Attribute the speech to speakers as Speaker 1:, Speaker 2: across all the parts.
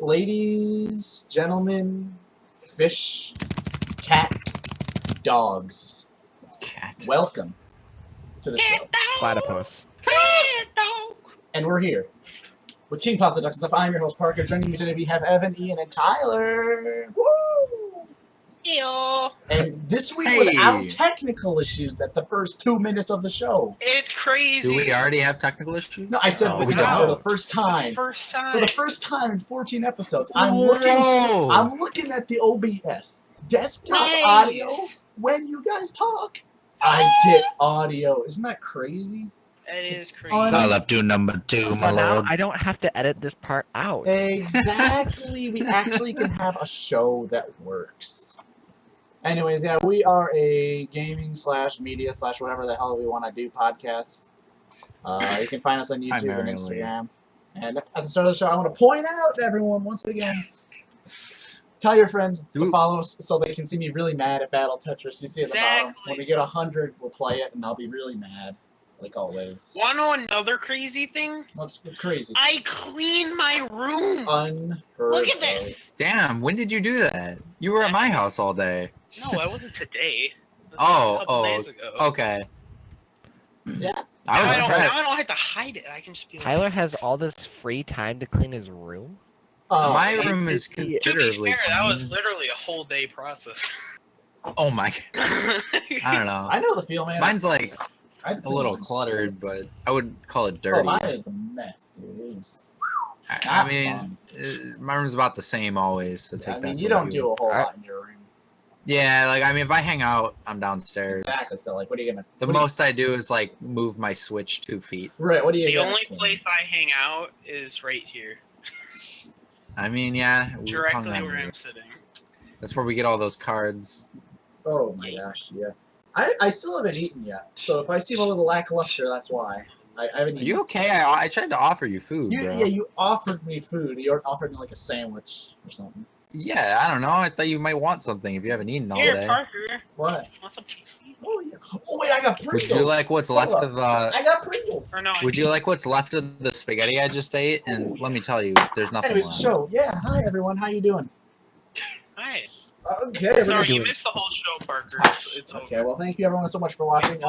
Speaker 1: Ladies, gentlemen, fish, cat, dogs.
Speaker 2: Cat.
Speaker 1: Welcome to the show.
Speaker 3: Platypus.
Speaker 1: And we're here with KingPastaDucksNStuff. I'm your host, Parker. Joining me today, we have Evan, Ian, and Tyler. Woo!
Speaker 4: Yo.
Speaker 1: And this week,
Speaker 2: Hey.
Speaker 1: without technical issues at the first 2 minutes of the show.
Speaker 4: It's crazy.
Speaker 2: Do we already have technical issues?
Speaker 1: No, I said
Speaker 3: No,
Speaker 1: for
Speaker 3: we
Speaker 1: the
Speaker 3: don't.
Speaker 1: first time.
Speaker 4: First time.
Speaker 1: For the first time in 14 episodes,
Speaker 2: Whoa.
Speaker 1: I'm looking at the OBS desktop
Speaker 4: Nice.
Speaker 1: audio when you guys talk. I get audio. Isn't that crazy?
Speaker 4: That is
Speaker 1: It's
Speaker 4: crazy.
Speaker 1: un-
Speaker 2: I'll up to number 2, my
Speaker 3: So now
Speaker 2: lord.
Speaker 3: I don't have to edit this part out.
Speaker 1: Exactly. We actually can have a show that works. Anyways, yeah, we are a gaming / media / whatever the hell we want to do podcast. You can find us on YouTube and
Speaker 2: Primarily.
Speaker 1: Instagram. And at the start of the show, I want to point out to everyone once again, tell your friends to follow us so they can see me really mad at Battle Tetris. You see at the bottom.
Speaker 4: Exactly.
Speaker 1: When we get 100, we'll play it, and I'll be really mad, like always.
Speaker 4: Wanna know another crazy thing?
Speaker 1: It's crazy.
Speaker 4: I cleaned my room.
Speaker 1: Unheard
Speaker 4: Look at
Speaker 1: of.
Speaker 4: this.
Speaker 2: Damn, when did you do that? You were at my house all day.
Speaker 4: No, I wasn't today. It was
Speaker 2: Oh,
Speaker 4: a couple days ago.
Speaker 2: Okay.
Speaker 1: Yeah.
Speaker 2: I was
Speaker 4: now, now
Speaker 2: impressed.
Speaker 4: I don't have to hide it. I can just be like,
Speaker 3: Tyler has all this free time to clean his room.
Speaker 2: My
Speaker 3: Wait,
Speaker 2: room is
Speaker 3: is he-
Speaker 4: to be
Speaker 2: considerably
Speaker 4: fair, that was
Speaker 2: clean.
Speaker 4: literally a whole day process.
Speaker 2: Oh my. I don't know.
Speaker 1: I know the feel, man.
Speaker 2: Mine's like
Speaker 1: I
Speaker 2: a little cluttered, but I would call it dirty.
Speaker 1: Oh, mine is a mess. It is.
Speaker 2: I
Speaker 1: not
Speaker 2: mean, my room's about the same always. So take
Speaker 1: I
Speaker 2: that
Speaker 1: mean,
Speaker 2: for
Speaker 1: you don't
Speaker 2: what
Speaker 1: do a whole
Speaker 3: Alright.
Speaker 1: lot in your room.
Speaker 2: Yeah, like I mean, if I hang out, I'm downstairs.
Speaker 1: Exactly. So, like, what are you gonna?
Speaker 2: The
Speaker 1: what are you-
Speaker 2: most I do is like move my Switch 2 feet.
Speaker 1: Right. What are you?
Speaker 4: The
Speaker 1: gonna
Speaker 4: only
Speaker 1: say?
Speaker 4: place I hang out is right here,
Speaker 2: I mean, yeah, we hung
Speaker 4: directly
Speaker 2: out
Speaker 4: where
Speaker 2: here.
Speaker 4: I'm sitting.
Speaker 2: That's where we get all those cards.
Speaker 1: Oh my gosh, yeah. I still haven't eaten yet, so if I seem a little lackluster, that's why. I haven't
Speaker 2: Are
Speaker 1: eaten.
Speaker 2: you okay? I tried to offer you food, bro.
Speaker 1: Yeah, you offered me food. You offered me like a sandwich or something.
Speaker 2: Yeah, I don't know. I thought you might want something if you haven't eaten all
Speaker 4: Here,
Speaker 2: day.
Speaker 4: Parker.
Speaker 1: What?
Speaker 4: Want some?
Speaker 1: Oh yeah. Oh wait, I got
Speaker 2: Would
Speaker 1: Pringles.
Speaker 2: you like what's
Speaker 1: Hold
Speaker 2: left
Speaker 1: up.
Speaker 2: of
Speaker 1: I got Pringles.
Speaker 4: Or no?
Speaker 2: Would you like what's left of the spaghetti I just ate? And
Speaker 1: Ooh,
Speaker 2: let me tell you, there's nothing
Speaker 1: Anyways,
Speaker 2: left.
Speaker 1: show. Yeah. Hi everyone. How you doing?
Speaker 4: Hi.
Speaker 1: Okay.
Speaker 4: Sorry, you
Speaker 3: doing?
Speaker 4: missed the whole show, Parker. It's
Speaker 1: Okay.
Speaker 4: over.
Speaker 1: Well, thank you everyone so much for watching.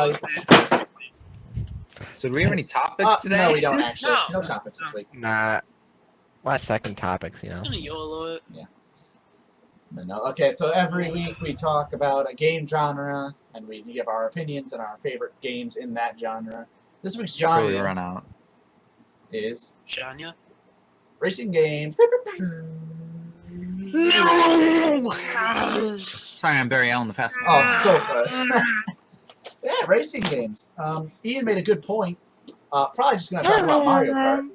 Speaker 2: So do we have any topics today?
Speaker 1: No, we don't actually.
Speaker 4: No.
Speaker 1: No topics this week.
Speaker 3: Nah. Last second topics, you know.
Speaker 4: I'm gonna YOLO it.
Speaker 1: But no. Okay, so every week we talk about a game genre, and we give our opinions and our favorite games in that genre. This week's
Speaker 2: Before we
Speaker 1: genre
Speaker 2: run out.
Speaker 1: is
Speaker 4: Shania.
Speaker 1: racing games.
Speaker 2: Sorry, I'm Barry Allen, the fast man.
Speaker 1: Oh, so good. Yeah, racing games. Ian made a good point. Probably just gonna talk about Mario Kart.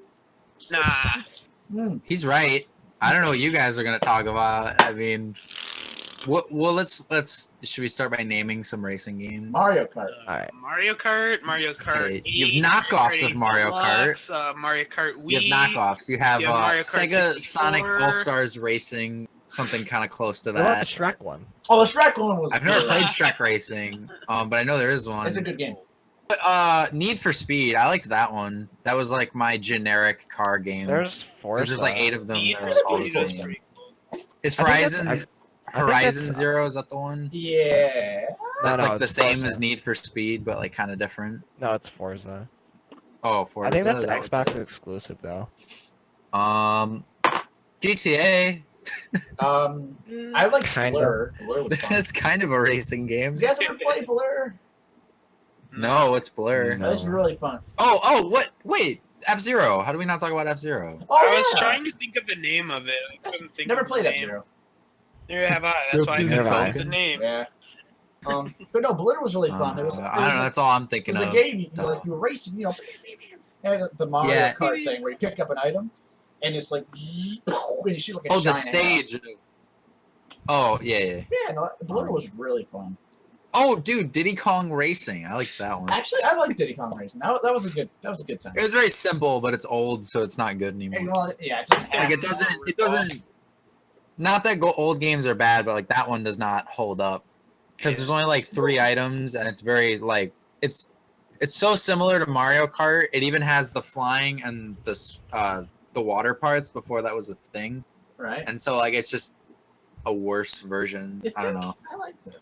Speaker 4: Nah.
Speaker 2: He's right. I don't know what you guys are gonna talk about. I mean, well, let's. Should we start by naming some racing games?
Speaker 1: Mario Kart.
Speaker 3: Alright.
Speaker 4: Mario Kart, Mario Kart
Speaker 2: Okay,
Speaker 4: 8,
Speaker 2: you have knockoffs of Mario
Speaker 4: Deluxe, Mario Kart Wii.
Speaker 2: You have knockoffs. You have
Speaker 4: you have Mario Kart
Speaker 2: Sega
Speaker 4: 64.
Speaker 2: Sonic All Stars Racing, something kind of close to
Speaker 3: What about
Speaker 2: that.
Speaker 3: the Shrek one?
Speaker 1: Oh, the Shrek one was.
Speaker 2: I've never
Speaker 1: good.
Speaker 2: played Shrek Racing, but I know there is one.
Speaker 1: It's a good game.
Speaker 2: But, Need for Speed, I liked that one. That was like my generic car game.
Speaker 3: There's four.
Speaker 2: There's just like 8 of them.
Speaker 4: Need
Speaker 2: They're
Speaker 4: for
Speaker 2: all the
Speaker 4: Speed was
Speaker 2: same.
Speaker 4: pretty cool.
Speaker 2: Is
Speaker 3: I think
Speaker 2: Horizon
Speaker 3: that's-
Speaker 2: Horizon
Speaker 3: that's-
Speaker 2: Zero, is that the one?
Speaker 1: Yeah.
Speaker 2: That's like the
Speaker 3: it's
Speaker 2: same
Speaker 3: Forza.
Speaker 2: as Need for Speed, but like kind of different.
Speaker 3: No, it's Forza.
Speaker 2: Oh, Forza.
Speaker 3: I think that's
Speaker 2: is that what
Speaker 3: Xbox
Speaker 2: it is?
Speaker 3: exclusive though.
Speaker 2: GTA.
Speaker 1: I like
Speaker 3: Kind
Speaker 1: Blur. Blur was fun.
Speaker 2: That's kind of a racing game.
Speaker 1: You guys ever play Blur?
Speaker 2: No, it's Blur.
Speaker 3: No.
Speaker 1: It's really fun.
Speaker 2: Oh, what? Wait, F-Zero. How do we not talk about F-Zero?
Speaker 1: Oh,
Speaker 4: I was
Speaker 1: yeah.
Speaker 4: trying to think of the name of it. I couldn't think
Speaker 1: Never
Speaker 4: of the
Speaker 1: played
Speaker 4: name.
Speaker 1: F-Zero.
Speaker 4: Neither have I. That's why I
Speaker 2: Never
Speaker 4: couldn't
Speaker 3: I.
Speaker 4: think of the name.
Speaker 1: Yeah. But no, Blur was really fun. It was.
Speaker 2: I don't know. That's all I'm
Speaker 1: It
Speaker 2: thinking
Speaker 1: was a
Speaker 2: of.
Speaker 1: game. You were racing. And the Mario
Speaker 2: Yeah.
Speaker 1: Kart thing where you pick up an item, and it's like, and you shoot like a
Speaker 2: Oh, the
Speaker 1: shine
Speaker 2: stage. Oh, yeah.
Speaker 1: Yeah, no, Blur was really fun.
Speaker 2: Oh, dude, Diddy Kong Racing. I liked that one.
Speaker 1: Actually, I like Diddy Kong Racing. That was a good time.
Speaker 2: It was very simple, but it's old, so it's not good anymore.
Speaker 1: And, well, yeah, it doesn't have
Speaker 2: Like it doesn't. Not that old games are bad, but like that one does not hold up because there's only like 3 items, and it's very like it's so similar to Mario Kart. It even has the flying and the water parts before that was a thing.
Speaker 1: Right.
Speaker 2: and so like it's just a worse version.
Speaker 1: You
Speaker 2: I don't
Speaker 1: think?
Speaker 2: know.
Speaker 1: I liked it.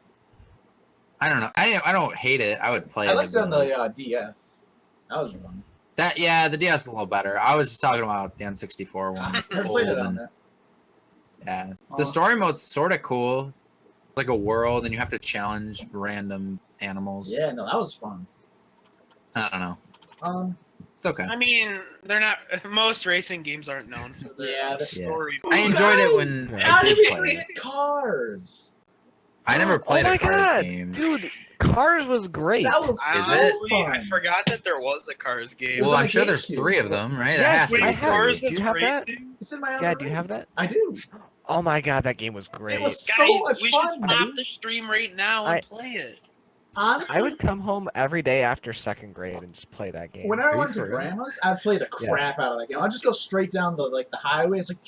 Speaker 2: I don't hate it. I would play
Speaker 1: I
Speaker 2: it.
Speaker 1: liked it on
Speaker 2: but
Speaker 1: the DS. That was fun.
Speaker 2: the DS is a little better. I was just talking about the N64 one.
Speaker 1: I
Speaker 2: Old
Speaker 1: played it on
Speaker 2: and-
Speaker 1: that.
Speaker 2: Yeah,
Speaker 1: Oh.
Speaker 2: the story mode's sort of cool. It's like a world, and you have to challenge random animals.
Speaker 1: Yeah, no, that was fun.
Speaker 2: I don't know. It's okay.
Speaker 4: I mean, they're not. Most racing games aren't known for their
Speaker 1: Yeah,
Speaker 4: story.
Speaker 2: I enjoyed it when
Speaker 1: How
Speaker 2: I
Speaker 1: did
Speaker 2: did
Speaker 1: we
Speaker 2: play
Speaker 1: forget
Speaker 2: it.
Speaker 1: Cars?
Speaker 2: I never played
Speaker 3: oh my
Speaker 2: a Cars
Speaker 3: God,
Speaker 2: game.
Speaker 3: dude, Cars was great.
Speaker 1: That was
Speaker 2: Is
Speaker 1: so
Speaker 2: it?
Speaker 1: fun.
Speaker 4: I forgot that there was a Cars game.
Speaker 1: was
Speaker 2: Well,
Speaker 1: on
Speaker 2: I'm
Speaker 1: the
Speaker 2: sure there's
Speaker 1: GameCube.
Speaker 2: 3 of them, right? There
Speaker 3: Yes,
Speaker 2: has to
Speaker 4: Wait,
Speaker 2: be
Speaker 3: I have
Speaker 2: 3.
Speaker 4: Cars
Speaker 3: Do
Speaker 4: was
Speaker 3: you have that?
Speaker 4: racing?
Speaker 1: It's in my other
Speaker 3: Yeah, do you
Speaker 1: room.
Speaker 3: have that?
Speaker 1: I do.
Speaker 3: Oh my God, that game was great.
Speaker 1: It was
Speaker 4: Guys,
Speaker 1: so much
Speaker 4: we
Speaker 1: fun,
Speaker 4: should stop
Speaker 1: dude.
Speaker 4: the stream right now and play it.
Speaker 1: Honestly,
Speaker 3: I would come home every day after 2nd grade and just play that game.
Speaker 1: whenever I
Speaker 2: Are you
Speaker 1: went to
Speaker 2: for real?
Speaker 1: grandma's, I'd play the
Speaker 3: Yeah.
Speaker 1: crap out of that game. I'd just go straight down the highway. It's like,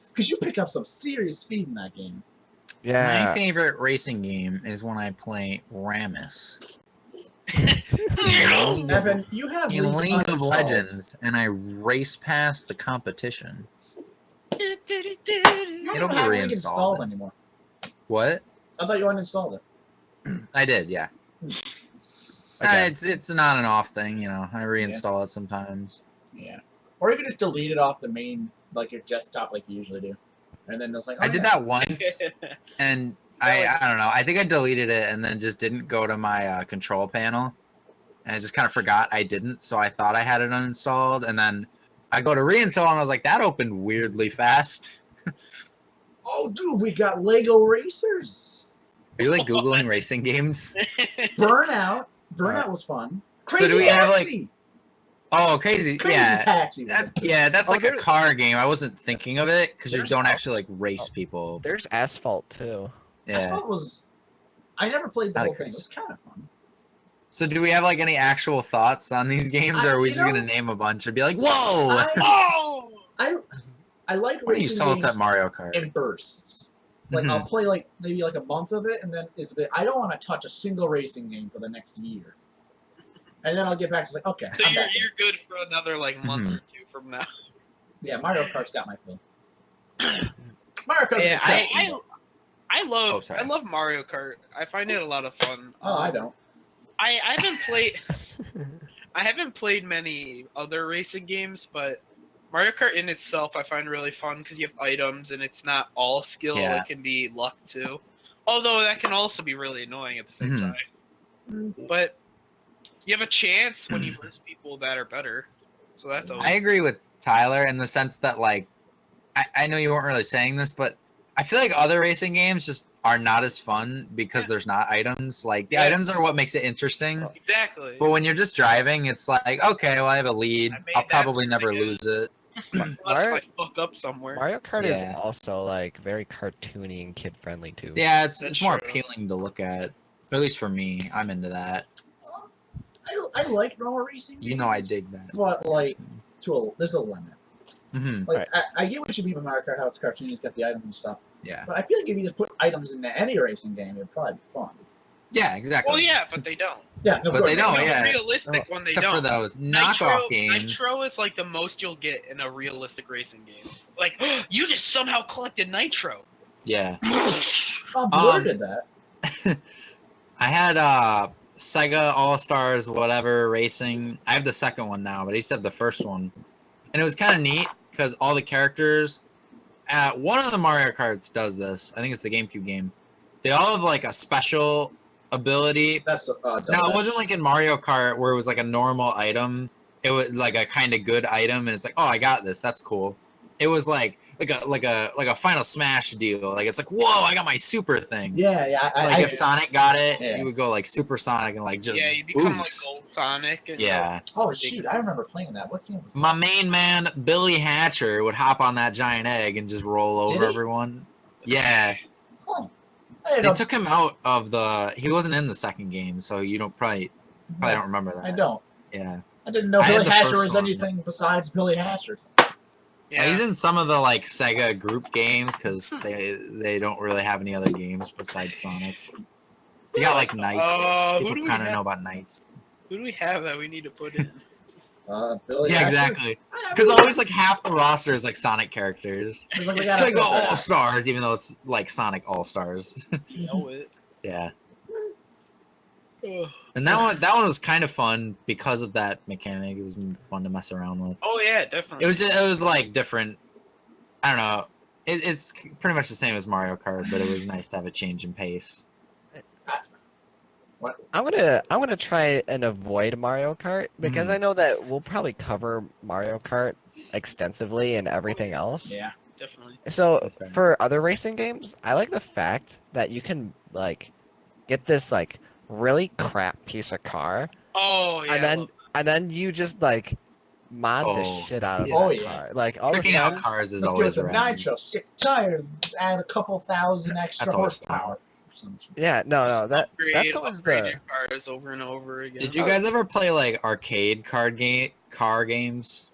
Speaker 1: because you pick up some serious speed in that game.
Speaker 2: My
Speaker 3: Yeah.
Speaker 2: favorite racing game is when I play Ramus.
Speaker 1: Evan, you have
Speaker 2: In League of
Speaker 1: uninstalled.
Speaker 2: Legends, and I race past the competition.
Speaker 1: You don't
Speaker 2: It'll
Speaker 1: even
Speaker 2: be
Speaker 1: have League
Speaker 2: reinstalled.
Speaker 1: installed anymore.
Speaker 2: What?
Speaker 1: I thought you uninstalled it.
Speaker 2: I did, yeah.
Speaker 3: Okay.
Speaker 2: It's an on and off thing, you know. I reinstall it sometimes.
Speaker 1: Yeah. Or you could just delete it off the main, like your desktop, like you usually do, and then it's like, oh,
Speaker 2: I did
Speaker 1: yeah.
Speaker 2: that once, and I don't know. I think I deleted it and then just didn't go to my control panel, and I just kind of forgot I didn't. So I thought I had it uninstalled, and then I go to reinstall, and I was like, that opened weirdly fast.
Speaker 1: Oh, dude, we got Lego Racers.
Speaker 2: Are you like googling racing games?
Speaker 1: Burnout. Burnout was fun.
Speaker 2: So
Speaker 1: Crazy
Speaker 2: do we have, like-
Speaker 1: Taxi.
Speaker 2: Oh, crazy!
Speaker 1: Crazy
Speaker 2: Yeah,
Speaker 1: Taxi. was it.
Speaker 2: that's
Speaker 3: Oh,
Speaker 2: like a
Speaker 3: there-
Speaker 2: car game. I wasn't thinking of it because you
Speaker 3: There's
Speaker 2: don't
Speaker 3: al-
Speaker 2: actually like race people.
Speaker 3: There's Asphalt too.
Speaker 1: I
Speaker 2: Yeah.
Speaker 1: thought it was. I never played the
Speaker 2: I
Speaker 1: whole
Speaker 2: like
Speaker 1: thing. It
Speaker 2: Crazy.
Speaker 1: was kind of fun.
Speaker 2: So do we have like any actual thoughts on these games, or are we
Speaker 1: you
Speaker 2: just
Speaker 1: know-
Speaker 2: gonna name a bunch and be like, "Whoa!"
Speaker 4: Oh!
Speaker 1: I like
Speaker 2: Why don't you
Speaker 1: racing
Speaker 2: sell it
Speaker 1: games
Speaker 2: to Mario Kart?
Speaker 1: in bursts. Like
Speaker 2: Mhm.
Speaker 1: I'll play like maybe like a month of it, and then I don't want to touch a single racing game for the next year. And then I'll get back to like, okay,
Speaker 4: So
Speaker 1: I'm
Speaker 4: you're
Speaker 1: back in.
Speaker 4: good for another like month
Speaker 2: Mhm.
Speaker 4: or two from now.
Speaker 1: Yeah, Mario Kart's got my fill. Mario Kart's an
Speaker 4: Yeah,
Speaker 1: exception.
Speaker 4: I
Speaker 1: though.
Speaker 2: Oh, sorry.
Speaker 4: I love Mario Kart. I find it a lot of fun.
Speaker 1: Oh, I don't.
Speaker 4: I haven't played many other racing games, but Mario Kart in itself I find really fun because you have items and it's not all skill.
Speaker 2: Yeah.
Speaker 4: It can be luck too. Although that can also be really annoying at the same
Speaker 2: Mhm.
Speaker 4: time. But you have a chance when you verse people that are better. So that's always
Speaker 2: I agree with Tyler in the sense that like I know you weren't really saying this, but I feel like other racing games just are not as fun because there's not items. Like the
Speaker 4: Yeah.
Speaker 2: items are what makes it interesting.
Speaker 4: exactly.
Speaker 2: But when you're just driving, it's like, okay, well I have a lead.
Speaker 4: I mean,
Speaker 2: I'll
Speaker 4: that's
Speaker 2: probably
Speaker 4: really
Speaker 2: never
Speaker 4: good.
Speaker 2: lose it.
Speaker 4: Unless
Speaker 3: Mario-
Speaker 4: I fuck up somewhere.
Speaker 3: Mario Kart
Speaker 2: Yeah.
Speaker 3: is also like very cartoony and kid friendly too.
Speaker 2: Yeah, it's
Speaker 4: That's
Speaker 2: more
Speaker 4: true.
Speaker 2: appealing to look at. At least for me, I'm into that.
Speaker 1: I like normal racing.
Speaker 2: You know I
Speaker 1: games,
Speaker 2: dig that.
Speaker 1: But like, there's a limit.
Speaker 2: Hmm.
Speaker 1: Like
Speaker 3: Right.
Speaker 1: I get what you mean by Mario Kart, how it's cartoony, it's got the items and stuff.
Speaker 2: Yeah.
Speaker 1: But I feel like if you just put items into any racing game, it'd probably be fun.
Speaker 2: Yeah, exactly.
Speaker 4: Well, yeah, but they don't.
Speaker 1: Yeah, no,
Speaker 2: But they don't,
Speaker 4: It's
Speaker 2: yeah.
Speaker 4: realistic when they
Speaker 2: Except
Speaker 4: don't.
Speaker 2: for those knockoff games.
Speaker 4: Nitro is like the most you'll get in a realistic racing game. Like, you just somehow collected Nitro.
Speaker 2: Yeah.
Speaker 1: Oh, Blur
Speaker 2: Um,
Speaker 1: did that.
Speaker 2: I had Sega All Stars whatever racing. I have the second one now, but I used to have the first one, and it was kind of neat because all the characters. One of the Mario Karts does this. I think it's the GameCube game. They all have like a special ability.
Speaker 1: That's
Speaker 2: Now it wasn't like in Mario Kart where it was like a normal item. It was like a kind of good item, and it's like, oh, I got this. That's cool. It was like a Final Smash deal. Like it's like, whoa, I got my super thing.
Speaker 1: Yeah.
Speaker 2: Like if Sonic got it,
Speaker 1: Yeah.
Speaker 2: you would go like Super Sonic and like just
Speaker 4: Yeah, you become
Speaker 2: boost.
Speaker 4: like Gold Sonic. And
Speaker 2: Yeah.
Speaker 1: Oh shoot, I remember playing that. What game was that?
Speaker 2: My main man Billy Hatcher would hop on that giant egg and just roll
Speaker 1: Did
Speaker 2: over
Speaker 1: he?
Speaker 2: everyone. Yeah,
Speaker 1: Oh, I
Speaker 2: they
Speaker 1: don't.
Speaker 2: took him out of the. He wasn't in the second game, so you don't probably don't remember that.
Speaker 1: I don't.
Speaker 2: Yeah.
Speaker 1: I didn't know
Speaker 2: I had
Speaker 1: Billy
Speaker 2: the
Speaker 1: Hatcher
Speaker 2: first
Speaker 1: was
Speaker 2: one.
Speaker 1: anything besides Billy Hatcher.
Speaker 2: Yeah, he's in some of the like Sega group games because they don't really have any other games besides Sonic. You got like Knights.
Speaker 4: Who do
Speaker 2: People
Speaker 4: we
Speaker 2: kind of
Speaker 4: have?
Speaker 2: know about Knights.
Speaker 4: Who do we have that we need to put in?
Speaker 1: Billy.
Speaker 2: Yeah,
Speaker 1: actually,
Speaker 2: exactly. Because always like half the roster is like Sonic characters.
Speaker 1: It's like we gotta
Speaker 2: Sega
Speaker 1: put that.
Speaker 2: All Stars, even though it's like Sonic All Stars.
Speaker 4: Know it.
Speaker 2: Yeah.
Speaker 4: Ugh.
Speaker 2: And that one was kind of fun because of that mechanic. It was fun to mess around with.
Speaker 4: Oh yeah, definitely.
Speaker 2: It was like different. I don't know. It's pretty much the same as Mario Kart, but it was nice to have a change in pace.
Speaker 3: I'm gonna try and avoid Mario Kart because
Speaker 2: Mhm.
Speaker 3: I know that we'll probably cover Mario Kart extensively and everything else.
Speaker 1: Yeah.
Speaker 4: Definitely.
Speaker 3: So
Speaker 2: That's fair.
Speaker 3: for other racing games, I like the fact that you can like get this like really crap piece of car,
Speaker 4: Oh yeah.
Speaker 3: and then you just like mod the
Speaker 2: Oh,
Speaker 3: shit out of
Speaker 1: yeah. Oh,
Speaker 3: that
Speaker 1: yeah.
Speaker 3: car. Like all of a
Speaker 2: Picking out
Speaker 3: sudden,
Speaker 2: cars is
Speaker 1: Let's give
Speaker 2: always
Speaker 1: us a
Speaker 2: rad.
Speaker 1: nitro, sick tires, add a couple thousand extra
Speaker 2: That's always
Speaker 1: horsepower. Or something.
Speaker 3: yeah, no, that's always
Speaker 4: upgrade
Speaker 3: the
Speaker 4: your cars over and over again.
Speaker 2: Did you guys ever play like arcade car games?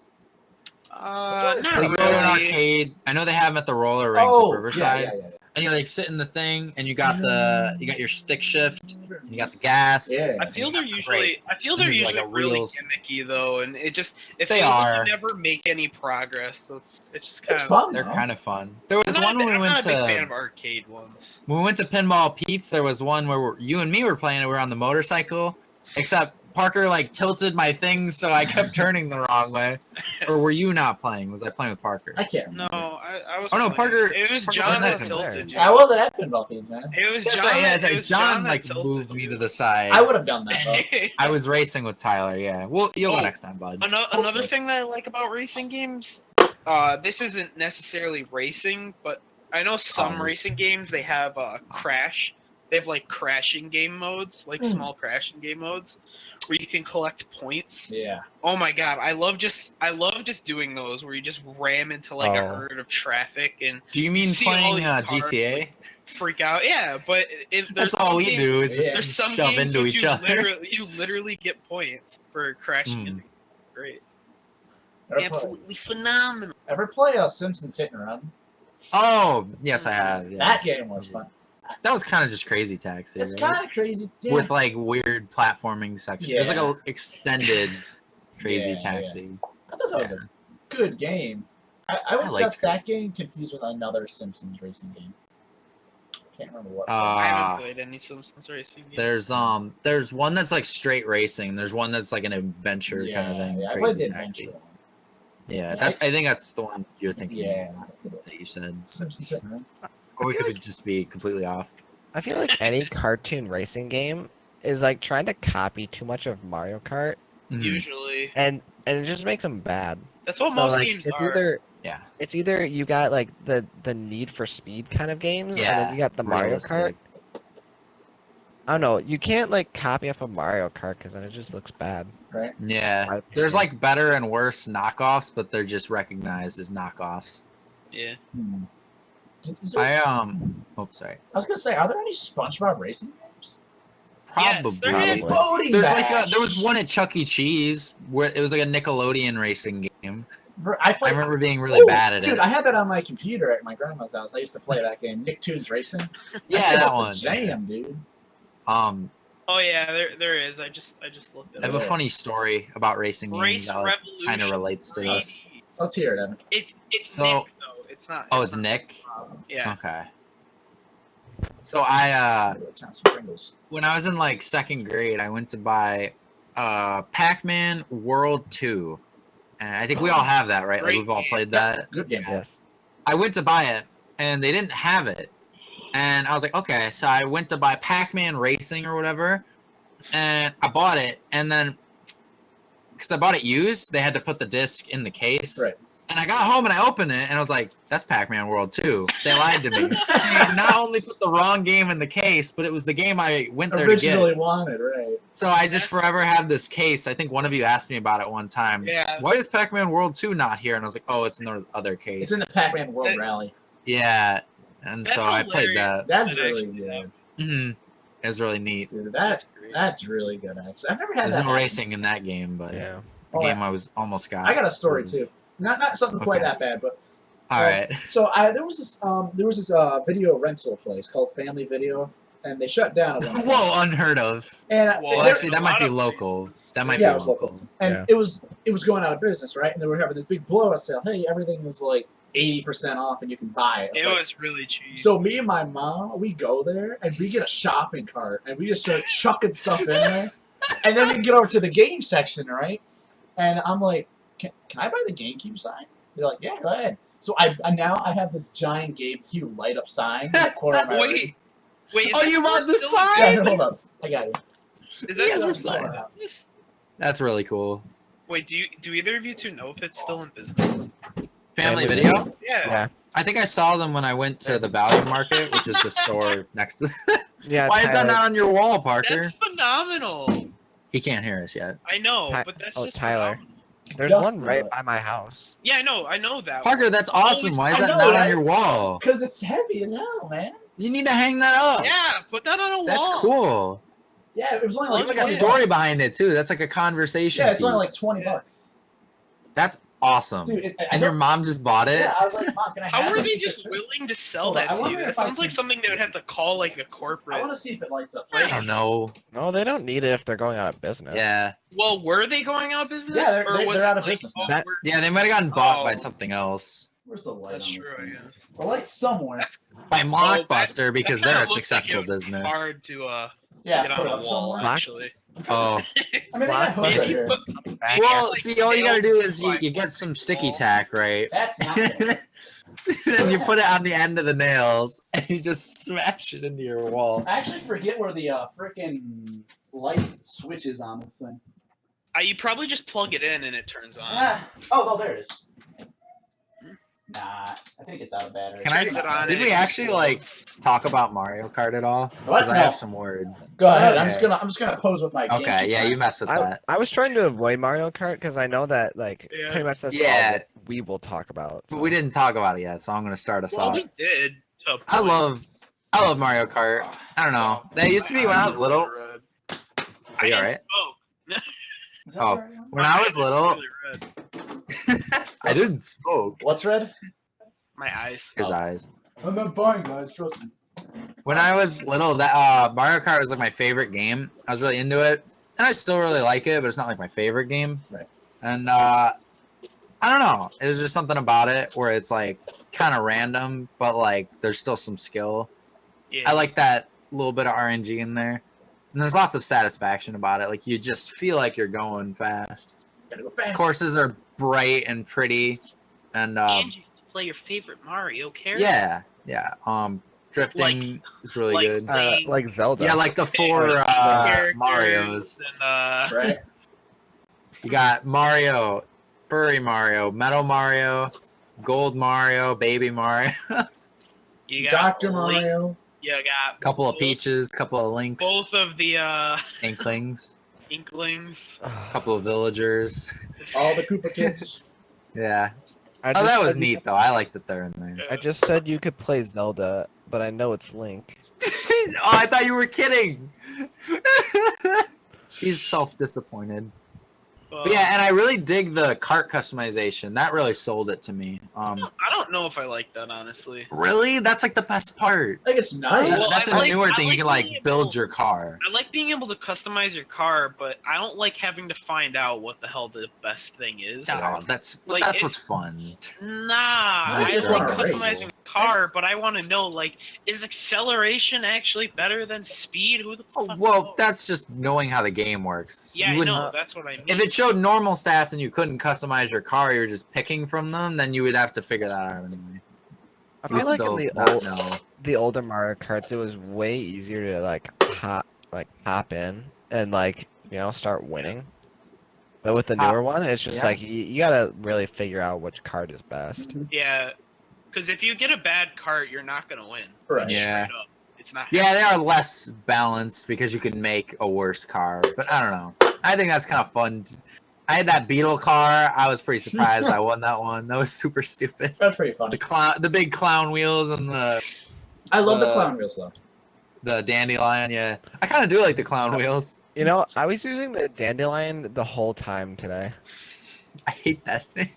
Speaker 4: Not
Speaker 3: Like,
Speaker 2: Like you go to an
Speaker 4: really.
Speaker 2: arcade. I know they have them at the roller rink
Speaker 1: Oh,
Speaker 2: with Riverside.
Speaker 1: yeah.
Speaker 2: And you like sit in the thing, and you got your stick shift, and you got the gas.
Speaker 1: Yeah.
Speaker 4: I feel
Speaker 2: and
Speaker 4: they're
Speaker 2: you got the
Speaker 4: usually
Speaker 2: brake. There's, like, a
Speaker 4: really
Speaker 2: wheels.
Speaker 4: gimmicky though, and it
Speaker 2: They
Speaker 4: feels like
Speaker 2: are.
Speaker 4: you never make any progress. So it's just kind
Speaker 1: It's
Speaker 4: of
Speaker 1: fun.
Speaker 2: They're
Speaker 1: though.
Speaker 2: kind of fun. There was one when we
Speaker 4: I'm
Speaker 2: went
Speaker 4: not a big fan
Speaker 2: to
Speaker 4: of arcade ones.
Speaker 2: when we went to Pinball Pete's. There was one where you and me were playing, and we were on the motorcycle. Except Parker like tilted my thing, so I kept turning the wrong way. Or were you not playing? Was I playing with Parker?
Speaker 1: I can't
Speaker 4: No,
Speaker 1: remember.
Speaker 4: I was.
Speaker 2: Oh, no,
Speaker 4: playing.
Speaker 2: Parker-
Speaker 4: It was
Speaker 2: Parker
Speaker 4: John
Speaker 2: wasn't
Speaker 4: that
Speaker 2: even
Speaker 4: tilted you.
Speaker 1: I wasn't at pinball games, man.
Speaker 4: It was
Speaker 2: That's
Speaker 4: John.
Speaker 2: right, yeah,
Speaker 4: that-
Speaker 2: that's right.
Speaker 4: it was
Speaker 2: John
Speaker 4: that
Speaker 2: like
Speaker 4: tilted
Speaker 2: moved me
Speaker 4: you.
Speaker 2: to the side.
Speaker 1: I would have done that though.
Speaker 2: I was racing with Tyler. Yeah. Well, you'll go
Speaker 4: Oh,
Speaker 2: next time, bud.
Speaker 4: Another
Speaker 1: Hopefully.
Speaker 4: thing that I like about racing games, this isn't necessarily racing, but I know some
Speaker 2: Cars.
Speaker 4: racing games they have crash. They have like crashing game modes, like small crashing game modes, where you can collect points.
Speaker 1: Yeah.
Speaker 4: Oh my god, I love just doing those where you just ram into like a
Speaker 3: Oh.
Speaker 4: herd of traffic and
Speaker 2: Do you mean
Speaker 4: see all
Speaker 2: playing
Speaker 4: these cars,
Speaker 2: GTA?
Speaker 4: like, freak out. Yeah, but there's
Speaker 2: That's all
Speaker 4: some
Speaker 2: we
Speaker 4: games-
Speaker 2: do is just
Speaker 1: Yeah.
Speaker 4: There's some
Speaker 2: shove
Speaker 4: games
Speaker 2: into
Speaker 4: which
Speaker 2: each
Speaker 4: you
Speaker 2: other.
Speaker 4: you literally get points for crashing into. Great, absolutely phenomenal.
Speaker 1: Ever play Simpsons Hit and Run?
Speaker 2: Oh, yes, I have. Yeah.
Speaker 1: That game was fun.
Speaker 2: That was kind of just Crazy Taxi.
Speaker 1: It's
Speaker 2: right?
Speaker 1: kind of crazy. Yeah.
Speaker 2: With like weird platforming section. It was like
Speaker 1: Yeah.
Speaker 2: a extended Crazy
Speaker 1: Yeah,
Speaker 2: Taxi.
Speaker 1: I thought that was a good game. I always
Speaker 2: liked
Speaker 1: got that game confused with another Simpsons racing game. Can't remember what.
Speaker 4: I haven't played any Simpsons racing games.
Speaker 2: There's one that's like straight racing. There's one that's like an adventure kind of thing.
Speaker 1: Yeah, I played
Speaker 2: Crazy
Speaker 1: the
Speaker 2: Taxi.
Speaker 1: adventure one.
Speaker 2: Yeah, I think that's the one you're thinking.
Speaker 1: Yeah.
Speaker 2: That you said.
Speaker 1: Simpsons Hit and Run.
Speaker 2: Or we could just be completely off.
Speaker 3: I feel like any cartoon racing game is like trying to copy too much of Mario Kart,
Speaker 2: Mhm.
Speaker 4: Usually,
Speaker 3: and it just makes them bad.
Speaker 4: that's what
Speaker 3: So,
Speaker 4: most
Speaker 3: like,
Speaker 4: games
Speaker 3: it's
Speaker 4: are.
Speaker 3: it's either you got like the Need for Speed kind of games, and
Speaker 2: Yeah,
Speaker 3: then you got the Mario Kart.
Speaker 2: realistic.
Speaker 3: I don't know. You can't like copy off of Mario Kart because then it just looks bad.
Speaker 1: Right.
Speaker 2: Yeah.
Speaker 3: My
Speaker 2: There's
Speaker 3: opinion.
Speaker 2: like better and worse knockoffs, but they're just recognized as knockoffs.
Speaker 4: Yeah.
Speaker 1: Is there-
Speaker 2: Oh, sorry.
Speaker 1: I was gonna say, are there any SpongeBob racing games?
Speaker 2: Probably.
Speaker 4: there is.
Speaker 3: Probably.
Speaker 1: Voting
Speaker 2: There's
Speaker 1: match.
Speaker 2: like there was one at Chuck E. Cheese where it was like a Nickelodeon racing game.
Speaker 1: I
Speaker 2: I
Speaker 1: played.
Speaker 2: remember being really
Speaker 1: Oh,
Speaker 2: bad at
Speaker 1: dude,
Speaker 2: it.
Speaker 1: I had that on my computer at my grandma's house. I used to play that game, Nicktoons Racing.
Speaker 2: Yeah,
Speaker 1: That
Speaker 2: that
Speaker 1: was
Speaker 2: one.
Speaker 1: the jam, dude.
Speaker 4: Oh yeah, there is. I just looked
Speaker 2: I
Speaker 4: at
Speaker 2: have
Speaker 4: it.
Speaker 2: a funny story about racing
Speaker 4: Race
Speaker 2: games that like,
Speaker 4: Revolution.
Speaker 2: kind of relates to this.
Speaker 1: Let's hear it, Evan.
Speaker 4: It's
Speaker 2: So-
Speaker 4: Nick though. It's not.
Speaker 2: Oh, it's Nick?
Speaker 4: Yeah.
Speaker 2: Okay. So I
Speaker 1: Some Pringles.
Speaker 2: when I was in like second grade, I went to buy Pac-Man World 2. And I think we all have that, right? Like
Speaker 4: Great
Speaker 2: we've all
Speaker 4: game.
Speaker 2: played that.
Speaker 1: Good game.
Speaker 3: Yes.
Speaker 2: I went to buy it and they didn't have it. And I was like, okay, so I went to buy Pac-Man Racing or whatever. And I bought it, and then because I bought it used, they had to put the disc in the case.
Speaker 1: Right.
Speaker 2: And I got home and I opened it and I was like, that's Pac-Man World 2. They lied to me. They not only put the wrong game in the case, but it was the game I went there to
Speaker 1: Originally
Speaker 2: get.
Speaker 1: wanted, right?
Speaker 2: So I just forever have this case. I think one of you asked me about it one time.
Speaker 4: Yeah.
Speaker 2: Why is Pac-Man World 2 not here? And I was like, oh, it's in the other case.
Speaker 1: It's in the Pac-Man World
Speaker 4: That-
Speaker 1: Rally.
Speaker 2: Yeah. And
Speaker 4: That's
Speaker 2: so I played
Speaker 4: hilarious.
Speaker 2: that.
Speaker 1: That's
Speaker 4: That
Speaker 1: really
Speaker 4: actually
Speaker 1: good.
Speaker 2: Mm-hmm. It was really neat.
Speaker 1: Dude,
Speaker 4: That's great.
Speaker 1: that's really good, actually. I've never had
Speaker 2: There's
Speaker 1: that.
Speaker 2: no
Speaker 1: happen.
Speaker 2: racing in that game, but
Speaker 3: Yeah.
Speaker 2: the
Speaker 1: Oh,
Speaker 2: game I was almost got.
Speaker 1: I got a story too. Not something quite
Speaker 2: Okay.
Speaker 1: that bad, but
Speaker 2: All right.
Speaker 1: so there was this video rental place called Family Video. and they shut down at 1 a.m.
Speaker 2: Whoa, unheard of.
Speaker 1: And
Speaker 4: Well,
Speaker 2: Well,
Speaker 1: they-
Speaker 2: actually, that
Speaker 4: a
Speaker 2: might
Speaker 4: lot
Speaker 2: be
Speaker 4: of
Speaker 2: local.
Speaker 4: places.
Speaker 2: That might
Speaker 1: Yeah,
Speaker 2: be
Speaker 1: it was
Speaker 2: local.
Speaker 1: local. And
Speaker 3: Yeah.
Speaker 1: it was going out of business, right? And they were having this big blowout sale. Hey, everything was like 80% off, and you can buy it.
Speaker 4: It
Speaker 1: Like,
Speaker 4: was really cheap.
Speaker 1: so me and my mom, we go there and we get a shopping cart and we just start chucking stuff in there, and then we get over to the game section, right? And I'm like, can I buy the GameCube sign? They're like, yeah, go ahead. So I now I have this giant GameCube light up sign in the corner of my room.
Speaker 4: Wait. Is
Speaker 2: Oh,
Speaker 4: that
Speaker 2: you bought the
Speaker 4: still-
Speaker 2: sign?
Speaker 1: Yeah, here, hold up. I got it.
Speaker 4: Is
Speaker 2: He has
Speaker 4: that
Speaker 2: a
Speaker 4: still
Speaker 2: sign.
Speaker 4: in business?
Speaker 2: That's really cool.
Speaker 4: Wait, do either of you two know if it's still in business?
Speaker 2: Family
Speaker 3: Family
Speaker 2: Video?
Speaker 4: Yeah.
Speaker 3: Yeah.
Speaker 2: I think I saw them when I went to the Value Market, which is the store next to.
Speaker 3: Yeah.
Speaker 2: Why is that
Speaker 3: Tyler,
Speaker 2: not on your wall, Parker?
Speaker 4: That's phenomenal.
Speaker 2: He can't hear us yet.
Speaker 4: I know,
Speaker 3: Ty-
Speaker 4: but that's
Speaker 3: oh,
Speaker 4: just
Speaker 3: Tyler.
Speaker 4: phenomenal.
Speaker 3: There's
Speaker 1: Just
Speaker 3: one right
Speaker 1: know it.
Speaker 3: by my house.
Speaker 4: Yeah, I know that.
Speaker 2: Parker, that's awesome. Why is
Speaker 1: I
Speaker 2: that
Speaker 1: know,
Speaker 2: not on
Speaker 1: right?
Speaker 2: your wall?
Speaker 1: Because it's heavy as hell, man.
Speaker 2: You need to hang that up.
Speaker 4: Yeah, put that on a wall.
Speaker 2: That's cool.
Speaker 1: Yeah, it was only
Speaker 4: Well,
Speaker 1: like
Speaker 2: There's like a
Speaker 1: 20
Speaker 2: story
Speaker 1: bucks.
Speaker 2: behind it too. That's like a conversation.
Speaker 1: Yeah, it's only
Speaker 2: piece.
Speaker 1: like 20 bucks.
Speaker 2: That's awesome.
Speaker 1: Dude,
Speaker 2: And your mom just bought it.
Speaker 1: Yeah, I was like, Mom, can I
Speaker 4: How
Speaker 1: have
Speaker 4: are
Speaker 1: this?
Speaker 4: they
Speaker 1: She said,
Speaker 4: just
Speaker 1: "Sure."
Speaker 4: willing to sell
Speaker 1: Hold on,
Speaker 4: that
Speaker 1: I
Speaker 4: to you?
Speaker 1: wonder
Speaker 4: That
Speaker 1: if I
Speaker 4: sounds like
Speaker 1: can-
Speaker 4: something they would have to call like a
Speaker 1: I
Speaker 4: corporate.
Speaker 1: want to see if it lights up.
Speaker 2: I don't know.
Speaker 3: No, they don't need it if they're going out of business.
Speaker 2: Yeah.
Speaker 4: Well, were they going out of business?
Speaker 1: Yeah, they're-
Speaker 4: or
Speaker 1: they're
Speaker 4: was
Speaker 1: out
Speaker 4: it
Speaker 1: of
Speaker 4: like,
Speaker 1: business
Speaker 4: oh,
Speaker 1: now.
Speaker 3: That-
Speaker 4: we're-
Speaker 2: Yeah, they might have gotten bought by
Speaker 4: Oh.
Speaker 2: something else.
Speaker 1: Where's the light
Speaker 4: That's
Speaker 1: on this
Speaker 4: true, I
Speaker 1: thing?
Speaker 4: guess.
Speaker 1: The light's somewhere.
Speaker 4: That's-
Speaker 2: By
Speaker 4: that-
Speaker 2: Blockbuster because
Speaker 4: that
Speaker 2: they're a
Speaker 4: kinda looks like
Speaker 2: successful
Speaker 4: it would be
Speaker 2: business.
Speaker 4: hard to
Speaker 1: Yeah,
Speaker 4: get
Speaker 1: put
Speaker 4: on
Speaker 1: it
Speaker 4: a
Speaker 1: up
Speaker 4: wall,
Speaker 1: somewhere.
Speaker 3: Black-
Speaker 4: actually.
Speaker 2: Oh.
Speaker 1: I mean, they got hooks right here.
Speaker 3: Back
Speaker 2: Well,
Speaker 4: like,
Speaker 2: see, all you
Speaker 4: they
Speaker 2: gotta do
Speaker 4: don't
Speaker 2: is you
Speaker 4: like
Speaker 2: get some sticky
Speaker 4: wall.
Speaker 2: tack, right?
Speaker 1: That's not.
Speaker 2: Then you put it on the end of the nails and you just smash it into your wall.
Speaker 1: I actually forget where the freaking light switch is on this thing.
Speaker 4: You probably just plug it in and it turns on.
Speaker 1: Oh, there it is. Nah, I think it's out of battery.
Speaker 2: Can I-
Speaker 4: Turns it on
Speaker 2: Did
Speaker 4: and
Speaker 2: we
Speaker 4: it
Speaker 2: actually like
Speaker 4: explodes.
Speaker 2: talk about Mario Kart at all?
Speaker 1: What?
Speaker 2: Because I
Speaker 1: No.
Speaker 2: have some words.
Speaker 1: Go ahead. I'm
Speaker 3: Okay.
Speaker 1: just gonna pose with my.
Speaker 2: Okay,
Speaker 1: GameCube
Speaker 2: yeah,
Speaker 1: sign.
Speaker 2: you mess with
Speaker 3: I,
Speaker 2: that.
Speaker 3: I was trying to avoid Mario Kart because I know that like
Speaker 4: Yeah.
Speaker 3: pretty much that's
Speaker 2: Yeah.
Speaker 3: all that we will talk about.
Speaker 2: But
Speaker 3: so.
Speaker 2: we didn't talk about it yet, so I'm gonna start us
Speaker 4: Well,
Speaker 2: off.
Speaker 4: we did. to a
Speaker 2: I
Speaker 4: point.
Speaker 2: love Mario Kart. I don't know. That used to be when I was little.
Speaker 4: Red.
Speaker 2: Are you
Speaker 4: I
Speaker 2: alright?
Speaker 4: didn't
Speaker 1: Is that
Speaker 2: Oh.
Speaker 1: the right one?
Speaker 2: When I was
Speaker 4: smoke.
Speaker 2: little,
Speaker 4: Really red.
Speaker 2: I didn't smoke.
Speaker 1: What's red?
Speaker 4: My eyes.
Speaker 2: His
Speaker 1: Oh.
Speaker 2: eyes.
Speaker 1: I'm not buying, guys. Trust me.
Speaker 2: When I was little, that Mario Kart was like my favorite game. I was really into it, and I still really like it, but it's not like my favorite game.
Speaker 1: Right.
Speaker 2: And I don't know. It was just something about it where it's like kind of random, but like there's still some skill.
Speaker 4: Yeah.
Speaker 2: I like that little bit of RNG in there, and there's lots of satisfaction about it. Like you just feel like you're going fast.
Speaker 1: Gotta go fast.
Speaker 2: Courses are bright and pretty, and
Speaker 4: and you get to play your favorite Mario character.
Speaker 2: yeah. Drifting
Speaker 4: Like-
Speaker 2: is really
Speaker 4: like-
Speaker 2: good.
Speaker 3: Like Zelda.
Speaker 2: Yeah, like the four
Speaker 4: Characters
Speaker 2: Marios.
Speaker 4: And,
Speaker 1: Right.
Speaker 2: You got Mario, Furry Mario, Metal Mario, Gold Mario, Baby Mario,
Speaker 4: you got
Speaker 1: Dr.
Speaker 4: Link,
Speaker 1: Mario.
Speaker 4: You got
Speaker 2: couple of
Speaker 4: both-
Speaker 2: Peaches, couple of Links,
Speaker 4: Both of the
Speaker 2: Inklings,
Speaker 4: Inklings.
Speaker 2: couple of Villagers.
Speaker 1: All the Koopa kids.
Speaker 2: Yeah.
Speaker 3: I
Speaker 2: Oh,
Speaker 3: just
Speaker 2: that was
Speaker 3: said-
Speaker 2: neat though. I like that they're in there.
Speaker 3: I just said you could play Zelda, but I know it's Link.
Speaker 2: Oh, I thought you were kidding. He's self-disappointed. But yeah, and I really dig the cart customization. That really sold it to me.
Speaker 4: I don't know if I like that honestly.
Speaker 2: Really? That's like the best part.
Speaker 1: I think it's nice.
Speaker 4: Well,
Speaker 2: That's
Speaker 4: I
Speaker 2: a
Speaker 4: like-
Speaker 2: newer
Speaker 4: I
Speaker 2: thing. You
Speaker 4: like
Speaker 2: can
Speaker 4: being
Speaker 2: like build
Speaker 4: able-
Speaker 2: your car.
Speaker 4: I like being able to customize your car, but I don't like having to find out what the hell the best thing is.
Speaker 2: Oh, that's
Speaker 4: Like,
Speaker 2: that's
Speaker 4: it's-
Speaker 2: what's fun.
Speaker 4: Nah,
Speaker 1: I
Speaker 4: I
Speaker 1: just
Speaker 4: like
Speaker 1: wanna race.
Speaker 4: customizing the car, but I want to know, like, is acceleration actually better than speed? Who the
Speaker 2: Oh,
Speaker 4: fuck
Speaker 2: well,
Speaker 4: knows?
Speaker 2: that's just knowing how the game works.
Speaker 4: Yeah,
Speaker 2: You
Speaker 4: I
Speaker 2: wouldn't-
Speaker 4: know. That's what I mean.
Speaker 2: If it showed normal stats and you couldn't customize your car, you're just picking from them, then you would have to figure that out anyway.
Speaker 3: I
Speaker 2: You
Speaker 3: feel
Speaker 2: would
Speaker 3: like in
Speaker 2: still
Speaker 3: the
Speaker 2: not know.
Speaker 3: the older Mario Karts, it was way easier to like hop in and like start winning. But with the
Speaker 2: Hop-
Speaker 3: newer one, it's just
Speaker 2: yeah.
Speaker 3: like you gotta really figure out which card is best.
Speaker 4: Yeah, because if you get a bad cart, you're not gonna win.
Speaker 1: Right.
Speaker 2: Yeah.
Speaker 4: Straight up. It's not.
Speaker 2: Yeah, they are less balanced because you can make a worse car. But I don't know. I think that's kind of fun. I had that Beetle car. I was pretty surprised I won that one. That was super stupid.
Speaker 1: That's pretty funny.
Speaker 2: The big clown wheels and the
Speaker 1: I love the clown wheels though.
Speaker 2: dandelion. Yeah, I kind of do like the clown wheels.
Speaker 3: You know, I was using the dandelion the whole time today.
Speaker 2: I hate that thing.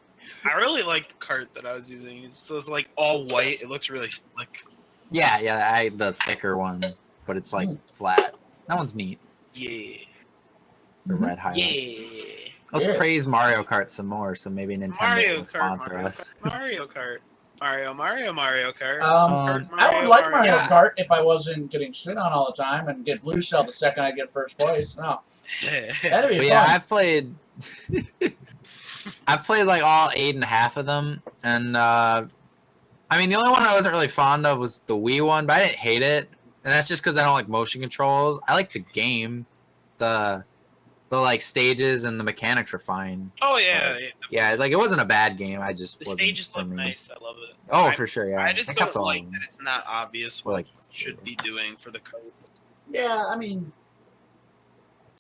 Speaker 4: I really like the cart that I was using. It's like all white. It looks really slick.
Speaker 2: Yeah, the thicker one. but it's like flat. That one's neat.
Speaker 4: Yeah.
Speaker 2: The
Speaker 1: Mhm.
Speaker 2: red highlight.
Speaker 4: Yeah.
Speaker 2: Let's
Speaker 1: Yeah.
Speaker 2: praise Mario Kart some more, so maybe Nintendo
Speaker 4: Mario
Speaker 2: will
Speaker 4: Kart,
Speaker 2: sponsor
Speaker 4: Mario
Speaker 2: us.
Speaker 4: Kart, Mario Kart. Mario Kart.
Speaker 1: I would like Mario
Speaker 2: Yeah.
Speaker 1: Kart if I wasn't getting shit on all the time and get blue shell the second I get first place. No, that'd be
Speaker 2: But yeah,
Speaker 1: fun.
Speaker 2: I've played like all 8.5 of them, and I mean the only one I wasn't really fond of was the Wii one, but I didn't hate it, and that's just because I don't like motion controls. I like the game, the like stages and the mechanics are fine.
Speaker 4: Oh yeah,
Speaker 2: Yeah, like it wasn't a bad game. I just
Speaker 4: the
Speaker 2: wasn't
Speaker 4: stages
Speaker 2: for
Speaker 4: look
Speaker 2: me.
Speaker 4: nice. I love it.
Speaker 2: Oh, for sure, yeah.
Speaker 4: I just
Speaker 2: They kept
Speaker 4: don't
Speaker 2: all
Speaker 4: like
Speaker 2: of
Speaker 4: that
Speaker 2: them.
Speaker 4: it's not obvious
Speaker 2: Or,
Speaker 4: what
Speaker 2: like,
Speaker 4: you should be doing for the cards.
Speaker 1: Yeah, I mean,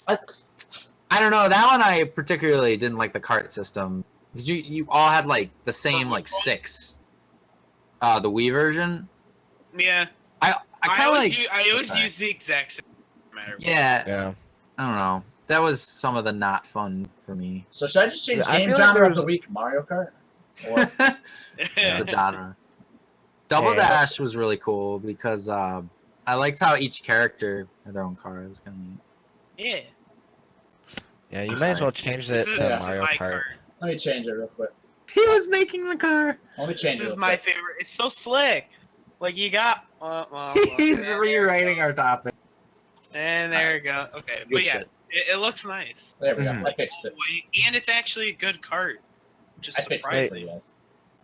Speaker 2: I don't know. That one I particularly didn't like the cart system because you all had like the same like 6. The Wii version.
Speaker 4: Yeah,
Speaker 2: I kind of like.
Speaker 4: I always
Speaker 2: okay.
Speaker 4: use the exact same. No matter what.
Speaker 2: Yeah,
Speaker 3: Yeah.
Speaker 2: I don't know. That was some of the not fun for me.
Speaker 1: so should I just change
Speaker 3: I
Speaker 1: game
Speaker 3: feel like
Speaker 1: genre of
Speaker 3: there's-
Speaker 1: the week, Mario Kart? Or
Speaker 2: The genre. Double
Speaker 3: Yeah.
Speaker 2: Dash was really cool because I liked how each character had their own car. It was kind of neat.
Speaker 4: Yeah.
Speaker 3: Yeah, you might as well change it to
Speaker 1: this is
Speaker 3: Mario
Speaker 4: my
Speaker 3: Kart.
Speaker 4: card.
Speaker 1: let me change it real quick.
Speaker 2: He was making the car.
Speaker 1: Let me change
Speaker 4: This
Speaker 1: it.
Speaker 4: is
Speaker 1: Real
Speaker 4: my
Speaker 1: quick.
Speaker 4: favorite. It's so slick. Like you got.
Speaker 2: He's
Speaker 4: yeah,
Speaker 2: rewriting our topic.
Speaker 4: And there you go. Okay,
Speaker 2: Good
Speaker 4: but yeah,
Speaker 2: shit.
Speaker 4: it looks nice.
Speaker 1: There we go.
Speaker 2: Mhm.
Speaker 1: I fixed it.
Speaker 4: And it's actually a good cart. Which is
Speaker 1: I fixed it for
Speaker 4: surprising.
Speaker 1: you guys.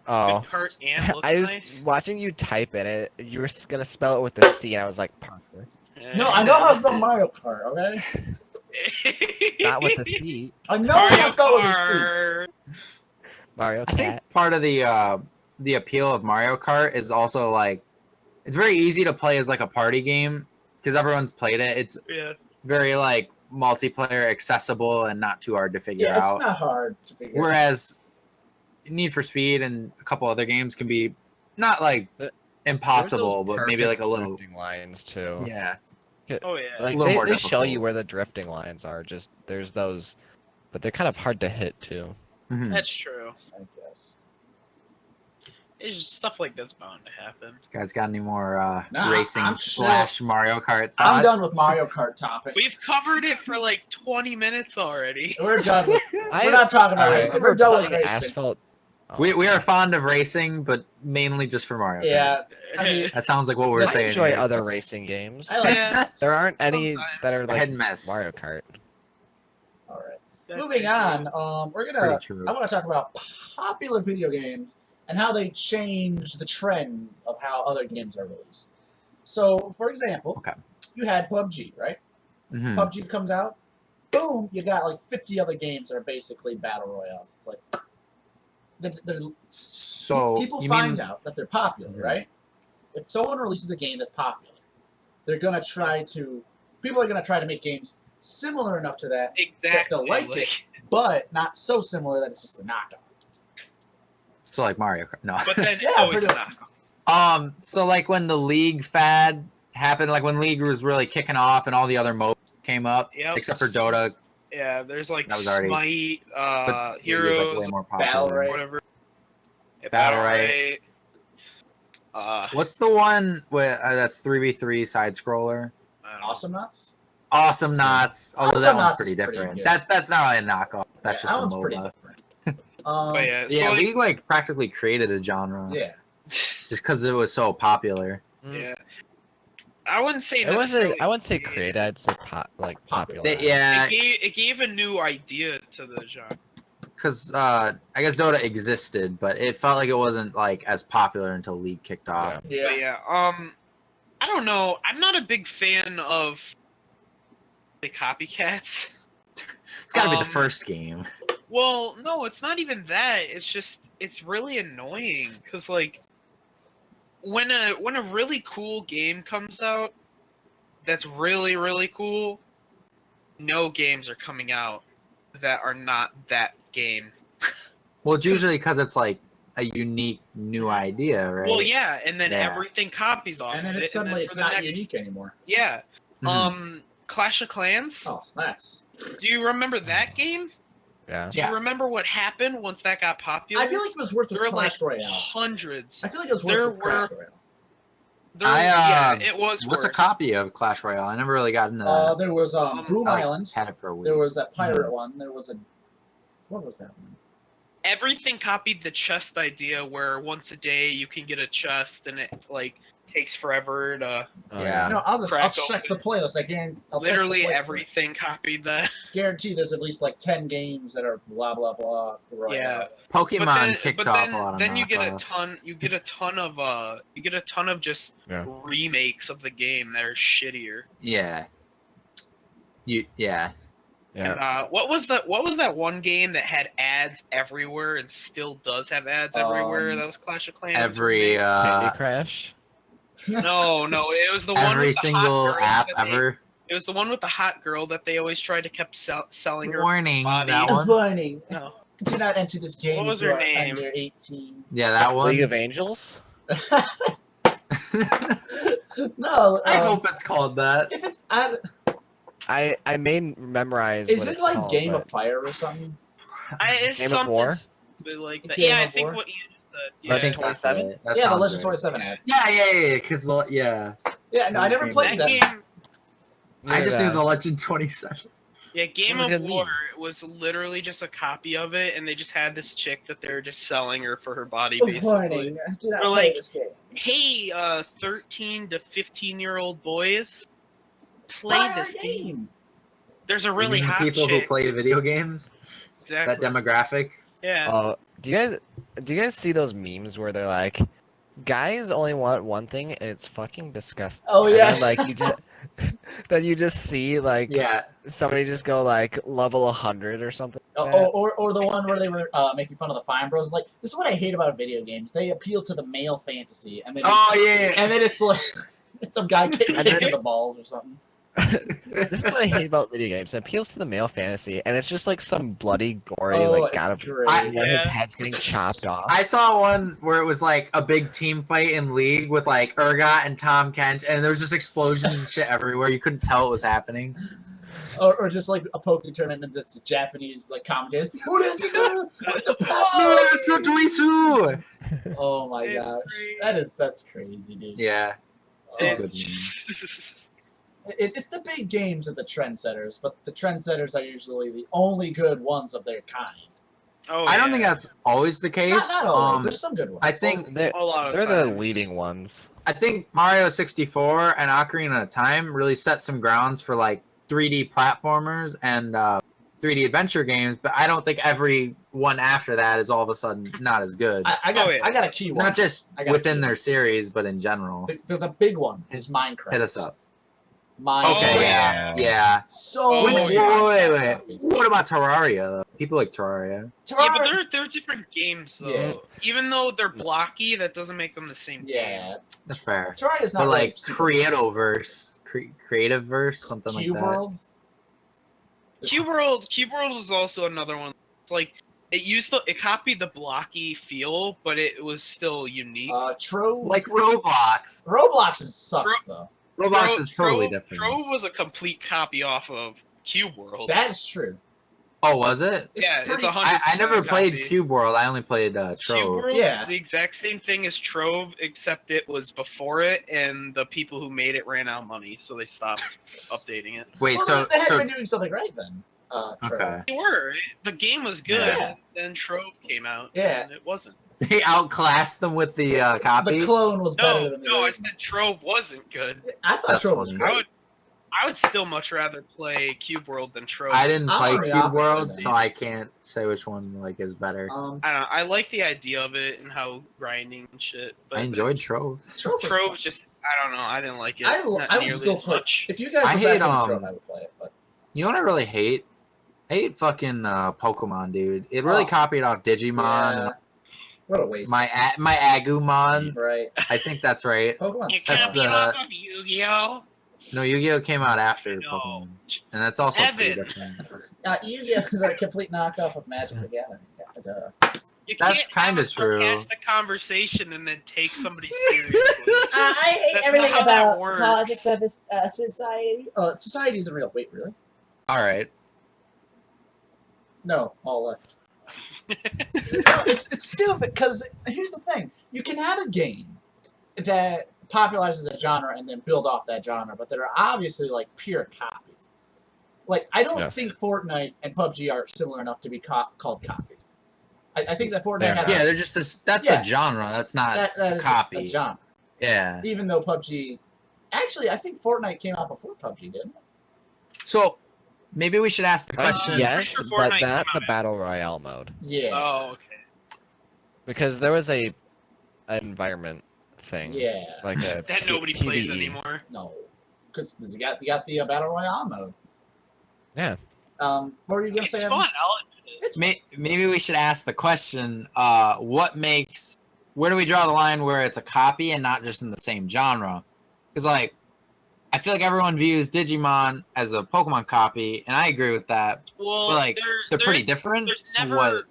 Speaker 3: Oh.
Speaker 4: Good cart and looks
Speaker 3: I was
Speaker 4: nice.
Speaker 3: watching you type in it. You were gonna spell it with a C, and I was like, Parker.
Speaker 1: No, I know how to spell Mario Kart. Okay,
Speaker 3: Not with a C.
Speaker 1: I know how to
Speaker 4: Mario
Speaker 1: spell with a C.
Speaker 4: Kart.
Speaker 3: Mario
Speaker 2: I think
Speaker 3: Cat.
Speaker 2: part of the appeal of Mario Kart is also like it's very easy to play as like a party game because everyone's played it. It's
Speaker 4: Yeah.
Speaker 2: very like multiplayer accessible and not too hard to figure
Speaker 1: Yeah, it's
Speaker 2: out.
Speaker 1: not hard to figure out.
Speaker 2: Whereas Need for Speed and a couple other games can be not like
Speaker 3: But
Speaker 2: impossible,
Speaker 3: There's
Speaker 2: but
Speaker 3: those
Speaker 2: maybe like a
Speaker 3: perfect
Speaker 2: little.
Speaker 3: drifting lines too.
Speaker 2: Yeah.
Speaker 4: Oh yeah.
Speaker 3: Like
Speaker 2: little more
Speaker 3: they show you
Speaker 2: difficult.
Speaker 3: where the drifting lines are. Just there's those, but they're kind of hard to hit too.
Speaker 2: Mhm.
Speaker 4: That's true.
Speaker 1: I guess.
Speaker 4: It's just stuff like that's bound to happen.
Speaker 2: Guys, got any more
Speaker 1: Nah,
Speaker 2: racing
Speaker 1: I'm
Speaker 2: / Mario Kart thoughts?
Speaker 1: I'm done with Mario Kart topics.
Speaker 4: We've covered it for like 20 minutes already.
Speaker 1: We're done. With,
Speaker 3: I-
Speaker 1: we're not talking about
Speaker 3: I
Speaker 1: racing.
Speaker 3: remember
Speaker 1: We're done with
Speaker 3: playing
Speaker 1: racing.
Speaker 3: Asphalt.
Speaker 2: We are fond of racing, but mainly just for Mario Kart.
Speaker 1: Yeah, I mean,
Speaker 2: That sounds like what we're
Speaker 3: I
Speaker 2: saying.
Speaker 3: enjoy
Speaker 2: here.
Speaker 3: other racing games.
Speaker 1: I like.
Speaker 4: Yeah.
Speaker 3: There aren't any that are
Speaker 2: Head
Speaker 3: like
Speaker 2: and mess.
Speaker 3: Mario Kart.
Speaker 1: All right.
Speaker 4: That's
Speaker 1: Moving on. We're gonna.
Speaker 2: Pretty true.
Speaker 1: I want to talk about popular video games and how they change the trends of how other games are released. So, for example,
Speaker 2: Okay.
Speaker 1: you had PUBG, right?
Speaker 2: Mhm.
Speaker 1: PUBG comes out, boom, you got like 50 other games that are basically battle royales. It's like
Speaker 2: So
Speaker 1: people
Speaker 2: you
Speaker 1: find
Speaker 2: mean
Speaker 1: out that they're popular,
Speaker 2: Mhm.
Speaker 1: right? If someone releases a game that's popular, they're gonna try to. People are gonna try to make games similar enough to that,
Speaker 4: Exactly.
Speaker 1: they'll like it. but not so similar that it's just a knockoff.
Speaker 2: so like Mario Kart? No.
Speaker 4: But then
Speaker 1: Yeah,
Speaker 4: it's always a
Speaker 1: pretty
Speaker 4: knockoff.
Speaker 2: So like when the League fad happened, like when League was really kicking off and all the other modes came up,
Speaker 4: Yep.
Speaker 2: except for Dota,
Speaker 4: Yeah, there's like
Speaker 2: That was already-
Speaker 4: Smite,
Speaker 2: but League was,
Speaker 4: Heroes,
Speaker 2: like way more popular.
Speaker 1: Battle Royale.
Speaker 4: whatever. Yeah,
Speaker 2: Battle Right.
Speaker 4: Right.
Speaker 2: What's the one with that's 3v3 side scroller?
Speaker 4: I don't know.
Speaker 1: Awesome Nuts?
Speaker 2: Awesome Knots. Although that
Speaker 1: Awesome
Speaker 2: one's
Speaker 1: Knots
Speaker 2: pretty
Speaker 1: is pretty
Speaker 2: different.
Speaker 1: good.
Speaker 2: That's not really a knockoff. That's
Speaker 1: Yeah, that
Speaker 2: just
Speaker 1: one's
Speaker 2: a
Speaker 1: pretty
Speaker 2: MOBA.
Speaker 1: different.
Speaker 4: But yeah, so
Speaker 2: Yeah,
Speaker 4: like,
Speaker 2: League like practically created a genre
Speaker 1: Yeah.
Speaker 2: just because it was so popular.
Speaker 4: yeah. I wouldn't say
Speaker 3: I wouldn't say
Speaker 4: necessarily.
Speaker 3: I wouldn't say created. I'd say popular.
Speaker 2: Yeah,
Speaker 4: It gave a new idea to the genre.
Speaker 2: because I guess Dota existed, but it felt like it wasn't like as popular until League kicked off.
Speaker 1: Yeah.
Speaker 4: But yeah, I don't know. I'm not a big fan of the copycats.
Speaker 2: It's got to be the
Speaker 4: Um,
Speaker 2: first game.
Speaker 4: Well, no, it's not even that. It's just it's really annoying because like when a really cool game comes out that's really really cool, no games are coming out that are not that game.
Speaker 2: Well, it's usually because it's like a unique new idea, right?
Speaker 4: Well, yeah, and then
Speaker 2: Yeah.
Speaker 4: everything copies off.
Speaker 1: And then
Speaker 4: of
Speaker 1: it's
Speaker 4: it, and
Speaker 1: suddenly
Speaker 4: then
Speaker 1: it's
Speaker 4: for the
Speaker 1: not
Speaker 4: next-
Speaker 1: unique anymore.
Speaker 4: Yeah.
Speaker 2: Mhm.
Speaker 4: Clash of Clans.
Speaker 1: Oh, that's.
Speaker 4: Do you remember that game?
Speaker 3: Yeah.
Speaker 4: Do
Speaker 2: Yeah.
Speaker 4: you remember what happened once that got popular?
Speaker 1: I feel like it was worth with
Speaker 4: there were like
Speaker 1: Clash Royale.
Speaker 4: hundreds.
Speaker 1: I feel like it was
Speaker 4: there
Speaker 1: worth with Clash
Speaker 4: were-
Speaker 1: Royale.
Speaker 4: Yeah, it was
Speaker 2: What's a
Speaker 4: worse.
Speaker 2: copy of Clash Royale? I never really got into that.
Speaker 1: There was Boom
Speaker 2: I
Speaker 1: Island.
Speaker 2: had it for a week.
Speaker 1: There was that pirate one. There was a what was that one?
Speaker 4: Everything copied the chest idea, where once a day you can get a chest, and it like takes forever to.
Speaker 3: Oh,
Speaker 2: Yeah.
Speaker 1: No, I'll
Speaker 4: Crack
Speaker 1: check the
Speaker 4: open.
Speaker 1: playlist. I guarantee.
Speaker 4: Literally everything copied that.
Speaker 1: Guarantee there's at least like 10 games that are blah blah blah.
Speaker 4: Yeah.
Speaker 2: Pokemon kicked off a lot of
Speaker 4: then you get a
Speaker 2: knockoffs.
Speaker 4: ton. You get a ton of just
Speaker 3: Yeah.
Speaker 4: remakes of the game that are shittier.
Speaker 2: Yeah. Yeah.
Speaker 3: Yeah.
Speaker 4: And, what was that one game that had ads everywhere and still does have ads everywhere? That was Clash of Clans.
Speaker 2: Every
Speaker 3: Candy Crash.
Speaker 4: No, it was the one
Speaker 2: every
Speaker 4: with the
Speaker 2: single
Speaker 4: hot girl
Speaker 2: app
Speaker 4: that they-
Speaker 2: ever.
Speaker 4: It was the one with the hot girl that they always tried to keep selling her.
Speaker 2: Warning,
Speaker 4: body.
Speaker 2: that one.
Speaker 1: Warning.
Speaker 4: No.
Speaker 1: Do not enter this game
Speaker 4: What was
Speaker 1: if you
Speaker 4: her
Speaker 1: are
Speaker 4: name?
Speaker 1: under 18.
Speaker 2: Yeah, that one.
Speaker 3: League of Angels.
Speaker 1: No.
Speaker 2: I hope it's called that.
Speaker 1: If it's
Speaker 3: I may memorize.
Speaker 1: is
Speaker 3: what
Speaker 1: it
Speaker 3: it's
Speaker 1: like
Speaker 3: called,
Speaker 1: Game
Speaker 3: but
Speaker 1: of Fire or something?
Speaker 4: It's
Speaker 3: Game of
Speaker 4: something
Speaker 3: War?
Speaker 4: stupid like that.
Speaker 1: Game
Speaker 4: Yeah, I
Speaker 1: of
Speaker 4: think
Speaker 1: War?
Speaker 4: what you just said.
Speaker 2: I
Speaker 4: Yeah.
Speaker 2: think
Speaker 3: 27?
Speaker 2: that's it. That
Speaker 1: Yeah, the
Speaker 2: sounds
Speaker 1: Legend
Speaker 2: right.
Speaker 1: 27 ad.
Speaker 2: Yeah, because yeah.
Speaker 1: Yeah, no, I never played
Speaker 4: that
Speaker 1: that.
Speaker 4: game.
Speaker 2: I just
Speaker 3: Yeah.
Speaker 2: knew the Legend 27.
Speaker 4: Yeah, Game
Speaker 3: What does
Speaker 4: of
Speaker 3: it
Speaker 4: War
Speaker 3: mean?
Speaker 4: was literally just a copy of it, and they just had this chick that they were just selling her for her body,
Speaker 1: Oh,
Speaker 4: basically.
Speaker 1: warning. Do not
Speaker 4: Or
Speaker 1: play
Speaker 4: like-
Speaker 1: this game.
Speaker 4: Hey, 13 to 15-year-old boys, play
Speaker 1: Buy our
Speaker 4: this game.
Speaker 1: game.
Speaker 4: There's a
Speaker 2: You
Speaker 4: really
Speaker 2: mean
Speaker 4: hot
Speaker 2: people
Speaker 4: chick.
Speaker 2: who play video games.
Speaker 4: Exactly.
Speaker 2: That demographic.
Speaker 4: Yeah.
Speaker 3: Oh, do you guys see those memes where they're like, guys only want one thing and it's fucking disgusting.
Speaker 1: Oh,
Speaker 3: And
Speaker 1: yeah.
Speaker 3: then, like you just then you just see like
Speaker 2: Yeah.
Speaker 3: somebody just go like level 100 or something. like that.
Speaker 1: Or the one where they were making fun of the Fine Bros. Like, this is what I hate about video games. They appeal to the male fantasy, and then
Speaker 2: Yeah.
Speaker 1: and then it's like it's some guy kicking
Speaker 3: And then-
Speaker 1: the balls or something.
Speaker 3: This is what I hate about video games. It appeals to the male fantasy, and it's just like some bloody, gory,
Speaker 1: Oh,
Speaker 3: like
Speaker 1: it's
Speaker 3: God of
Speaker 1: great.
Speaker 3: when his
Speaker 4: Yeah.
Speaker 3: head's getting chopped off.
Speaker 2: I saw one where it was like a big team fight in League with like Urgot and Tom Kent, and there was just explosions and shit everywhere. You couldn't tell it was happening.
Speaker 1: Or just like a poker tournament and it's a Japanese like commentator. What is it? The Oh my
Speaker 4: It's
Speaker 1: gosh,
Speaker 4: crazy.
Speaker 1: that's crazy, dude.
Speaker 2: Yeah.
Speaker 1: Oh,
Speaker 2: Good
Speaker 1: it's the big games of the trendsetters, but the trendsetters are usually the only good ones of their kind.
Speaker 4: Oh,
Speaker 2: I don't
Speaker 4: yeah.
Speaker 2: think that's always the case.
Speaker 1: Not always. There's some good ones.
Speaker 2: I think
Speaker 3: They're,
Speaker 4: A lot of
Speaker 3: they're the
Speaker 4: times.
Speaker 3: leading ones.
Speaker 2: I think Mario 64 and Ocarina of Time really set some grounds for like 3D platformers and 3D adventure games, but I don't think every one after that is all of a sudden not as good.
Speaker 1: I got
Speaker 4: Oh, yeah.
Speaker 1: I got a key one.
Speaker 2: Not just
Speaker 1: I got
Speaker 2: within
Speaker 1: you.
Speaker 2: their series, but in general.
Speaker 1: The big one is Minecraft.
Speaker 2: Hit us up.
Speaker 1: Minecraft.
Speaker 2: Okay,
Speaker 4: Oh,
Speaker 2: yeah.
Speaker 3: yeah.
Speaker 2: Yeah.
Speaker 1: So
Speaker 4: Oh,
Speaker 1: many
Speaker 2: wait.
Speaker 1: Minecraft copies.
Speaker 2: What about Terraria, though? People like Terraria.
Speaker 4: Yeah, but they're different games though.
Speaker 1: Yeah.
Speaker 4: Even though they're blocky, that doesn't make them the same game.
Speaker 1: Yeah,
Speaker 2: That's fair.
Speaker 1: Terraria's not
Speaker 2: But
Speaker 1: really
Speaker 2: like
Speaker 1: super
Speaker 2: Creativeverse, Creativeverse, something like
Speaker 1: Cube
Speaker 2: that.
Speaker 1: World.
Speaker 4: Cube World was also another one. It's like it copied the blocky feel, but it was still unique.
Speaker 1: Trove.
Speaker 2: Like Roblox.
Speaker 1: Roblox sucks though.
Speaker 2: Roblox is totally different.
Speaker 4: Trove was a complete copy off of Cube World.
Speaker 1: That is true.
Speaker 2: Oh, was it?
Speaker 4: Yeah, it's
Speaker 1: pretty-
Speaker 4: 100%.
Speaker 2: I never played
Speaker 4: copy.
Speaker 2: Cube World. I only played
Speaker 4: Cube
Speaker 2: Trove.
Speaker 4: World
Speaker 1: Yeah.
Speaker 4: is the exact same thing as Trove, except it was before it, and the people who made it ran out of money, so they stopped updating it.
Speaker 2: Wait,
Speaker 1: Well, they had
Speaker 2: so
Speaker 1: been doing something right then. Trove.
Speaker 2: okay.
Speaker 4: They were. The game was good.
Speaker 1: Yeah.
Speaker 4: Then Trove came out.
Speaker 1: Yeah.
Speaker 4: And it wasn't.
Speaker 2: They outclassed them with the copy.
Speaker 1: The clone was better
Speaker 4: No,
Speaker 1: than the
Speaker 4: no, I
Speaker 1: original.
Speaker 4: said Trove wasn't good.
Speaker 1: I thought
Speaker 2: That's
Speaker 1: Trove was
Speaker 2: funny.
Speaker 1: great.
Speaker 4: I would still much rather play Cube World than Trove.
Speaker 2: I didn't
Speaker 1: I'm
Speaker 2: play
Speaker 1: on the
Speaker 2: Cube
Speaker 1: opposite
Speaker 2: World,
Speaker 1: end.
Speaker 2: so I can't say which one like is better.
Speaker 4: I don't know. I like the idea of it and how grinding and shit. But
Speaker 2: I enjoyed Trove.
Speaker 1: Trove was
Speaker 4: Trove
Speaker 1: fun.
Speaker 4: just I don't know. I didn't like it.
Speaker 1: I
Speaker 4: Not
Speaker 1: would
Speaker 4: nearly
Speaker 1: still
Speaker 4: as
Speaker 1: play.
Speaker 4: much.
Speaker 1: If you guys
Speaker 2: I
Speaker 1: were
Speaker 2: hate,
Speaker 1: back in Trove, I would play it. But
Speaker 2: You know what I really hate? I hate fucking Pokemon, dude. It really
Speaker 1: Oh.
Speaker 2: copied off Digimon.
Speaker 1: yeah, what a waste.
Speaker 2: My Agumon.
Speaker 1: right.
Speaker 2: I think that's right.
Speaker 1: Pokemon
Speaker 4: You
Speaker 1: suck.
Speaker 4: can't be
Speaker 2: the-
Speaker 4: off of Yu-Gi-Oh.
Speaker 2: No, Yu-Gi-Oh came out after
Speaker 4: No.
Speaker 2: Pokemon, and that's also pretty
Speaker 4: Evan.
Speaker 2: different.
Speaker 1: Yu-Gi-Oh is a complete knockoff of Magic the Gathering.
Speaker 4: You
Speaker 2: That's
Speaker 4: can't
Speaker 2: kinda
Speaker 4: have a
Speaker 2: true.
Speaker 4: sarcastic conversation and then take somebody seriously.
Speaker 1: I hate
Speaker 4: That's everything not how that about works. politics
Speaker 1: of this society. Society isn't real. Wait, really?
Speaker 2: All right.
Speaker 1: No, all left. No, it's still because here's the thing: you can have a game that popularizes a genre and then build off that genre, but they're obviously like pure copies. Like, I don't
Speaker 3: Yes.
Speaker 1: think Fortnite and PUBG are similar enough to be called copies. I think that Fortnite has
Speaker 2: Yeah, they're just this. That's
Speaker 1: Yeah.
Speaker 2: a genre. That's not
Speaker 1: that
Speaker 2: a
Speaker 1: is
Speaker 2: copy.
Speaker 1: a genre.
Speaker 2: Yeah.
Speaker 1: Even though PUBG, actually, I think Fortnite came out before PUBG, didn't it?
Speaker 2: So maybe we should ask the question.
Speaker 3: Yes,
Speaker 4: sure
Speaker 3: but
Speaker 4: Fortnite
Speaker 3: not
Speaker 4: came
Speaker 3: the
Speaker 4: out.
Speaker 3: battle royale mode,
Speaker 1: Yeah.
Speaker 4: Oh, okay.
Speaker 3: because there was an environment thing,
Speaker 1: Yeah.
Speaker 3: like a
Speaker 4: That nobody plays
Speaker 3: PvE.
Speaker 4: anymore.
Speaker 1: No. Because you got the battle royale mode.
Speaker 3: Yeah.
Speaker 1: What were you gonna
Speaker 4: It's
Speaker 1: say?
Speaker 4: fun.
Speaker 1: Evan?
Speaker 4: I'll admit it.
Speaker 1: It's fun.
Speaker 2: Maybe we should ask the question. What makes? Where do we draw the line where it's a copy and not just in the same genre? Because like, I feel like everyone views Digimon as a Pokemon copy, and I agree with that.
Speaker 4: Well,
Speaker 2: But like, they're pretty different.
Speaker 4: There's
Speaker 2: So
Speaker 4: never,
Speaker 2: what?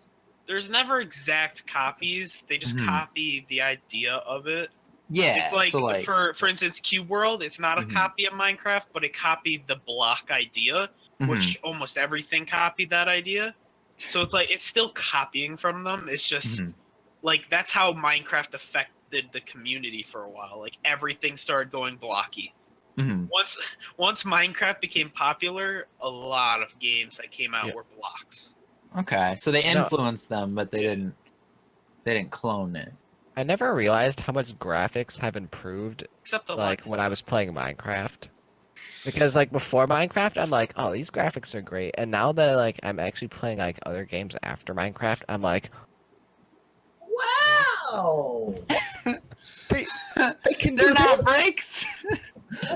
Speaker 4: there's never exact copies. They just
Speaker 2: Mhm.
Speaker 4: copy the idea of it.
Speaker 2: Yeah.
Speaker 4: It's like,
Speaker 2: so like,
Speaker 4: for instance, Cube World. It's not a
Speaker 2: Mhm.
Speaker 4: copy of Minecraft, but it copied the block idea,
Speaker 2: mhm.
Speaker 4: which almost everything copied that idea. So it's like it's still copying from them. It's just
Speaker 2: Mhm.
Speaker 4: like that's how Minecraft affected the community for a while. Like everything started going blocky.
Speaker 2: Mhm.
Speaker 4: Once Minecraft became popular, a lot of games that came out
Speaker 3: Yeah.
Speaker 4: were blocks.
Speaker 2: Okay, so they
Speaker 3: No.
Speaker 2: influenced them, but they didn't. They didn't clone it.
Speaker 3: I never realized how much graphics have improved,
Speaker 4: Except the
Speaker 3: like when I was playing Minecraft. Because like before Minecraft, I'm like, oh, these graphics are great, and now that like I'm actually playing like other games after Minecraft, I'm like,
Speaker 1: Wow.
Speaker 2: They're not breaks.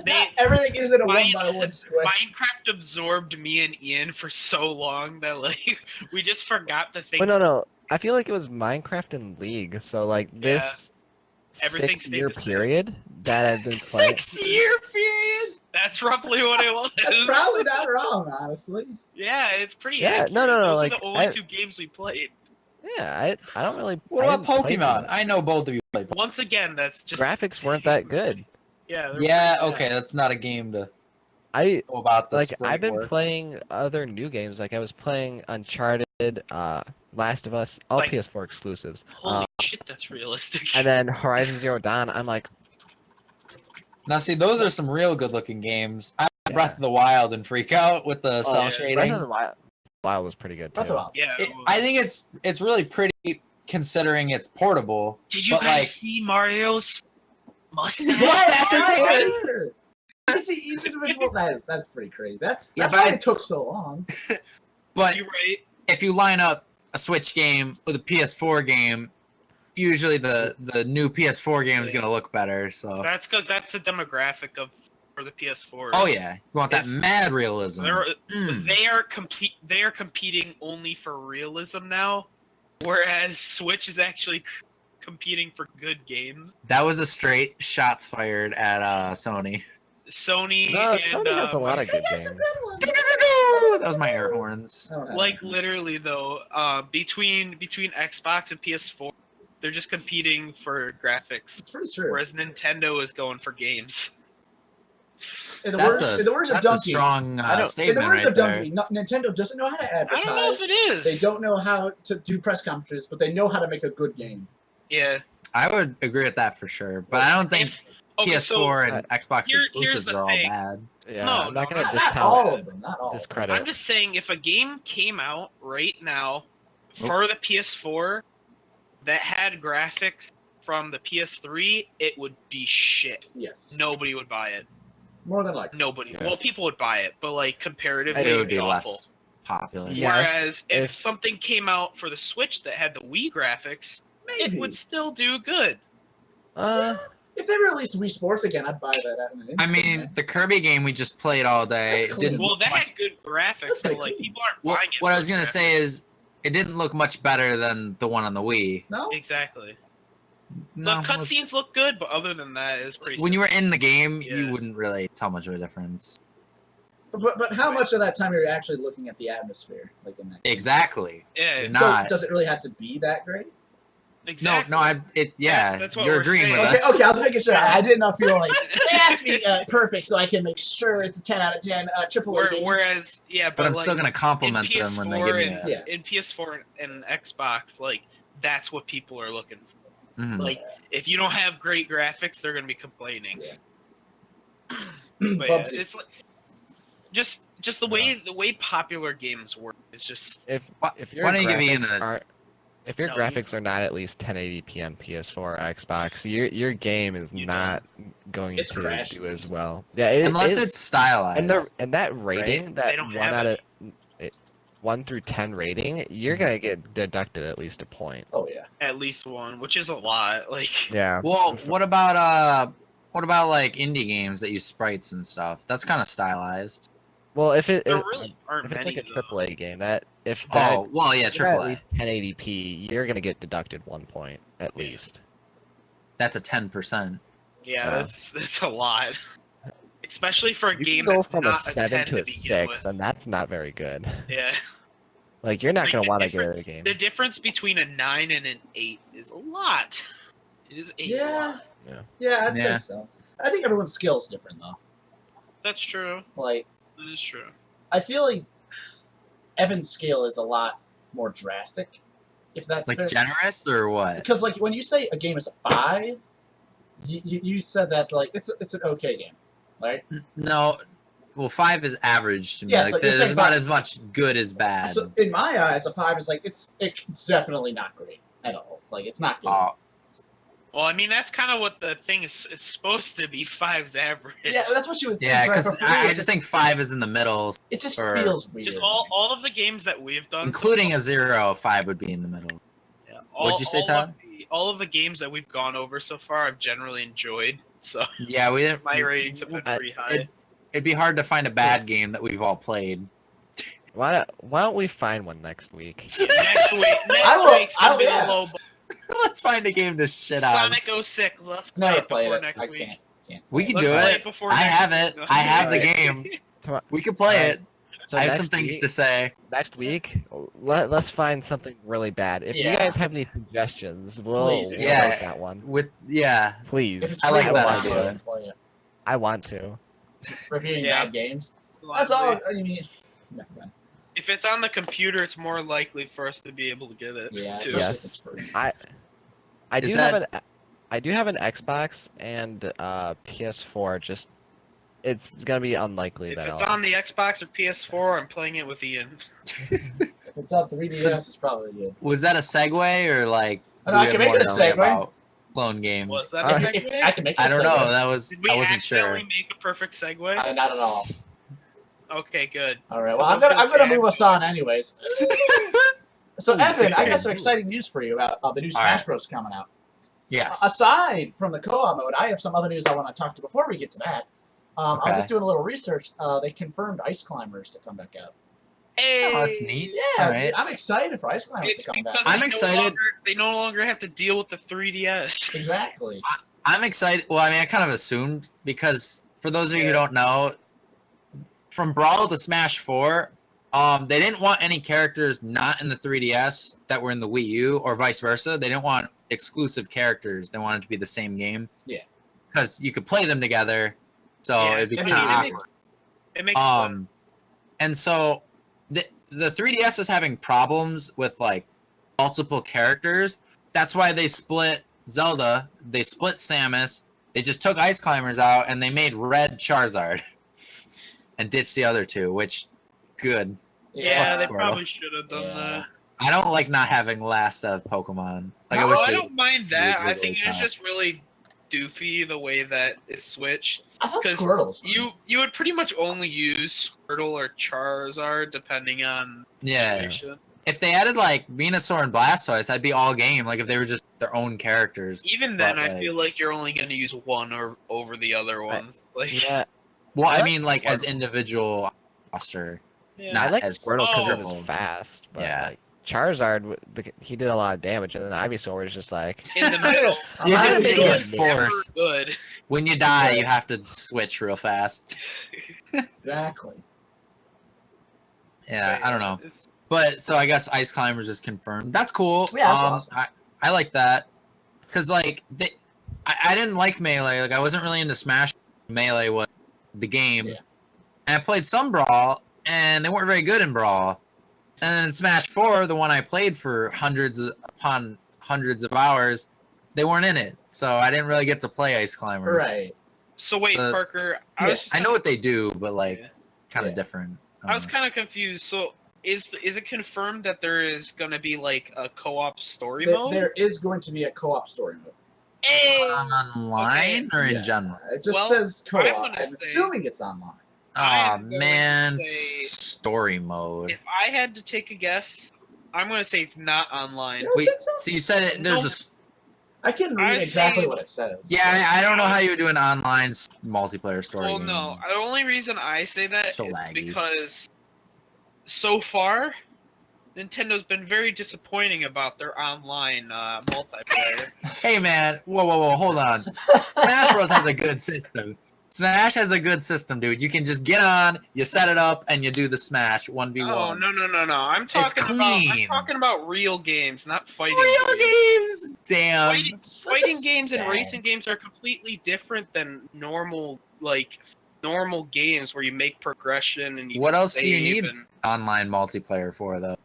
Speaker 1: Not everything isn't a
Speaker 4: Mine-
Speaker 1: 1x1 square.
Speaker 4: Minecraft absorbed me and Ian for so long that like we just forgot the things.
Speaker 3: well, no, I feel like it was Minecraft and League, so like this
Speaker 4: Everything stayed
Speaker 3: 6-year
Speaker 4: the same.
Speaker 3: period that I've been playing.
Speaker 2: 6-year period.
Speaker 4: That's roughly what it was.
Speaker 1: That's probably not wrong, honestly.
Speaker 4: Yeah, it's pretty
Speaker 3: Yeah,
Speaker 4: accurate.
Speaker 3: no,
Speaker 4: Those
Speaker 3: like,
Speaker 4: are the only
Speaker 3: I-
Speaker 4: two games we played.
Speaker 3: Yeah, I don't really.
Speaker 2: What
Speaker 3: I
Speaker 2: about
Speaker 3: didn't play
Speaker 2: Pokemon?
Speaker 3: much.
Speaker 2: I know both of you play.
Speaker 4: Once again, that's just
Speaker 3: Graphics weren't that good.
Speaker 4: Yeah. they're
Speaker 2: Yeah.
Speaker 4: pretty
Speaker 2: Okay, that's not a game to
Speaker 3: I
Speaker 2: know about. The
Speaker 3: like
Speaker 2: sprite
Speaker 3: I've been
Speaker 2: work.
Speaker 3: playing other new games. Like I was playing Uncharted, Last of Us, all
Speaker 4: like-
Speaker 3: PS4 exclusives.
Speaker 4: Holy shit, that's realistic.
Speaker 3: And then Horizon Zero Dawn. I'm like,
Speaker 2: Now, see, those are some real good-looking games. I
Speaker 3: Yeah.
Speaker 2: Breath of the Wild and freak out with the cell
Speaker 4: yeah.
Speaker 2: shading.
Speaker 3: Breath of the Wild was pretty good too.
Speaker 1: Breath of the Wild.
Speaker 4: yeah.
Speaker 2: I think it's really pretty considering it's portable.
Speaker 4: Did you
Speaker 2: but,
Speaker 4: guys
Speaker 2: like-
Speaker 4: see Mario's mustache?
Speaker 2: Yes, I did.
Speaker 1: You can see each individual. That's pretty crazy. That's
Speaker 2: Yeah,
Speaker 1: why
Speaker 2: but
Speaker 1: it took so long.
Speaker 2: But
Speaker 4: You're right.
Speaker 2: if you line up a Switch game with a PS4 game, usually the new PS4 game is gonna look better. So.
Speaker 4: That's because that's the demographic for the PS4.
Speaker 2: Oh yeah, you want that
Speaker 4: It's-
Speaker 2: mad realism. Mm.
Speaker 4: They are competing only for realism now, whereas Switch is actually competing for good games.
Speaker 2: That was a straight shots fired at Sony.
Speaker 4: Sony
Speaker 3: No,
Speaker 4: and
Speaker 3: Sony has a lot of good
Speaker 1: That's a
Speaker 3: games.
Speaker 1: good one.
Speaker 2: That was my air horns.
Speaker 1: I don't have
Speaker 4: like
Speaker 1: that.
Speaker 4: literally though, between Xbox and PS4, they're just competing for graphics,
Speaker 1: It's pretty true.
Speaker 4: whereas Nintendo is going for games.
Speaker 1: In the,
Speaker 2: That's
Speaker 1: words of
Speaker 2: a
Speaker 1: Donkey,
Speaker 2: strong
Speaker 3: I don't-
Speaker 1: in the
Speaker 2: statement
Speaker 1: words
Speaker 2: right
Speaker 1: of
Speaker 2: there.
Speaker 1: Donkey, Nintendo doesn't know how to
Speaker 4: I
Speaker 1: advertise.
Speaker 4: don't know if it is.
Speaker 1: They don't know how to do press conferences, but they know how to make a good game.
Speaker 4: Yeah.
Speaker 2: I would agree with that for sure, but I don't think
Speaker 4: If, okay,
Speaker 2: PS4
Speaker 4: so
Speaker 2: and Xbox
Speaker 4: here's
Speaker 2: exclusives
Speaker 4: the
Speaker 2: are all
Speaker 4: thing.
Speaker 2: bad.
Speaker 3: Yeah,
Speaker 4: No,
Speaker 3: I'm not gonna
Speaker 4: not
Speaker 1: Not
Speaker 3: discount
Speaker 1: all of them. Not all.
Speaker 3: discredit.
Speaker 4: I'm just saying, if a game came out right now for the PS4 that had graphics from the PS3, it would be shit.
Speaker 1: Yes.
Speaker 4: Nobody would buy it.
Speaker 1: More than likely.
Speaker 4: Nobody.
Speaker 3: Yes.
Speaker 4: Well, people would buy it, but like comparatively,
Speaker 2: It would be
Speaker 4: awful.
Speaker 2: less popular.
Speaker 3: Yeah. Yes,
Speaker 4: Whereas if
Speaker 3: if-
Speaker 4: something came out for the Switch that had the Wii graphics,
Speaker 1: Maybe.
Speaker 4: it would still do good.
Speaker 1: If they released Wii Sports again, I'd buy that in an instant.
Speaker 2: I mean,
Speaker 1: man.
Speaker 2: the Kirby game we just played all day
Speaker 1: That's clean.
Speaker 2: didn't
Speaker 4: Well,
Speaker 2: look
Speaker 4: that
Speaker 2: much.
Speaker 4: had good graphics,
Speaker 1: That's
Speaker 4: but
Speaker 1: pretty
Speaker 4: like
Speaker 1: clean.
Speaker 4: people aren't
Speaker 2: What,
Speaker 4: buying it.
Speaker 2: what I
Speaker 4: for
Speaker 2: was gonna
Speaker 4: graphics.
Speaker 2: say is, it didn't look much better than the one on the Wii.
Speaker 1: no.
Speaker 4: Exactly.
Speaker 2: No,
Speaker 4: The cutscenes look good, but other than that, it's pretty.
Speaker 2: when you were in the game,
Speaker 4: Yeah.
Speaker 2: you wouldn't really tell much of a difference.
Speaker 1: But how much of that time are you actually looking at the atmosphere, like in that? game?
Speaker 2: Exactly.
Speaker 4: yeah,
Speaker 2: You're
Speaker 1: So
Speaker 2: not.
Speaker 1: does it really have to be that great?
Speaker 4: exactly.
Speaker 2: No, yeah,
Speaker 4: That's what
Speaker 2: you're
Speaker 4: we're
Speaker 2: agreeing
Speaker 4: saying.
Speaker 2: with
Speaker 1: Okay,
Speaker 2: us.
Speaker 1: okay, I was making sure. I did not feel like they have to be perfect, so I can make sure it's a 10 out of 10 AAA game.
Speaker 4: Whereas, yeah,
Speaker 2: But I'm
Speaker 4: like,
Speaker 2: still gonna compliment
Speaker 4: in
Speaker 2: them when they give me
Speaker 4: PS4
Speaker 2: a.
Speaker 1: Yeah.
Speaker 4: in PS4 and Xbox, like that's what people are looking for.
Speaker 2: Mhm.
Speaker 4: Like if you don't have great graphics, they're gonna be complaining.
Speaker 1: Yeah.
Speaker 4: But yeah,
Speaker 1: Bubsy.
Speaker 4: it's like just the way popular games work. It's just
Speaker 3: If
Speaker 2: Why
Speaker 3: your
Speaker 2: don't you give Ian
Speaker 3: graphics
Speaker 2: a-
Speaker 3: are if your
Speaker 4: No,
Speaker 3: graphics are not at least 1080p on PS4 or Xbox, your game is
Speaker 4: You
Speaker 3: not going
Speaker 1: It's
Speaker 3: to
Speaker 1: crashing.
Speaker 3: do as well. Yeah, it
Speaker 2: Unless
Speaker 3: is.
Speaker 2: it's stylized.
Speaker 3: And that rating, that
Speaker 4: They don't
Speaker 3: 1
Speaker 4: have
Speaker 3: out of
Speaker 4: any.
Speaker 3: 1 through 10 rating, you're gonna get deducted at least a point.
Speaker 1: Oh yeah.
Speaker 4: at least one, which is a lot. Like
Speaker 3: Yeah.
Speaker 2: Well, what about like indie games that use sprites and stuff? That's kind of stylized.
Speaker 3: Well, if it
Speaker 4: there
Speaker 3: if
Speaker 4: really aren't
Speaker 3: it's like
Speaker 4: many.
Speaker 3: a
Speaker 4: though.
Speaker 3: AAA game, if that
Speaker 2: Oh, well, yeah,
Speaker 3: if you're at
Speaker 2: AAA.
Speaker 3: least 1080p, you're gonna get deducted 1 point at
Speaker 4: Yeah.
Speaker 3: least.
Speaker 2: That's a 10%.
Speaker 4: Yeah,
Speaker 3: Yeah.
Speaker 4: that's a lot. Especially for a
Speaker 3: You can
Speaker 4: game
Speaker 3: go
Speaker 4: that's
Speaker 3: from a
Speaker 4: not
Speaker 3: 7
Speaker 4: 10
Speaker 3: to a
Speaker 4: begin
Speaker 3: 6,
Speaker 4: with.
Speaker 3: and that's not very good.
Speaker 4: Yeah.
Speaker 3: Like you're not
Speaker 4: Like,
Speaker 3: gonna
Speaker 4: the
Speaker 3: want to
Speaker 4: different-
Speaker 3: get a game.
Speaker 4: The difference between a 9 and an 8 is a lot. It is a
Speaker 1: Yeah.
Speaker 4: lot.
Speaker 1: Yeah, I'd say
Speaker 2: Yeah.
Speaker 1: so. I think everyone's skill is different though.
Speaker 4: That's true.
Speaker 1: Like
Speaker 4: That is true.
Speaker 1: I feel like Evan's scale is a lot more drastic. If that's
Speaker 2: Like
Speaker 1: fair.
Speaker 2: generous or what?
Speaker 1: Because like when you say a game is a 5, you said that like it's an okay game, right?
Speaker 2: No. Well, 5 is average to me.
Speaker 1: Yeah,
Speaker 2: like,
Speaker 1: so you're
Speaker 2: there's
Speaker 1: saying
Speaker 2: about
Speaker 1: five-
Speaker 2: as much good as bad.
Speaker 1: So in my eyes, a 5 is like it's definitely not great at all. Like it's not good.
Speaker 4: Well, I mean, that's kind of what the thing is supposed to be. 5's average.
Speaker 1: Yeah, that's what you would think.
Speaker 2: Yeah,
Speaker 1: right?
Speaker 2: because
Speaker 1: But for me,
Speaker 2: I
Speaker 1: it
Speaker 2: just think 5 is in the middle,
Speaker 1: it just
Speaker 2: or-
Speaker 1: feels weird.
Speaker 4: Just
Speaker 1: to me.
Speaker 4: all of the games that we've done,
Speaker 2: including a 0. 5 would be in the middle.
Speaker 4: yeah,
Speaker 2: What'd you say, Todd?
Speaker 4: All of the games that we've gone over so far, I've generally enjoyed. So
Speaker 2: Yeah, we didn't.
Speaker 4: my ratings have been pretty high.
Speaker 2: It'd be hard to find a bad game that we've all played.
Speaker 3: Why don't we find one next week?
Speaker 4: Next week's
Speaker 1: I
Speaker 4: gonna
Speaker 1: will,
Speaker 4: be
Speaker 1: yeah.
Speaker 4: the low.
Speaker 2: Let's find a game to shit on.
Speaker 4: Sonic 06. Let's play
Speaker 1: Never
Speaker 4: it
Speaker 1: played
Speaker 4: before
Speaker 1: it.
Speaker 4: next
Speaker 1: I
Speaker 4: week.
Speaker 1: can't.
Speaker 2: We can
Speaker 4: Let's
Speaker 2: do
Speaker 4: play
Speaker 2: it.
Speaker 4: it before
Speaker 2: I
Speaker 4: next
Speaker 2: have
Speaker 4: week.
Speaker 2: it. I have the
Speaker 3: Alright.
Speaker 2: game.
Speaker 3: Tomorrow-
Speaker 2: We can play
Speaker 3: Alright.
Speaker 2: it.
Speaker 3: So
Speaker 2: I have
Speaker 3: next
Speaker 2: some things
Speaker 3: week,
Speaker 2: to say.
Speaker 3: next week, let's find something really bad. If
Speaker 1: Yeah.
Speaker 3: you guys have any suggestions, we'll
Speaker 1: Please do.
Speaker 2: Yeah.
Speaker 3: make that one.
Speaker 2: With
Speaker 1: If
Speaker 3: Please,
Speaker 1: it's
Speaker 2: I
Speaker 1: free,
Speaker 2: like
Speaker 1: we'll
Speaker 2: that
Speaker 1: download
Speaker 2: idea.
Speaker 1: it and play it.
Speaker 3: I want to.
Speaker 1: Reviewing
Speaker 4: Yeah.
Speaker 1: bad games. That's all. I mean, never mind.
Speaker 4: If it's on the computer, it's more likely for us to be able to get it.
Speaker 1: Yeah,
Speaker 4: too.
Speaker 1: especially
Speaker 3: Yes.
Speaker 1: if it's free.
Speaker 3: I
Speaker 2: Is
Speaker 3: do
Speaker 2: that-
Speaker 3: have an Xbox and PS4. Just it's gonna be unlikely
Speaker 4: If
Speaker 3: that
Speaker 4: it's
Speaker 3: I'll.
Speaker 4: on the Xbox or PS4, I'm playing it with Ian.
Speaker 1: If it's on 3DS, it's probably good.
Speaker 2: Was that a segue or like?
Speaker 1: No,
Speaker 2: do
Speaker 1: I
Speaker 2: we
Speaker 1: can
Speaker 2: have
Speaker 1: make
Speaker 2: more
Speaker 1: it a
Speaker 2: to say
Speaker 1: segue.
Speaker 2: about clone games?
Speaker 4: Was that
Speaker 3: Alright.
Speaker 4: a
Speaker 1: If
Speaker 4: segue?
Speaker 1: I can make it
Speaker 2: I
Speaker 1: a
Speaker 2: don't
Speaker 1: segue.
Speaker 2: know. That was
Speaker 4: Did we
Speaker 2: I wasn't sure.
Speaker 4: accidentally make a perfect segue?
Speaker 1: Not at all.
Speaker 4: Okay, good.
Speaker 1: All right. Well,
Speaker 4: I
Speaker 1: I'm
Speaker 4: was gonna
Speaker 1: gonna
Speaker 4: say,
Speaker 1: move us on anyways. So
Speaker 2: Ooh,
Speaker 1: Evan, I
Speaker 2: okay.
Speaker 1: got some exciting news for you about the new Smash
Speaker 2: Alright.
Speaker 1: Bros. Coming out.
Speaker 2: Yes.
Speaker 1: Aside from the co-op mode, I have some other news I want to talk to before we get to that. I was
Speaker 2: Okay.
Speaker 1: just doing a little research. They confirmed Ice Climbers to come back out.
Speaker 4: Hey,
Speaker 2: Oh, that's neat.
Speaker 1: Yeah,
Speaker 2: Alright.
Speaker 1: I'm excited for Ice Climbers
Speaker 4: It's
Speaker 1: to come
Speaker 4: because
Speaker 1: back.
Speaker 2: I'm
Speaker 4: they
Speaker 2: excited.
Speaker 4: They no longer have to deal with the 3DS.
Speaker 1: Exactly.
Speaker 2: I'm excited. Well, I mean, I kind of assumed because for those of you who
Speaker 4: Yeah.
Speaker 2: don't know, from Brawl to Smash 4, they didn't want any characters not in the 3DS that were in the Wii U or vice versa. They didn't want exclusive characters. They wanted it to be the same game.
Speaker 1: Yeah.
Speaker 2: Because you could play them together, so
Speaker 4: Yeah,
Speaker 2: it'd be
Speaker 1: I
Speaker 2: kind
Speaker 1: mean,
Speaker 2: of
Speaker 1: it
Speaker 2: awkward.
Speaker 4: It makes sense.
Speaker 2: And so the 3DS is having problems with like multiple characters. That's why they split Zelda. They split Samus. They just took Ice Climbers out and they made Red Charizard and ditched the other two. Which good.
Speaker 4: Yeah,
Speaker 2: fuck
Speaker 4: they
Speaker 2: Squirtle.
Speaker 4: probably should have done
Speaker 1: Yeah.
Speaker 4: that.
Speaker 2: I don't like not having last of Pokemon. Like
Speaker 1: No,
Speaker 2: I wish
Speaker 4: I
Speaker 2: they-
Speaker 4: don't mind
Speaker 2: it was
Speaker 4: that. I think
Speaker 2: really
Speaker 4: it's just really doofy the way that it's switched.
Speaker 1: I thought
Speaker 4: 'Cause
Speaker 1: Squirtle was fun.
Speaker 4: You would pretty much only use Squirtle or Charizard depending on
Speaker 2: Yeah.
Speaker 4: situation.
Speaker 2: If they added like Venusaur and Blastoise, I'd be all game. Like if they were just their own characters.
Speaker 4: Even then,
Speaker 2: But,
Speaker 4: I
Speaker 2: like-
Speaker 4: feel like you're only going to use one or over the other ones. Like,
Speaker 3: Yeah,
Speaker 2: Well,
Speaker 3: I
Speaker 2: I
Speaker 3: like
Speaker 2: mean like as
Speaker 3: Squirtle.
Speaker 2: individual roster.
Speaker 4: yeah.
Speaker 2: Not
Speaker 3: I like
Speaker 2: as
Speaker 3: Squirtle because it
Speaker 2: triple.
Speaker 3: was fast. But
Speaker 2: Yeah.
Speaker 3: like, Charizard, he did a lot of damage, and then Ivysaur was just like.
Speaker 4: in the middle.
Speaker 2: You
Speaker 1: I
Speaker 2: just
Speaker 1: think
Speaker 2: need
Speaker 1: it's
Speaker 2: to
Speaker 4: Never
Speaker 2: force.
Speaker 4: good.
Speaker 2: When you die, you have to switch real fast.
Speaker 1: Exactly.
Speaker 2: Yeah, I don't know.
Speaker 4: It's-
Speaker 2: But so I guess Ice Climbers is confirmed. That's cool.
Speaker 1: Yeah, that's awesome.
Speaker 2: I like that because like I didn't like Melee. Like I wasn't really into Smash. Melee was the game,
Speaker 1: Yeah.
Speaker 2: and I played some Brawl, and they weren't very good in Brawl. And then in Smash 4, the one I played for hundreds of hours, they weren't in it, so I didn't really get to play Ice Climbers.
Speaker 1: Right.
Speaker 4: So wait,
Speaker 2: So-
Speaker 4: Parker.
Speaker 1: Yeah,
Speaker 2: I know what they do, but like
Speaker 4: Yeah.
Speaker 2: kind of
Speaker 1: Yeah.
Speaker 2: different.
Speaker 4: I was kind of confused. So is it confirmed that there is gonna be like a co-op story mode?
Speaker 1: There is going to be a co-op story mode.
Speaker 4: Hey!
Speaker 2: online or in
Speaker 1: Yeah.
Speaker 2: general.
Speaker 1: It just
Speaker 4: Well,
Speaker 1: says
Speaker 4: I'm
Speaker 1: co-op.
Speaker 4: gonna
Speaker 1: I'm
Speaker 4: say-
Speaker 1: assuming it's online.
Speaker 2: Oh
Speaker 4: I'm going to
Speaker 2: man,
Speaker 4: say-
Speaker 2: story mode.
Speaker 4: If I had to take a guess, I'm gonna say it's not online.
Speaker 1: You don't
Speaker 2: Wait,
Speaker 1: think so?
Speaker 2: so you said it? There's
Speaker 4: No.
Speaker 2: a
Speaker 1: I can read
Speaker 4: I'd
Speaker 1: exactly
Speaker 4: say-
Speaker 1: what it says.
Speaker 2: yeah. I don't know how you would do an online multiplayer story.
Speaker 4: Well,
Speaker 2: game.
Speaker 4: no. The only reason I say that
Speaker 2: So
Speaker 4: is
Speaker 2: laggy.
Speaker 4: because so far, Nintendo's been very disappointing about their online multiplayer.
Speaker 2: Hey man, whoa, hold on. Smash Bros has a good system. Smash has a good system, dude. You can just get on, you set it up, and you do the Smash 1v1.
Speaker 4: Oh no! I'm talking
Speaker 2: clean.
Speaker 4: about real games, not fighting
Speaker 2: Real
Speaker 4: games.
Speaker 2: games! Damn.
Speaker 4: Fighting,
Speaker 1: It's such
Speaker 4: fighting
Speaker 1: a
Speaker 4: games and
Speaker 1: sad-
Speaker 4: racing games are completely different than normal games where you make progression and you
Speaker 2: What
Speaker 4: can
Speaker 2: else do you
Speaker 4: save
Speaker 2: need online multiplayer for, though?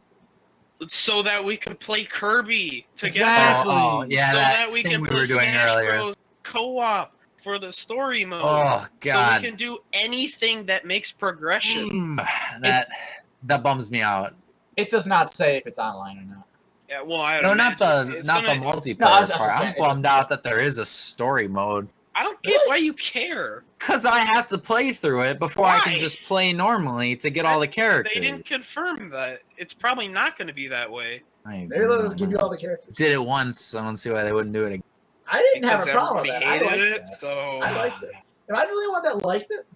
Speaker 4: so that we could play Kirby together.
Speaker 1: Exactly.
Speaker 2: Oh, yeah,
Speaker 4: so
Speaker 2: that,
Speaker 4: that we
Speaker 2: thing
Speaker 4: can
Speaker 2: we
Speaker 4: play
Speaker 2: were doing
Speaker 4: Smash
Speaker 2: earlier.
Speaker 4: Bros. Co-op for the story mode.
Speaker 2: Oh, God.
Speaker 4: So we can do anything that makes progression.
Speaker 2: That bums me out.
Speaker 1: It does not say if it's online or not.
Speaker 4: Yeah, well, I
Speaker 2: No,
Speaker 4: don't
Speaker 2: not the multiplayer
Speaker 1: No, I was just
Speaker 2: part.
Speaker 1: saying,
Speaker 2: I'm
Speaker 1: it
Speaker 2: bummed
Speaker 1: doesn't-
Speaker 2: out that there is a story mode.
Speaker 4: I don't get why you care.
Speaker 2: Cause I have to play through it before I can
Speaker 4: Why?
Speaker 2: just play normally to get all the characters.
Speaker 4: They didn't confirm that. It's probably not going to be that way.
Speaker 2: I
Speaker 1: Maybe they'll just
Speaker 2: don't
Speaker 1: give you
Speaker 2: know.
Speaker 1: all the characters.
Speaker 2: Did it once. I don't see why they wouldn't do it again.
Speaker 1: I didn't have a
Speaker 4: Because
Speaker 1: problem with
Speaker 4: everybody
Speaker 1: that. I
Speaker 4: hated
Speaker 1: liked
Speaker 4: it,
Speaker 1: that.
Speaker 4: so
Speaker 1: I liked it. Am I the only one that liked it?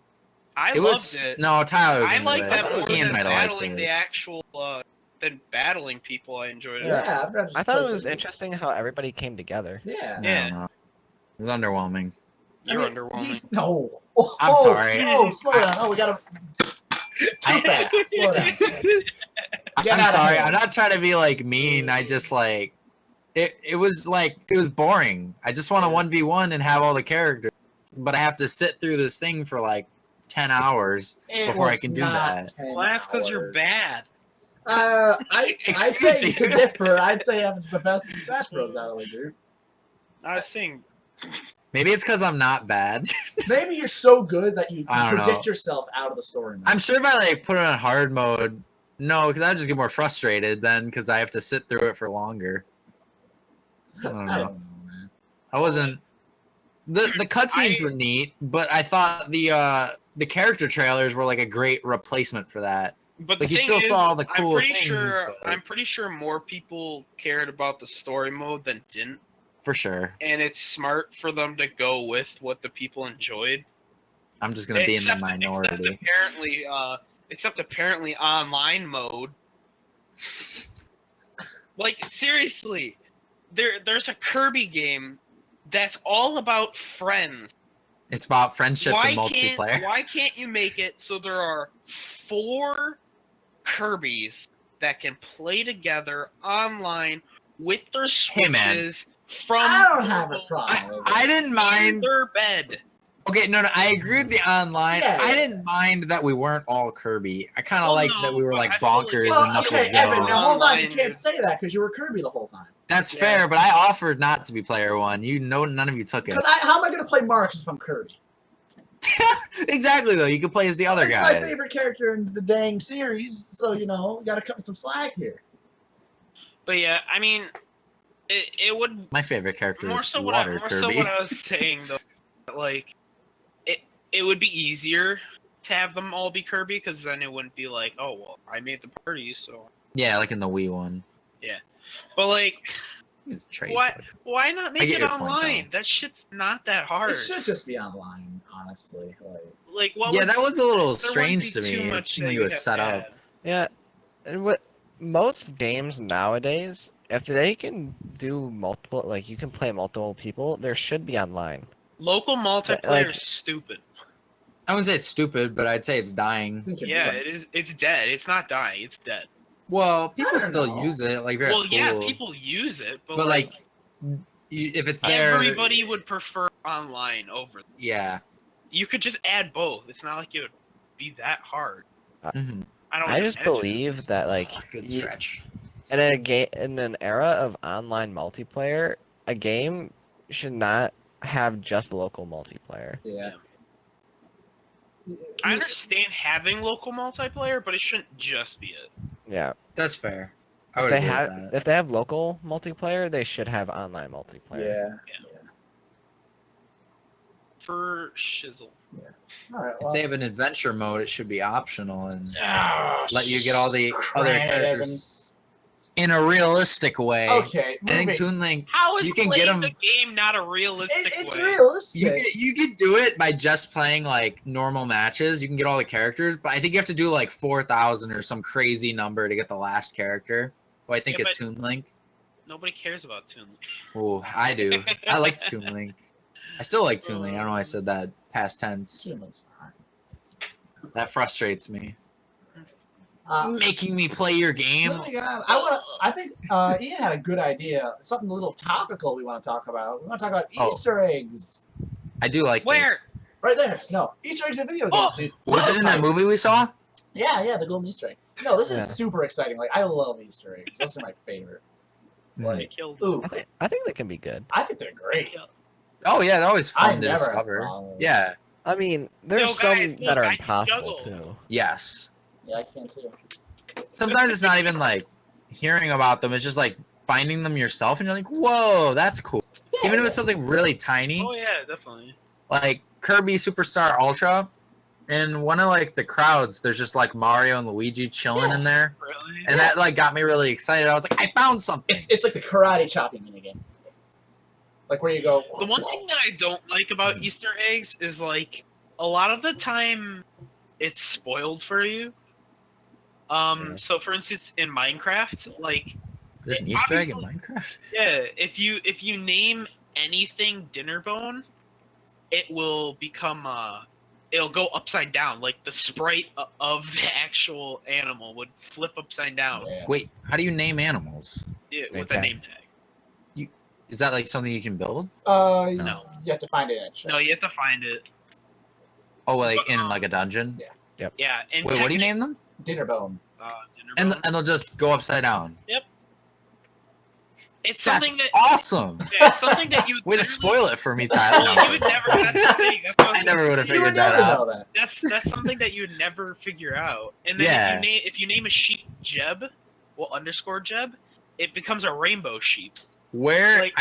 Speaker 4: I
Speaker 2: It
Speaker 4: loved
Speaker 2: was
Speaker 4: it.
Speaker 2: no Tyler was
Speaker 4: I
Speaker 2: into
Speaker 4: like
Speaker 2: it.
Speaker 4: that more
Speaker 2: Ian
Speaker 4: than
Speaker 2: might have liked
Speaker 4: battling
Speaker 2: it.
Speaker 4: the actual than battling people. I enjoyed it.
Speaker 1: Yeah, I've just
Speaker 3: I thought it
Speaker 1: played
Speaker 3: was
Speaker 1: through
Speaker 3: interesting how everybody came together.
Speaker 1: Yeah.
Speaker 2: I
Speaker 4: Yeah.
Speaker 2: don't know. It was underwhelming.
Speaker 4: You're
Speaker 1: I mean,
Speaker 4: underwhelming.
Speaker 1: No. Oh,
Speaker 2: I'm sorry.
Speaker 1: Oh, slow down. Oh, we gotta. Too fast. Slow down. Get
Speaker 2: I'm
Speaker 1: out of
Speaker 2: sorry.
Speaker 1: here.
Speaker 2: I'm not trying to be like mean. I just like it was boring. I just want a 1v1 and have all the characters, but I have to sit through this thing for like 10 hours
Speaker 1: It
Speaker 2: before I
Speaker 1: was
Speaker 2: can do
Speaker 1: not
Speaker 2: that.
Speaker 1: 10
Speaker 4: Well, that's because you're
Speaker 1: hours.
Speaker 4: bad.
Speaker 1: I
Speaker 2: Excuse
Speaker 1: think
Speaker 2: you.
Speaker 1: to differ. I'd say Evan's the best in Smash Bros. out of the group.
Speaker 4: I was saying,
Speaker 2: Maybe it's because I'm not bad.
Speaker 1: Maybe you're so good that you
Speaker 2: I don't
Speaker 1: predict
Speaker 2: know.
Speaker 1: yourself out of the story. Mode.
Speaker 2: I'm sure if I like put it on hard mode, no, because I just get more frustrated then because I have to sit through it for longer. I don't
Speaker 1: I
Speaker 2: know.
Speaker 1: don't know, man.
Speaker 2: I wasn't. The cutscenes were neat, but I thought the character trailers were like a great replacement for that.
Speaker 4: but
Speaker 2: Like,
Speaker 4: the
Speaker 2: you
Speaker 4: thing
Speaker 2: still
Speaker 4: is,
Speaker 2: saw all the cool
Speaker 4: I'm pretty
Speaker 2: things,
Speaker 4: sure.
Speaker 2: but-
Speaker 4: I'm pretty sure more people cared about the story mode than didn't,
Speaker 2: For sure.
Speaker 4: and it's smart for them to go with what the people enjoyed.
Speaker 2: I'm just gonna be in the
Speaker 4: Except
Speaker 2: minority.
Speaker 4: except apparently online mode. Like seriously, there's a Kirby game that's all about friends.
Speaker 2: It's about friendship and multiplayer.
Speaker 4: Why can't you make it so there are 4 Kirbys that can play together online with their
Speaker 2: Hey, man.
Speaker 4: switches from
Speaker 1: I don't have a problem. with it.
Speaker 2: I didn't
Speaker 4: in
Speaker 2: mind.
Speaker 4: their bed?
Speaker 2: Okay, no, I agree with the online.
Speaker 1: Yeah.
Speaker 2: I didn't mind that we weren't all Kirby. I kind of
Speaker 4: Well,
Speaker 2: liked
Speaker 4: no,
Speaker 2: that we were
Speaker 4: but
Speaker 2: like
Speaker 4: I feel like-
Speaker 2: bonkers
Speaker 1: Well,
Speaker 2: and Knuckles
Speaker 1: okay,
Speaker 2: Joe.
Speaker 1: Evan. Now hold on. You
Speaker 4: Online,
Speaker 1: can't
Speaker 4: dude.
Speaker 1: say that because you were Kirby the whole time.
Speaker 2: That's
Speaker 4: Yeah.
Speaker 2: fair, but I offered not to be player one. You know, none of you took it.
Speaker 1: Because how am I going to play Marcus if I'm Kirby?
Speaker 2: Exactly though. You could play as the other
Speaker 1: He's
Speaker 2: guy.
Speaker 1: my favorite character in the dang series, so you know, got to cut me some slack here.
Speaker 4: But yeah, I mean, it would
Speaker 2: My favorite character
Speaker 4: more
Speaker 2: is
Speaker 4: so
Speaker 2: Water
Speaker 4: more
Speaker 2: Kirby.
Speaker 4: so what I was saying though, like it would be easier to have them all be Kirby because then it wouldn't be like, oh well, I made the party, so.
Speaker 2: Yeah, like in the Wii one.
Speaker 4: But like,
Speaker 2: Trade
Speaker 4: why
Speaker 2: to it.
Speaker 4: why not make
Speaker 2: get
Speaker 4: it
Speaker 2: your point,
Speaker 4: online? That shit's not that hard.
Speaker 1: It should just be online, honestly.
Speaker 4: Like, what?
Speaker 2: Yeah,
Speaker 4: would-
Speaker 2: that was a little
Speaker 4: there
Speaker 2: strange
Speaker 4: wouldn't
Speaker 2: to
Speaker 4: be
Speaker 2: me.
Speaker 4: too
Speaker 2: It
Speaker 4: much
Speaker 2: seemed
Speaker 4: that
Speaker 2: like
Speaker 4: you
Speaker 2: it was
Speaker 4: have
Speaker 2: set
Speaker 4: to
Speaker 2: up.
Speaker 4: add.
Speaker 3: Yeah, and what most games nowadays, if they can do multiple, like you can play multiple people, there should be online.
Speaker 4: Local multiplayer
Speaker 3: like-
Speaker 4: is stupid.
Speaker 2: I wouldn't say it's stupid, but I'd say it's dying.
Speaker 1: It's inconvenient.
Speaker 4: Yeah, it is. It's dead. It's not dying. It's dead.
Speaker 2: Well, people
Speaker 1: don't
Speaker 2: still
Speaker 1: know.
Speaker 2: use it. Like if you're
Speaker 4: Well,
Speaker 2: at school.
Speaker 4: yeah, people use it, but,
Speaker 2: But like, if it's there,
Speaker 4: everybody would prefer online over.
Speaker 2: Yeah.
Speaker 4: You could just add both. It's not like it would be that hard.
Speaker 2: Mhm.
Speaker 3: I just
Speaker 4: imagine.
Speaker 3: believe that like
Speaker 2: Good
Speaker 3: you-
Speaker 2: stretch.
Speaker 3: in a game in an era of online multiplayer, a game should not have just local multiplayer.
Speaker 1: Yeah.
Speaker 4: I understand having local multiplayer, but it shouldn't just be it.
Speaker 3: Yeah.
Speaker 2: That's fair. I
Speaker 3: If
Speaker 2: would
Speaker 3: they
Speaker 2: agree
Speaker 3: have
Speaker 2: with that.
Speaker 3: if they have local multiplayer, they should have online multiplayer.
Speaker 1: Yeah.
Speaker 4: For shizzle.
Speaker 1: All right.
Speaker 2: If
Speaker 1: Well,
Speaker 2: they have an adventure mode, it should be optional and
Speaker 1: ah,
Speaker 2: let you get all the other
Speaker 1: crap.
Speaker 2: characters in a realistic way.
Speaker 1: Okay.
Speaker 2: I think
Speaker 1: moving.
Speaker 2: Toon Link,
Speaker 4: How is
Speaker 2: you can
Speaker 4: playing
Speaker 2: get 'em-
Speaker 4: the game not a realistic
Speaker 1: It's
Speaker 4: way?
Speaker 1: realistic.
Speaker 2: you can do it by just playing like normal matches. You can get all the characters, but I think you have to do like 4,000 or some crazy number to get the last character. Who I think
Speaker 4: Yeah,
Speaker 2: is
Speaker 4: but-
Speaker 2: Toon Link.
Speaker 4: Nobody cares about Toon Link.
Speaker 2: Oh, I do. I like Toon Link. I still like Toon Link. I don't know why I said that past tense.
Speaker 1: Toon Link's alright.
Speaker 2: That frustrates me.
Speaker 1: Uh,
Speaker 2: Making me play your game.
Speaker 1: moving on, I think Ian had a good idea. Something a little topical we want to talk about. We want to talk about
Speaker 2: Oh.
Speaker 1: Easter eggs.
Speaker 2: I do like
Speaker 4: Where?
Speaker 2: this.
Speaker 1: Right there. No, Easter eggs in video
Speaker 4: Oh!
Speaker 1: games, dude.
Speaker 2: Was
Speaker 1: This
Speaker 2: it
Speaker 1: is
Speaker 2: in that
Speaker 1: my-
Speaker 2: movie we saw?
Speaker 1: Yeah, the golden Easter egg. No, this is
Speaker 3: Yeah.
Speaker 1: super exciting. Like, I love Easter eggs. Those are my favorite.
Speaker 4: They
Speaker 1: Like,
Speaker 4: killed
Speaker 1: ooh,
Speaker 3: I think they can be good.
Speaker 1: I think they're great.
Speaker 2: Oh yeah, they're always
Speaker 1: I
Speaker 2: fun to
Speaker 1: never had a
Speaker 2: discover.
Speaker 1: problem.
Speaker 2: Yeah.
Speaker 3: I mean, there's
Speaker 4: Yo,
Speaker 3: some
Speaker 4: guys,
Speaker 3: that
Speaker 4: look,
Speaker 3: are
Speaker 4: I can
Speaker 3: impossible
Speaker 4: juggle.
Speaker 3: too.
Speaker 2: Yes.
Speaker 1: Yeah, I can too.
Speaker 2: Sometimes it's not even like hearing about them. It's just like finding them yourself, and you're like, "Whoa, that's cool."
Speaker 1: Yeah,
Speaker 2: Even if it's something really tiny,
Speaker 4: Oh yeah, definitely.
Speaker 2: like Kirby Superstar Ultra, in one of like the crowds, there's just like Mario and Luigi chilling in there,
Speaker 4: Really?
Speaker 2: and that like got me really excited. I was like, "I found something."
Speaker 1: It's like the karate chopping minigame. Like where you go.
Speaker 4: The one thing that I don't like about Easter eggs is like a lot of the time it's spoiled for you.
Speaker 3: Yeah.
Speaker 4: So for instance in Minecraft, like
Speaker 2: There's an Easter egg in
Speaker 4: obviously-
Speaker 2: Minecraft.
Speaker 4: yeah, if you name anything Dinnerbone, it will become it'll go upside down. Like the sprite of the actual animal would flip upside down
Speaker 1: Yeah.
Speaker 2: Wait, how do you name animals?
Speaker 4: with a
Speaker 3: Okay.
Speaker 4: name tag.
Speaker 2: Is that like something you can build?
Speaker 4: No.
Speaker 1: You have to find it at chest.
Speaker 4: No, you have to find it.
Speaker 2: Oh, like in like a dungeon?
Speaker 4: Yeah, and
Speaker 2: Wait, what do you name them?
Speaker 1: Dinnerbone.
Speaker 2: And
Speaker 4: Dinnerbone.
Speaker 2: they'll just go upside down.
Speaker 4: It's
Speaker 2: That's
Speaker 4: something that
Speaker 2: awesome.
Speaker 4: yeah, it's something that you
Speaker 2: Way to
Speaker 4: literally-
Speaker 2: spoil it for me,
Speaker 4: You
Speaker 2: Tyler.
Speaker 4: would never. That's the thing. That's what I was
Speaker 2: I never
Speaker 4: gonna
Speaker 2: would have
Speaker 4: say.
Speaker 1: You would
Speaker 2: figured that
Speaker 1: never
Speaker 2: out.
Speaker 1: know that.
Speaker 4: That's something that you would never figure out. And then
Speaker 2: Yeah.
Speaker 4: if you name a sheep Jeb, well underscore Jeb, it becomes a rainbow sheep.
Speaker 2: Where
Speaker 4: Like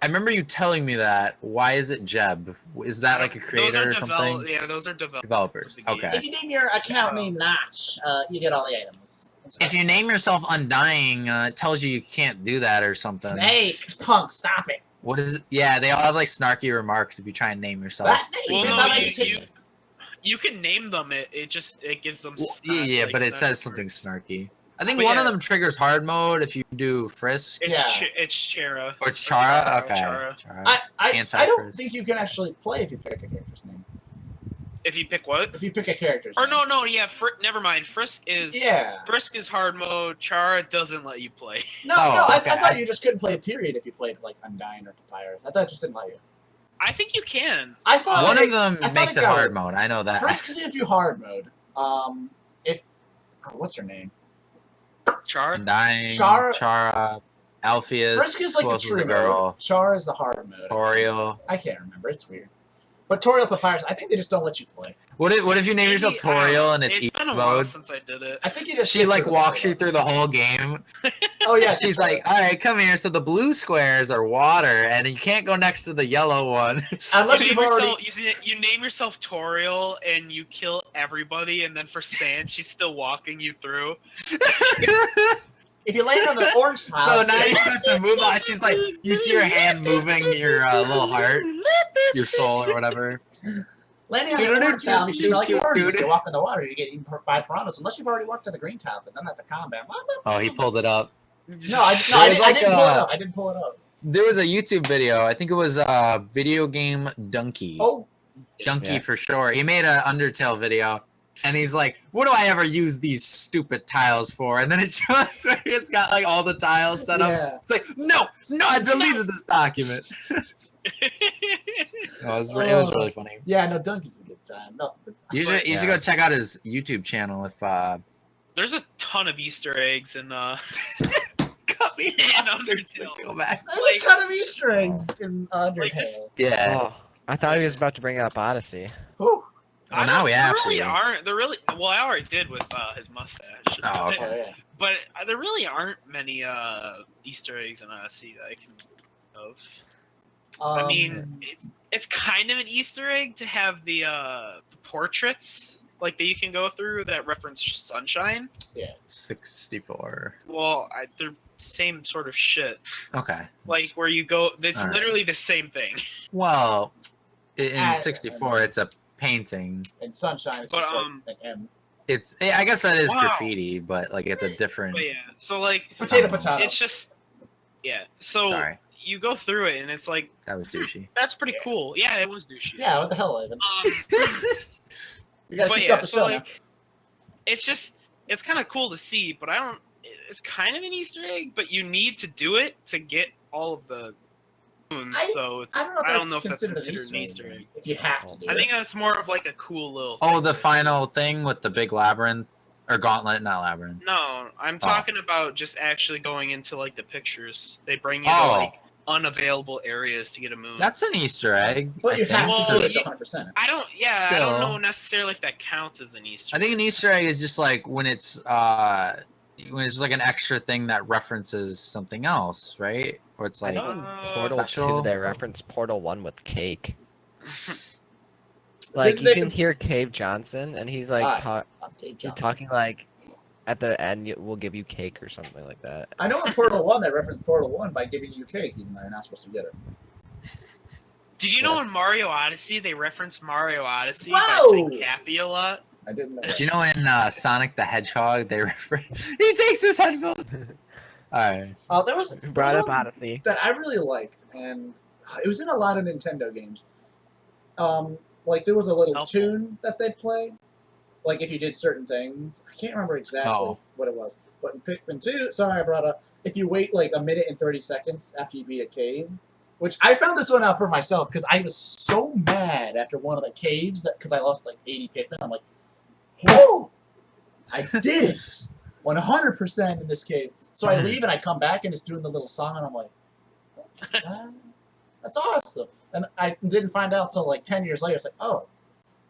Speaker 2: I remember you telling me that. Why is it Jeb? Is that like a
Speaker 4: those
Speaker 2: creator
Speaker 4: are
Speaker 2: or something?
Speaker 4: Yeah, those are
Speaker 2: Developers.
Speaker 4: of the game.
Speaker 2: Okay.
Speaker 1: If you name your account name Notch, you get all the items.
Speaker 2: If you name yourself Undying, it tells you can't do that or something.
Speaker 1: Hey, punk, stop it.
Speaker 2: What is it? Yeah, they all have like snarky remarks if you try and name yourself.
Speaker 1: That name
Speaker 4: Well,
Speaker 1: is
Speaker 4: no,
Speaker 1: how many
Speaker 4: you-
Speaker 1: hit.
Speaker 4: You can name them. It gives them.
Speaker 2: Yeah,
Speaker 4: like,
Speaker 2: but it
Speaker 4: snap
Speaker 2: says something
Speaker 4: words.
Speaker 2: snarky. I think
Speaker 4: But
Speaker 2: one of
Speaker 4: yeah.
Speaker 2: them triggers hard mode if you do Frisk.
Speaker 4: It's
Speaker 1: Yeah.
Speaker 4: it's Chara.
Speaker 2: Or Chara? Okay.
Speaker 4: Chara.
Speaker 2: Chara.
Speaker 1: I don't
Speaker 2: Anti-Frisk.
Speaker 1: think you can actually play if you pick a character's name.
Speaker 4: If you pick what?
Speaker 1: If you pick a character's
Speaker 4: Or
Speaker 1: name.
Speaker 4: no, yeah. Never mind. Frisk is.
Speaker 1: Yeah.
Speaker 4: Frisk is hard mode. Chara doesn't let you play.
Speaker 1: No,
Speaker 2: Oh,
Speaker 1: no, I
Speaker 2: okay.
Speaker 1: thought you just couldn't play period if you played like Undying or Papyrus. I thought it just didn't let you.
Speaker 4: I think you can.
Speaker 1: I thought
Speaker 2: One
Speaker 1: it,
Speaker 2: of them
Speaker 1: I thought
Speaker 2: makes
Speaker 1: it
Speaker 2: it
Speaker 1: got
Speaker 2: hard
Speaker 1: it.
Speaker 2: mode. I know that.
Speaker 1: Frisk gives you hard mode. What's her name?
Speaker 4: Chara.
Speaker 2: Undying,
Speaker 1: Chara-
Speaker 2: Chara, Alpheus,
Speaker 1: Frisk is like
Speaker 2: who
Speaker 1: the
Speaker 2: else was
Speaker 1: true mode.
Speaker 2: girl?
Speaker 1: Char is the hard mode.
Speaker 2: Toriel.
Speaker 1: I can't remember. It's weird. But Toriel Papyrus, I think they just don't let you play.
Speaker 2: What if you name yourself
Speaker 4: Maybe- I don't know.
Speaker 2: Toriel and it's
Speaker 4: It's
Speaker 2: easy
Speaker 4: been a while
Speaker 2: mode?
Speaker 4: since I did it.
Speaker 1: I think you just
Speaker 2: She
Speaker 1: skip
Speaker 2: like
Speaker 1: through
Speaker 2: walks
Speaker 1: the
Speaker 2: you through the whole game.
Speaker 1: Oh yeah,
Speaker 2: She's like, all right, come here. So the blue squares are water, and you can't go next to the yellow one.
Speaker 1: unless
Speaker 4: you,
Speaker 1: you've
Speaker 4: name
Speaker 1: already.
Speaker 4: yourself, you name yourself Toriel and you kill everybody, and then for Sand, she's still walking you through.
Speaker 1: If you land on the orange tile.
Speaker 2: So now you have to move on. She's like, you see your hand moving your little heart, your soul or whatever.
Speaker 1: Landing on the orange tile means you smell like oranges. You walk in the water, you get eaten by piranhas. Unless you've already walked to the green tile, because then that's a combat.
Speaker 2: Oh, he pulled it up.
Speaker 1: No, I
Speaker 2: There's
Speaker 1: didn't
Speaker 2: like
Speaker 1: pull it
Speaker 2: a-
Speaker 1: up. I didn't pull it up.
Speaker 2: There was a YouTube video. I think it was Video Game Donkey.
Speaker 1: Oh,
Speaker 2: Donkey
Speaker 3: Yeah.
Speaker 2: for sure. He made an Undertale video, and he's like, "What do I ever use these stupid tiles for?" And then it shows where it's got like all the tiles set up.
Speaker 1: yeah.
Speaker 2: It's like, no, I deleted this document. It was really funny.
Speaker 1: Yeah, no, Donkey's a good time. No,
Speaker 2: You should
Speaker 3: Yeah.
Speaker 2: go check out his YouTube channel if
Speaker 4: There's a ton of Easter eggs, and
Speaker 2: Just feel bad.
Speaker 1: There's a ton of Easter eggs in Undertale.
Speaker 2: Yeah.
Speaker 3: Oh, I thought he was about to bring up Odyssey.
Speaker 1: Whew.
Speaker 2: Well, now we have
Speaker 4: There really
Speaker 2: to.
Speaker 4: aren't. There really. Well, I already did with his mustache.
Speaker 2: Oh, okay.
Speaker 1: Oh, yeah.
Speaker 4: But there really aren't many Easter eggs in Odyssey that I can think of. I mean, it's kind of an Easter egg to have the portraits like that you can go through that reference sunshine.
Speaker 1: yeah.
Speaker 2: 64.
Speaker 4: Well, they're same sort of shit.
Speaker 2: Okay.
Speaker 4: Like where you go, it's
Speaker 2: All right.
Speaker 4: literally the same thing.
Speaker 2: Well, in
Speaker 1: I-
Speaker 2: 64, it's a painting.
Speaker 1: In Sunshine, it's
Speaker 4: But,
Speaker 1: just like an M.
Speaker 2: It's. I guess that is
Speaker 4: Wow.
Speaker 2: graffiti, but like it's a different.
Speaker 4: But yeah, so like
Speaker 1: Potato.
Speaker 4: it's just So
Speaker 2: Sorry,
Speaker 4: you go through it and it's like
Speaker 2: that was douchey.
Speaker 4: that's pretty cool. Yeah, it was douchey.
Speaker 1: Yeah, what the hell, Ivan? You gotta
Speaker 4: But
Speaker 1: keep
Speaker 4: yeah,
Speaker 1: up the
Speaker 4: so
Speaker 1: show
Speaker 4: like, it's kind of cool to see, but it's kind of an Easter egg, but you need to do it to get all of the moons. So it's,
Speaker 1: I don't know if
Speaker 4: I
Speaker 1: that's
Speaker 4: don't know if that's
Speaker 1: considered
Speaker 4: considered
Speaker 1: an Easter
Speaker 4: egg.
Speaker 1: If you have to do
Speaker 4: I
Speaker 1: it.
Speaker 4: think that's more of like a cool little.
Speaker 2: Oh,
Speaker 4: thing.
Speaker 2: the final thing with the big labyrinth or gauntlet, not labyrinth.
Speaker 4: No, I'm talking about just actually going into like the pictures. They bring you
Speaker 2: Oh.
Speaker 4: to like unavailable areas to get a moon.
Speaker 2: That's an Easter egg.
Speaker 1: But
Speaker 2: I
Speaker 1: you have
Speaker 2: think.
Speaker 1: to do
Speaker 4: Well,
Speaker 1: it to 100%.
Speaker 4: I don't. Yeah, I
Speaker 2: Still.
Speaker 4: don't know necessarily if that counts as an Easter.
Speaker 2: I think an Easter egg is just like when it's like an extra thing that references something else, right? Or it's
Speaker 3: I
Speaker 2: like
Speaker 3: know in Portal
Speaker 2: special.
Speaker 3: 2 they reference Portal 1 with Cake.
Speaker 1: Didn't
Speaker 3: Like you
Speaker 1: they-
Speaker 3: can hear Cave Johnson, and he's like
Speaker 1: I'm Dave
Speaker 3: he's
Speaker 1: Johnson.
Speaker 3: talking like at the end we'll give you cake or something like that.
Speaker 1: I know in Portal 1 they referenced Portal 1 by giving you cake, even though you're not supposed to get it.
Speaker 4: Did you know
Speaker 3: Yes.
Speaker 4: in Mario Odyssey they reference Mario Odyssey
Speaker 1: Whoa!
Speaker 4: by saying Cappy a lot?
Speaker 1: I didn't know
Speaker 2: Do
Speaker 1: that.
Speaker 2: you know in Sonic the Hedgehog they refer? He takes his headphone. All right.
Speaker 1: There was
Speaker 3: Who brought
Speaker 1: there
Speaker 3: up
Speaker 1: was one
Speaker 3: Odyssey?
Speaker 1: that I really liked, and it was in a lot of Nintendo games. Like there was a little
Speaker 4: Helpful.
Speaker 1: tune that they'd play, like if you did certain things. I can't remember exactly
Speaker 2: Oh.
Speaker 1: what it was, but in Pikmin 2, sorry I brought up. If you wait like a minute and 30 seconds after you beat a cave, which I found this one out for myself because I was so mad after one of the caves because I lost like 80 Pikmin. I'm like, whoa, I did it 100% in this cave. So I leave and I come back and it's doing the little song and I'm like, that's awesome. And I didn't find out till like 10 years later. It's like, oh,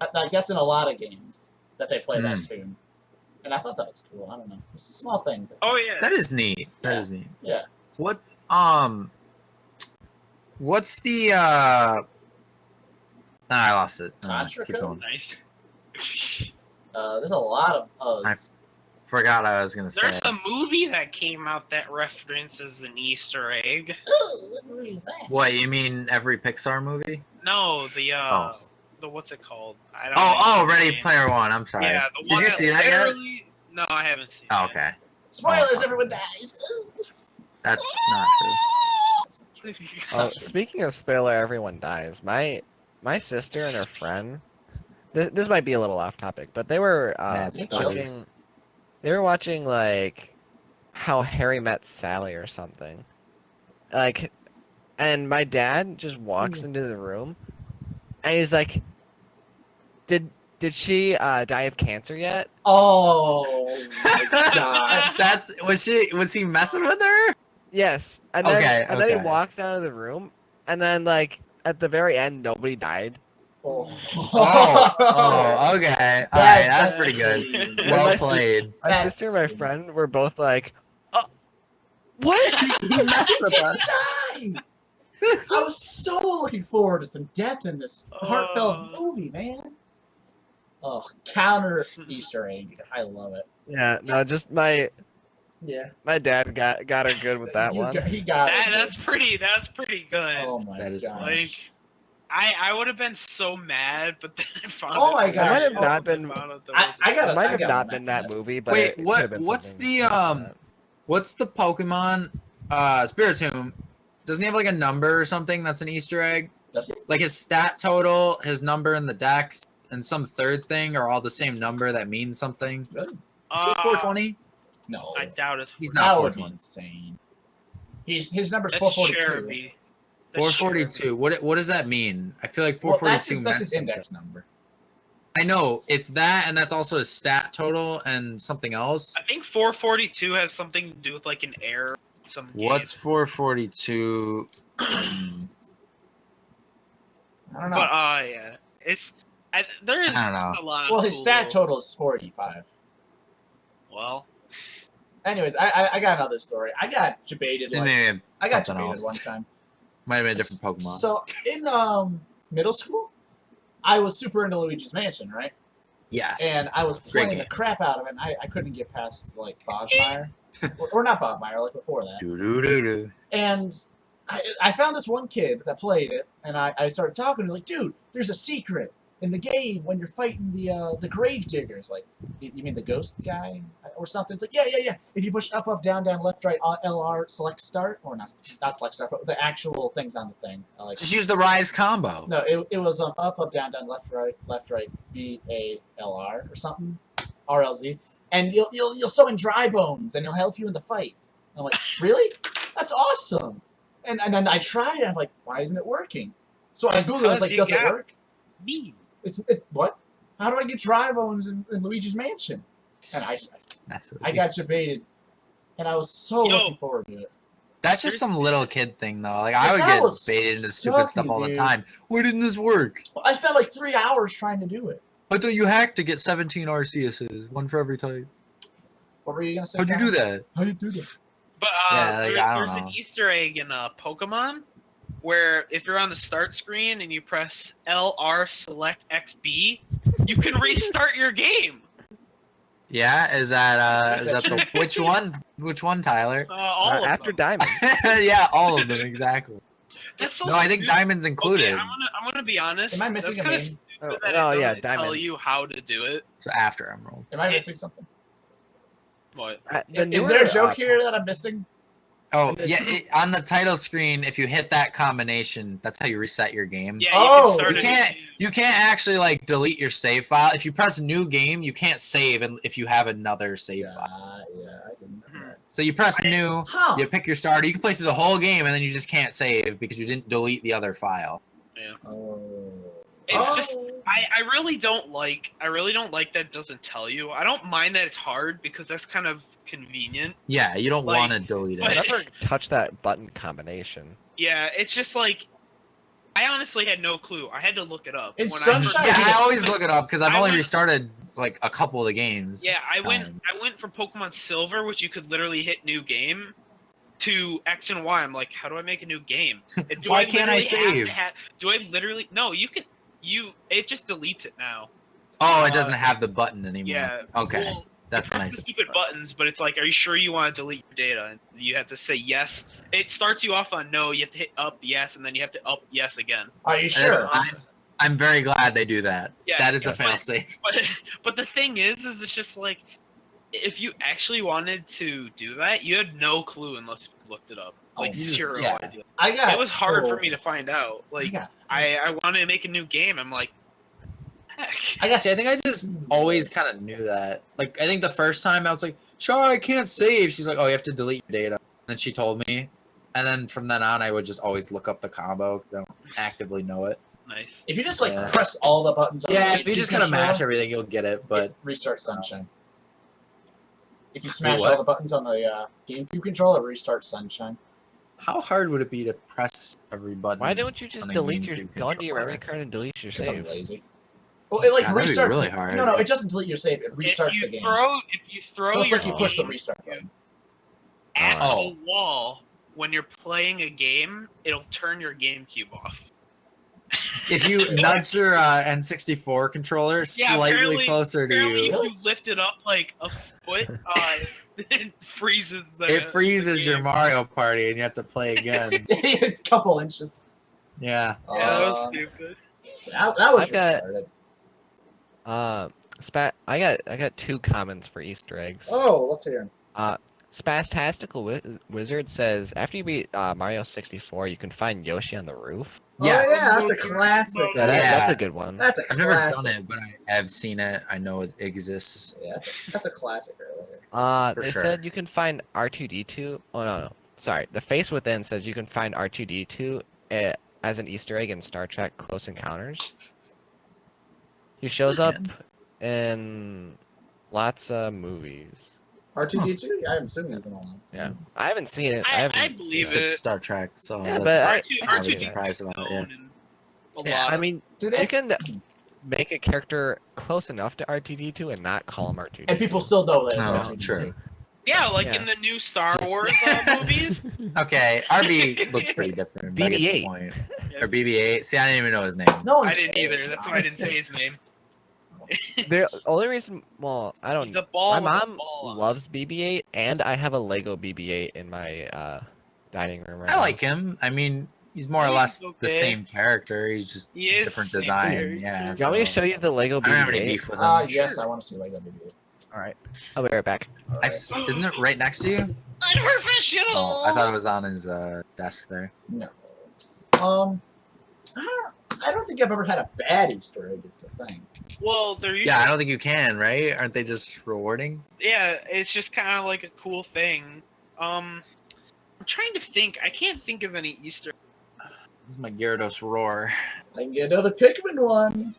Speaker 1: that gets in a lot of games that they play that tune. And I thought that was cool. I don't know. It's a small thing.
Speaker 4: Oh yeah.
Speaker 2: That is neat. That is neat.
Speaker 1: Yeah.
Speaker 2: What's the I lost it.
Speaker 1: Contra
Speaker 2: Keep
Speaker 1: Code?
Speaker 2: going.
Speaker 4: Nice.
Speaker 1: There's a lot of Us.
Speaker 2: Forgot what I was gonna say.
Speaker 4: There's a movie that came out that references an Easter egg.
Speaker 1: Ooh, what movie is that?
Speaker 2: What, you mean every Pixar movie?
Speaker 4: No, the
Speaker 2: Oh.
Speaker 4: the what's it called? I don't
Speaker 2: Oh,
Speaker 4: know the
Speaker 2: Ready
Speaker 4: name.
Speaker 2: Player One. I'm sorry.
Speaker 4: Yeah, the
Speaker 2: Did
Speaker 4: one
Speaker 2: you see that yet?
Speaker 4: literally- No, I haven't seen.
Speaker 2: Oh,
Speaker 4: it.
Speaker 2: okay.
Speaker 1: Spoilers, everyone dies. Ooh.
Speaker 2: That's not true.
Speaker 3: Oh,
Speaker 1: not true.
Speaker 3: speaking of spoiler, everyone dies. My sister and her friend. This might be a little off topic, but they were
Speaker 2: Mad
Speaker 3: watching.
Speaker 2: spoilers.
Speaker 3: They were watching like How Harry Met Sally or something. Like, and my dad just walks into the room, and he's like, "Did she die of cancer yet?"
Speaker 1: Oh my gosh.
Speaker 2: That's was he messing with her?
Speaker 3: Yes. And then,
Speaker 2: Okay,
Speaker 3: and then he
Speaker 2: okay.
Speaker 3: walked out of the room, and then like at the very end, nobody died.
Speaker 1: Oh.
Speaker 2: Okay. All right, that's pretty good.
Speaker 1: sweet.
Speaker 2: Well
Speaker 3: That's-
Speaker 2: played.
Speaker 3: My
Speaker 1: That's
Speaker 3: sister and my
Speaker 1: sweet.
Speaker 3: friend were both like, "What?"
Speaker 2: He messed with us.
Speaker 1: Die! I was so looking forward to some death in this heartfelt movie, man. Oh, counter Easter egg. I love it.
Speaker 3: Yeah, no, just my
Speaker 1: Yeah.
Speaker 3: dad got her good with that
Speaker 1: You
Speaker 3: one.
Speaker 1: got- he got it.
Speaker 4: That's pretty good.
Speaker 1: Oh my
Speaker 2: That is
Speaker 1: gosh.
Speaker 4: Like, I would have been so mad, but then I found
Speaker 1: Oh
Speaker 4: out
Speaker 1: my
Speaker 4: that
Speaker 1: gosh.
Speaker 3: It might have
Speaker 4: was-
Speaker 3: not been-
Speaker 4: found out that
Speaker 1: I
Speaker 4: was-
Speaker 1: gotta-
Speaker 3: It might have
Speaker 1: gotta
Speaker 3: not
Speaker 1: back
Speaker 3: been
Speaker 1: that
Speaker 3: that
Speaker 1: up.
Speaker 3: movie, but
Speaker 2: Wait,
Speaker 3: it could
Speaker 2: what-
Speaker 3: have been
Speaker 2: what's
Speaker 3: something
Speaker 2: the,
Speaker 3: like
Speaker 2: um,
Speaker 3: that.
Speaker 2: What's the Pokemon Spiritomb? Doesn't he have like a number or something that's an Easter egg?
Speaker 1: Does he?
Speaker 2: Like his stat total, his number in the dex, and some third thing are all the same number that means something.
Speaker 1: Really?
Speaker 2: Is he 420?
Speaker 1: No.
Speaker 4: I doubt it's.
Speaker 2: He's
Speaker 1: That
Speaker 2: not
Speaker 1: would be
Speaker 2: 420.
Speaker 1: insane. His number's
Speaker 4: That's
Speaker 1: 442.
Speaker 4: Cherubi. That's
Speaker 2: 442. What does that mean? I feel like
Speaker 1: Well,
Speaker 2: 442
Speaker 1: that's his
Speaker 2: meant
Speaker 1: index number.
Speaker 2: I know it's that, and that's also his stat total and something else.
Speaker 4: I think 442 has something to do with like an air some
Speaker 2: What's
Speaker 4: game.
Speaker 2: 442?
Speaker 1: I don't know.
Speaker 4: But yeah, there is
Speaker 2: I don't know.
Speaker 4: a lot of
Speaker 1: Well, his
Speaker 4: cool
Speaker 1: stat
Speaker 4: little-
Speaker 1: total is 45.
Speaker 4: Well,
Speaker 1: Anyways, I got another story. I got debated
Speaker 2: Maybe
Speaker 1: I got
Speaker 2: something
Speaker 1: debated
Speaker 2: else.
Speaker 1: one time.
Speaker 2: Might have been a different Pokemon.
Speaker 1: So in middle school, I was super into Luigi's Mansion, right?
Speaker 2: Yes.
Speaker 1: And I was
Speaker 2: Great
Speaker 1: playing the
Speaker 2: game.
Speaker 1: crap out of it. And I couldn't get past like Bogmire, or not Bogmire, like before that.
Speaker 2: Doo-doo-doo-doo.
Speaker 1: And I found this one kid that played it, and I started talking to him like, dude, there's a secret in the game when you're fighting the grave diggers. Like, you mean the ghost guy or something? It's like, yeah. If you push up, down, left, right, LR, select start, or not select start, but the actual things on the thing. Like,
Speaker 2: Just use the Rise combo.
Speaker 1: no, it was up, down, left, right, BALR or something, RLZ, and you'll summon dry bones and he'll help you in the fight. And I'm like, really? That's awesome. And then I tried and I'm like, why isn't it working? So I googled it. It's like, does it work?
Speaker 4: Me.
Speaker 1: What? How do I get dry bones in Luigi's Mansion? And I got debated, and I was so looking forward to it.
Speaker 2: That's just some little kid thing, though. Like, I would
Speaker 1: that
Speaker 2: get
Speaker 1: was
Speaker 2: baited into stupid stuff
Speaker 1: sucky,
Speaker 2: all the
Speaker 1: dude.
Speaker 2: time. Why didn't this work?
Speaker 1: I spent like 3 hours trying to do it.
Speaker 2: I thought you hacked to get 17 RCSs, one for every type.
Speaker 1: What were you gonna say?
Speaker 2: How'd you
Speaker 1: Tom?
Speaker 2: do that?
Speaker 1: How'd you do that?
Speaker 4: But
Speaker 2: Yeah, like, I don't
Speaker 4: there's
Speaker 2: know.
Speaker 4: an Easter egg in Pokemon where if you're on the start screen and you press LR select XB, you can restart your game.
Speaker 2: Yeah, is that the which one? Which one, Tyler?
Speaker 4: All of
Speaker 3: After
Speaker 4: them.
Speaker 3: Diamond.
Speaker 2: Yeah, all of them exactly.
Speaker 4: That's so
Speaker 2: No, I think
Speaker 4: stupid.
Speaker 2: Diamond's included.
Speaker 4: Okay, I'm gonna be honest.
Speaker 1: Am I missing
Speaker 4: That's
Speaker 1: a
Speaker 4: kinda
Speaker 1: name?
Speaker 4: stupid that
Speaker 3: Oh
Speaker 4: it
Speaker 3: yeah,
Speaker 4: doesn't tell
Speaker 3: Diamond.
Speaker 4: you how to do it.
Speaker 2: So after Emerald.
Speaker 1: Am I missing something?
Speaker 4: What?
Speaker 1: Is there a joke here that I'm missing?
Speaker 2: Oh yeah, on the title screen, if you hit that combination, that's how you reset your game.
Speaker 4: Yeah,
Speaker 1: Oh,
Speaker 4: you can start
Speaker 2: You
Speaker 4: a
Speaker 2: can't.
Speaker 4: new game.
Speaker 2: You can't actually like delete your save file. If you press new game, you can't save if you have another save file.
Speaker 1: Yeah, I didn't know that.
Speaker 2: So you press new,
Speaker 1: Huh.
Speaker 2: you pick your starter. You can play through the whole game, and then you just can't save because you didn't delete the other file.
Speaker 1: Oh.
Speaker 4: It's
Speaker 1: Oh.
Speaker 4: just I really don't like that it doesn't tell you. I don't mind that it's hard because that's kind of convenient.
Speaker 2: Yeah, you don't
Speaker 4: Like,
Speaker 2: want to delete
Speaker 4: but-
Speaker 2: it.
Speaker 3: I never touched that button combination.
Speaker 4: Yeah, it's just like I honestly had no clue. I had to look it up.
Speaker 1: It's
Speaker 4: when I first-
Speaker 1: Sunshine.
Speaker 2: Yeah, I
Speaker 1: just-
Speaker 2: always look it up because I've
Speaker 4: I
Speaker 2: only
Speaker 4: went-
Speaker 2: restarted like a couple of the games.
Speaker 4: Yeah, I
Speaker 2: time.
Speaker 4: went from Pokemon Silver, which you could literally hit new game, to X and Y. I'm like, how do I make a new game? And do
Speaker 2: Why
Speaker 4: I
Speaker 2: can't I
Speaker 4: literally have
Speaker 2: save?
Speaker 4: to do I literally? No, you can. It just deletes it now.
Speaker 2: Oh, it doesn't have the button anymore.
Speaker 4: Yeah.
Speaker 2: Okay,
Speaker 4: Well,
Speaker 2: that's
Speaker 4: it's
Speaker 2: nice.
Speaker 4: the stupid buttons, but it's like, are you sure you want to delete your data? And you have to say yes. It starts you off on no. You have to hit up yes, and then you have to up yes again.
Speaker 1: Are you sure?
Speaker 2: I'm very glad they do that.
Speaker 4: Yeah,
Speaker 2: That is a
Speaker 4: but-
Speaker 2: failsafe.
Speaker 4: But the thing is it's just like, if you actually wanted to do that, you had no clue unless you looked it up. Like,
Speaker 1: Oh,
Speaker 4: zero
Speaker 2: yeah.
Speaker 4: idea.
Speaker 1: I got.
Speaker 4: It was hard
Speaker 1: oh,
Speaker 4: for me to find out. Like,
Speaker 1: I got.
Speaker 4: I wanted to make a new game. I'm like, heck.
Speaker 1: I got.
Speaker 2: See, I think I just always kind of knew that. Like, I think the first time I was like, "Sure, I can't save." She's like, "Oh, you have to delete your data." And then she told me, and then from then on, I would just always look up the combo because I don't actively know it.
Speaker 4: Nice.
Speaker 1: If you just like
Speaker 2: Yeah.
Speaker 1: press all the buttons. On
Speaker 2: Yeah,
Speaker 1: the
Speaker 2: if you just kind of
Speaker 1: controller,
Speaker 2: mash everything, you'll get it. But
Speaker 1: restart Sunshine. If you smash
Speaker 2: what?
Speaker 1: all the buttons on the GameCube controller, restart Sunshine.
Speaker 2: how hard would it be to press every button?
Speaker 3: Why don't you just
Speaker 2: on a
Speaker 3: delete your
Speaker 2: GameCube
Speaker 3: go into your
Speaker 2: controller?
Speaker 3: memory card and delete your
Speaker 1: Because I'm
Speaker 3: save?
Speaker 1: lazy. Well, it like
Speaker 2: God, that'd be
Speaker 1: restarts.
Speaker 2: really hard.
Speaker 1: No, it doesn't delete your save. It restarts
Speaker 4: if
Speaker 1: the
Speaker 4: you
Speaker 1: game.
Speaker 4: throw
Speaker 1: So it's
Speaker 4: your
Speaker 1: like you push the
Speaker 4: game
Speaker 1: restart button.
Speaker 4: at
Speaker 2: Oh.
Speaker 4: the wall when you're playing a game, it'll turn your GameCube off.
Speaker 2: If you nudge your N64 controller
Speaker 4: Yeah,
Speaker 2: slightly
Speaker 4: apparently-
Speaker 2: closer to
Speaker 4: Apparently,
Speaker 2: you,
Speaker 4: if you lift it up like a foot, it freezes the.
Speaker 2: it freezes
Speaker 4: the
Speaker 2: your
Speaker 4: game.
Speaker 2: Mario Party, and you have to play again.
Speaker 1: A couple inches.
Speaker 2: Yeah.
Speaker 4: Yeah, that was
Speaker 1: Uh,
Speaker 4: stupid.
Speaker 1: that was
Speaker 3: I've got-
Speaker 1: retarded.
Speaker 3: I got two comments for Easter eggs.
Speaker 1: Oh, let's hear him.
Speaker 3: Spastastical Wizard says after you beat Mario 64, you can find Yoshi on the roof.
Speaker 2: Yes.
Speaker 1: Oh yeah, that's a classic.
Speaker 3: Yeah,
Speaker 2: Yeah.
Speaker 3: that's a good one.
Speaker 1: That's a
Speaker 2: I've never
Speaker 1: classic.
Speaker 2: done it, but I have seen it. I know it exists.
Speaker 1: Yeah, that's a classic right there.
Speaker 2: For
Speaker 3: They
Speaker 2: sure.
Speaker 3: said you can find R2D2. Oh no. Sorry, the face within says you can find R2D2 as an Easter egg in Star Trek Close Encounters. He shows up in lots of movies.
Speaker 1: R2D2? Yeah, I'm assuming it's in all that.
Speaker 3: Yeah, I haven't seen it.
Speaker 4: I
Speaker 3: haven't
Speaker 4: believe
Speaker 3: seen
Speaker 4: it.
Speaker 2: It's Star Trek, so
Speaker 3: Yeah,
Speaker 2: that's
Speaker 3: but
Speaker 2: why
Speaker 3: I-
Speaker 2: I was
Speaker 4: R2D2
Speaker 2: surprised about it. Yeah.
Speaker 4: known in a
Speaker 2: Yeah.
Speaker 4: lot
Speaker 3: I
Speaker 4: of-
Speaker 3: mean,
Speaker 1: Do they?
Speaker 3: you can make a character close enough to R2D2 and not call him R2D2.
Speaker 1: And people still know that it's
Speaker 2: Oh,
Speaker 1: R2D2.
Speaker 2: true.
Speaker 4: yeah, like
Speaker 3: Yeah.
Speaker 4: in the new Star Wars movies.
Speaker 2: Okay, RB looks pretty different. but I get your
Speaker 3: BB-8.
Speaker 2: point.
Speaker 4: Yeah.
Speaker 2: Or BB-8. See, I didn't even know his name.
Speaker 1: No one
Speaker 4: I didn't either.
Speaker 1: cares,
Speaker 4: That's why I didn't say
Speaker 1: honestly.
Speaker 4: his name.
Speaker 3: The only reason, well, I don't.
Speaker 4: He's a ball
Speaker 3: My
Speaker 4: with a
Speaker 3: mom
Speaker 4: ball on.
Speaker 3: loves BB-8, and I have a Lego BB-8 in my dining room right
Speaker 2: I
Speaker 3: now.
Speaker 2: like him. I mean, he's more or
Speaker 4: He's
Speaker 2: less the
Speaker 4: okay.
Speaker 2: same character. He's just
Speaker 4: He is
Speaker 2: different
Speaker 4: the same
Speaker 2: design.
Speaker 4: character.
Speaker 2: Yeah.
Speaker 3: You want me to
Speaker 2: so-
Speaker 3: show you the Lego
Speaker 2: I don't have any
Speaker 3: BB-8?
Speaker 2: beef with him.
Speaker 1: Yes,
Speaker 4: Sure.
Speaker 1: I want to see Lego BB-8.
Speaker 3: All right, I'll be right back.
Speaker 1: Alright.
Speaker 2: Isn't it right next to you?
Speaker 4: Unprofessional.
Speaker 2: Oh, I thought it was on his desk there.
Speaker 1: No. I don't think I've ever had a bad Easter egg. Is the thing.
Speaker 4: Well, they're usually,
Speaker 2: Yeah, I don't think you can, right? Aren't they just rewarding?
Speaker 4: yeah, it's just kind of like a cool thing. I'm trying to think. I can't think of any Easter.
Speaker 2: This is my Gyarados roar.
Speaker 1: I can get another Pikmin one.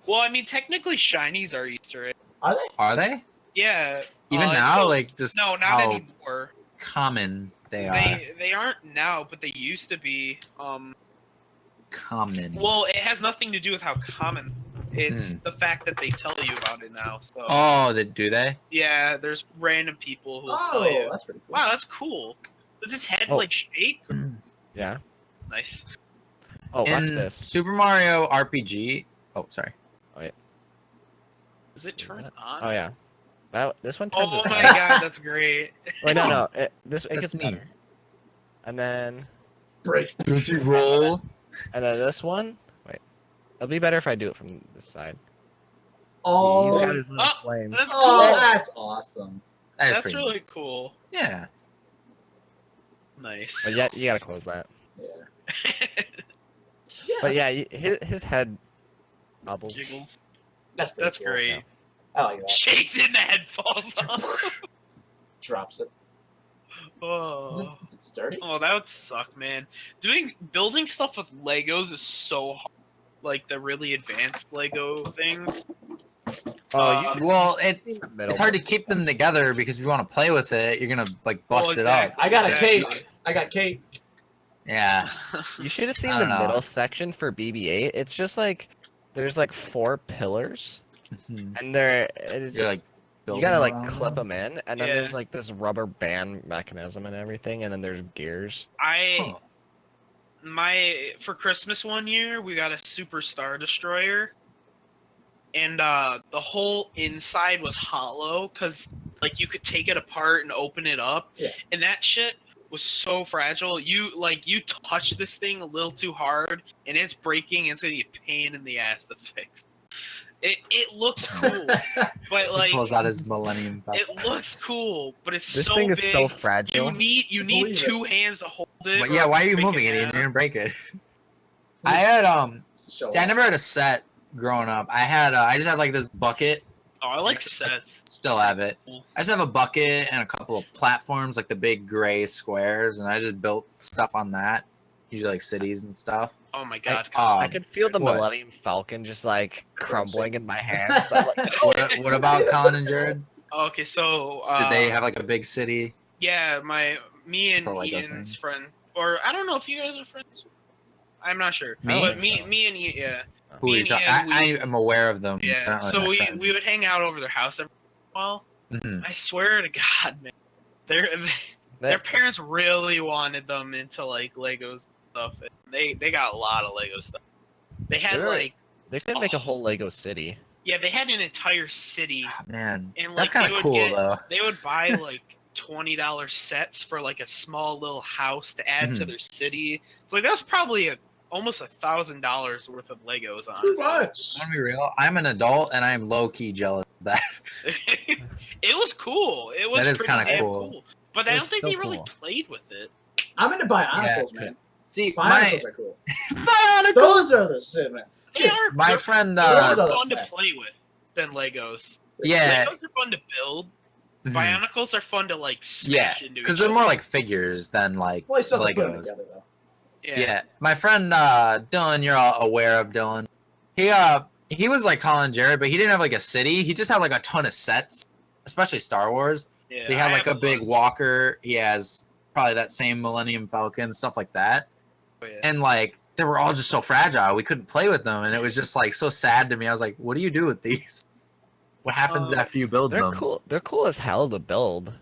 Speaker 4: Well, I mean, technically, shinies are Easter eggs.
Speaker 1: Are they?
Speaker 2: Are they?
Speaker 4: Yeah.
Speaker 2: Even now,
Speaker 4: until-
Speaker 2: like just
Speaker 4: no, not
Speaker 2: how
Speaker 4: anymore.
Speaker 2: common they are.
Speaker 4: They aren't now, but they used to be.
Speaker 2: Common.
Speaker 4: Well, it has nothing to do with how common. It's
Speaker 2: Hmm.
Speaker 4: the fact that they tell you about it now. So
Speaker 2: Oh, do they?
Speaker 4: yeah, there's random people who will tell you.
Speaker 1: Oh, that's pretty cool.
Speaker 4: Wow, that's cool. Does his head
Speaker 3: Oh.
Speaker 4: like shake?
Speaker 3: Yeah.
Speaker 4: Nice.
Speaker 3: Oh, watch
Speaker 2: In
Speaker 3: this.
Speaker 2: Super Mario RPG. Oh, sorry.
Speaker 4: Does it turn on?
Speaker 3: Oh yeah. This one turns.
Speaker 4: Oh
Speaker 3: its
Speaker 4: my
Speaker 3: head.
Speaker 4: god, that's great.
Speaker 3: Wait, no. It
Speaker 2: That's
Speaker 3: gets
Speaker 2: neat.
Speaker 3: better. And then
Speaker 1: Break.
Speaker 2: Does he roll?
Speaker 3: this one. Wait, it'll be better if I do it from this side.
Speaker 1: Oh,
Speaker 3: He's got his little
Speaker 4: Oh,
Speaker 3: flame.
Speaker 4: That's cool.
Speaker 1: oh, that's awesome.
Speaker 2: That's
Speaker 4: That's
Speaker 2: pretty
Speaker 4: really cool.
Speaker 2: neat. Yeah.
Speaker 4: Nice.
Speaker 3: But yeah, you gotta close that.
Speaker 1: Yeah. Yeah.
Speaker 3: But yeah, his head bubbles.
Speaker 4: Jiggles.
Speaker 1: That's pretty
Speaker 4: That's
Speaker 1: cool.
Speaker 4: great.
Speaker 3: yeah.
Speaker 1: I like that.
Speaker 4: Shakes it and the head falls off.
Speaker 1: Drops it.
Speaker 4: Oh.
Speaker 1: Is it sturdy?
Speaker 4: Oh, that would suck, man. Building stuff with Legos is so hard. Like the really advanced Lego things.
Speaker 3: Oh, you should
Speaker 2: Well,
Speaker 3: be in the middle.
Speaker 2: it's hard to keep them together because if you want to play with it, you're gonna like bust
Speaker 4: Well,
Speaker 2: it up.
Speaker 1: I got a
Speaker 4: exactly.
Speaker 1: cake. I got cake.
Speaker 2: Yeah.
Speaker 3: You should have seen
Speaker 2: I
Speaker 3: the
Speaker 2: don't know.
Speaker 3: middle section for BB-8. It's just like there's like 4 pillars,
Speaker 2: Mhm.
Speaker 3: and
Speaker 2: You're like.
Speaker 3: you
Speaker 2: building
Speaker 3: gotta like
Speaker 2: around
Speaker 3: clip
Speaker 2: them.
Speaker 3: them in, and then
Speaker 4: Yeah.
Speaker 3: there's like this rubber band mechanism and everything, and then there's gears.
Speaker 2: Huh.
Speaker 4: For Christmas one year we got a Super Star Destroyer, and the whole inside was hollow because like you could take it apart and open it up,
Speaker 1: Yeah.
Speaker 4: and that shit was so fragile. You touch this thing a little too hard and it's breaking, and it's gonna be a pain in the ass to fix. It looks cool, but
Speaker 2: He
Speaker 4: like
Speaker 2: pulls out his Millennium Falcon.
Speaker 4: it looks cool, but it's
Speaker 3: This
Speaker 4: so
Speaker 3: thing
Speaker 4: big.
Speaker 3: is so fragile.
Speaker 4: You need
Speaker 1: Believe it.
Speaker 4: 2 hands to hold it.
Speaker 2: But
Speaker 4: or
Speaker 2: yeah, why are you
Speaker 4: break
Speaker 2: moving it?
Speaker 4: in
Speaker 2: You're
Speaker 4: half.
Speaker 2: gonna break it. I had
Speaker 1: It's a show
Speaker 2: See, I
Speaker 1: off.
Speaker 2: never had a set growing up. I just had like this bucket.
Speaker 4: Oh, I like sets.
Speaker 2: Still have it.
Speaker 4: Cool.
Speaker 2: I just have a bucket and a couple of platforms, like the big gray squares, and I just built stuff on that. Usually like cities and stuff.
Speaker 4: Oh my god.
Speaker 3: I could feel the
Speaker 2: what?
Speaker 3: Millennium Falcon just like crumbling in my hands. I'm like,
Speaker 2: What about Colin and Jared?
Speaker 4: Okay, so
Speaker 2: Did they have like a big city?
Speaker 4: yeah, me and
Speaker 2: It's a Lego
Speaker 4: Ian's
Speaker 2: thing.
Speaker 4: friend, or I don't know if you guys are friends. I'm not sure.
Speaker 2: Me?
Speaker 4: But me and Ian, yeah,
Speaker 2: Who
Speaker 4: Me
Speaker 2: are you
Speaker 4: and
Speaker 2: talking?
Speaker 4: Ian,
Speaker 2: I am aware of them. I
Speaker 4: yeah.
Speaker 2: don't
Speaker 4: So
Speaker 2: really
Speaker 4: we
Speaker 2: know
Speaker 4: would hang out over their house every while.
Speaker 2: Mhm.
Speaker 4: I swear to God, man, their parents really wanted them into like Legos and stuff. And they got a lot of Lego stuff. They had
Speaker 3: They're-
Speaker 4: like
Speaker 3: they could make a whole Lego city.
Speaker 4: yeah, they had an entire city.
Speaker 2: Ah, man,
Speaker 4: And,
Speaker 2: that's
Speaker 4: like,
Speaker 2: kind
Speaker 4: they
Speaker 2: of
Speaker 4: would
Speaker 2: cool
Speaker 4: get-
Speaker 2: though.
Speaker 4: They would buy like $20 sets for like a small little house to add to
Speaker 2: Mhm.
Speaker 4: their city. It's like that was probably almost $1,000 worth of Legos.
Speaker 1: Too
Speaker 4: Honestly,
Speaker 1: much.
Speaker 2: I want to be real. I'm an adult and I'm low key jealous of that.
Speaker 4: it was cool. It was
Speaker 2: That is
Speaker 4: pretty
Speaker 2: kinda
Speaker 4: damn
Speaker 2: cool.
Speaker 4: But I
Speaker 3: It
Speaker 4: don't
Speaker 3: was
Speaker 4: think
Speaker 3: so
Speaker 4: they really
Speaker 3: cool.
Speaker 4: played with it.
Speaker 1: I'm into Bionicles,
Speaker 2: Yeah.
Speaker 1: man.
Speaker 2: See, my
Speaker 1: Bionicles are cool. Those are the shit, man.
Speaker 4: They are
Speaker 2: my
Speaker 4: they're
Speaker 2: friend.
Speaker 1: Those
Speaker 4: more
Speaker 1: are the
Speaker 4: fun to
Speaker 1: best.
Speaker 4: play with than Legos.
Speaker 2: Yeah.
Speaker 4: Legos are fun to build.
Speaker 2: Mhm.
Speaker 4: Bionicles are fun to like
Speaker 2: Yeah,
Speaker 4: smash into.
Speaker 2: because
Speaker 4: each
Speaker 2: they're
Speaker 4: other.
Speaker 2: more like figures than like
Speaker 1: Well, you still have to put them
Speaker 2: Legos.
Speaker 1: together, though.
Speaker 2: Yeah. My friend Dylan, you're all aware of Dylan. He was like Colin Jarrett, but he didn't have like a city. He just had like a ton of sets, especially Star Wars.
Speaker 4: Yeah,
Speaker 2: So he had
Speaker 4: I
Speaker 2: like a
Speaker 4: have
Speaker 2: big
Speaker 4: lot.
Speaker 2: walker. He has probably that same Millennium Falcon, stuff like that.
Speaker 4: Oh, yeah.
Speaker 2: And like they were all just so fragile. We couldn't play with them, and it was just like so sad to me. I was like, "What do you do with these? What happens after you build
Speaker 3: They're
Speaker 2: them?"
Speaker 3: cool. They're cool as hell to build.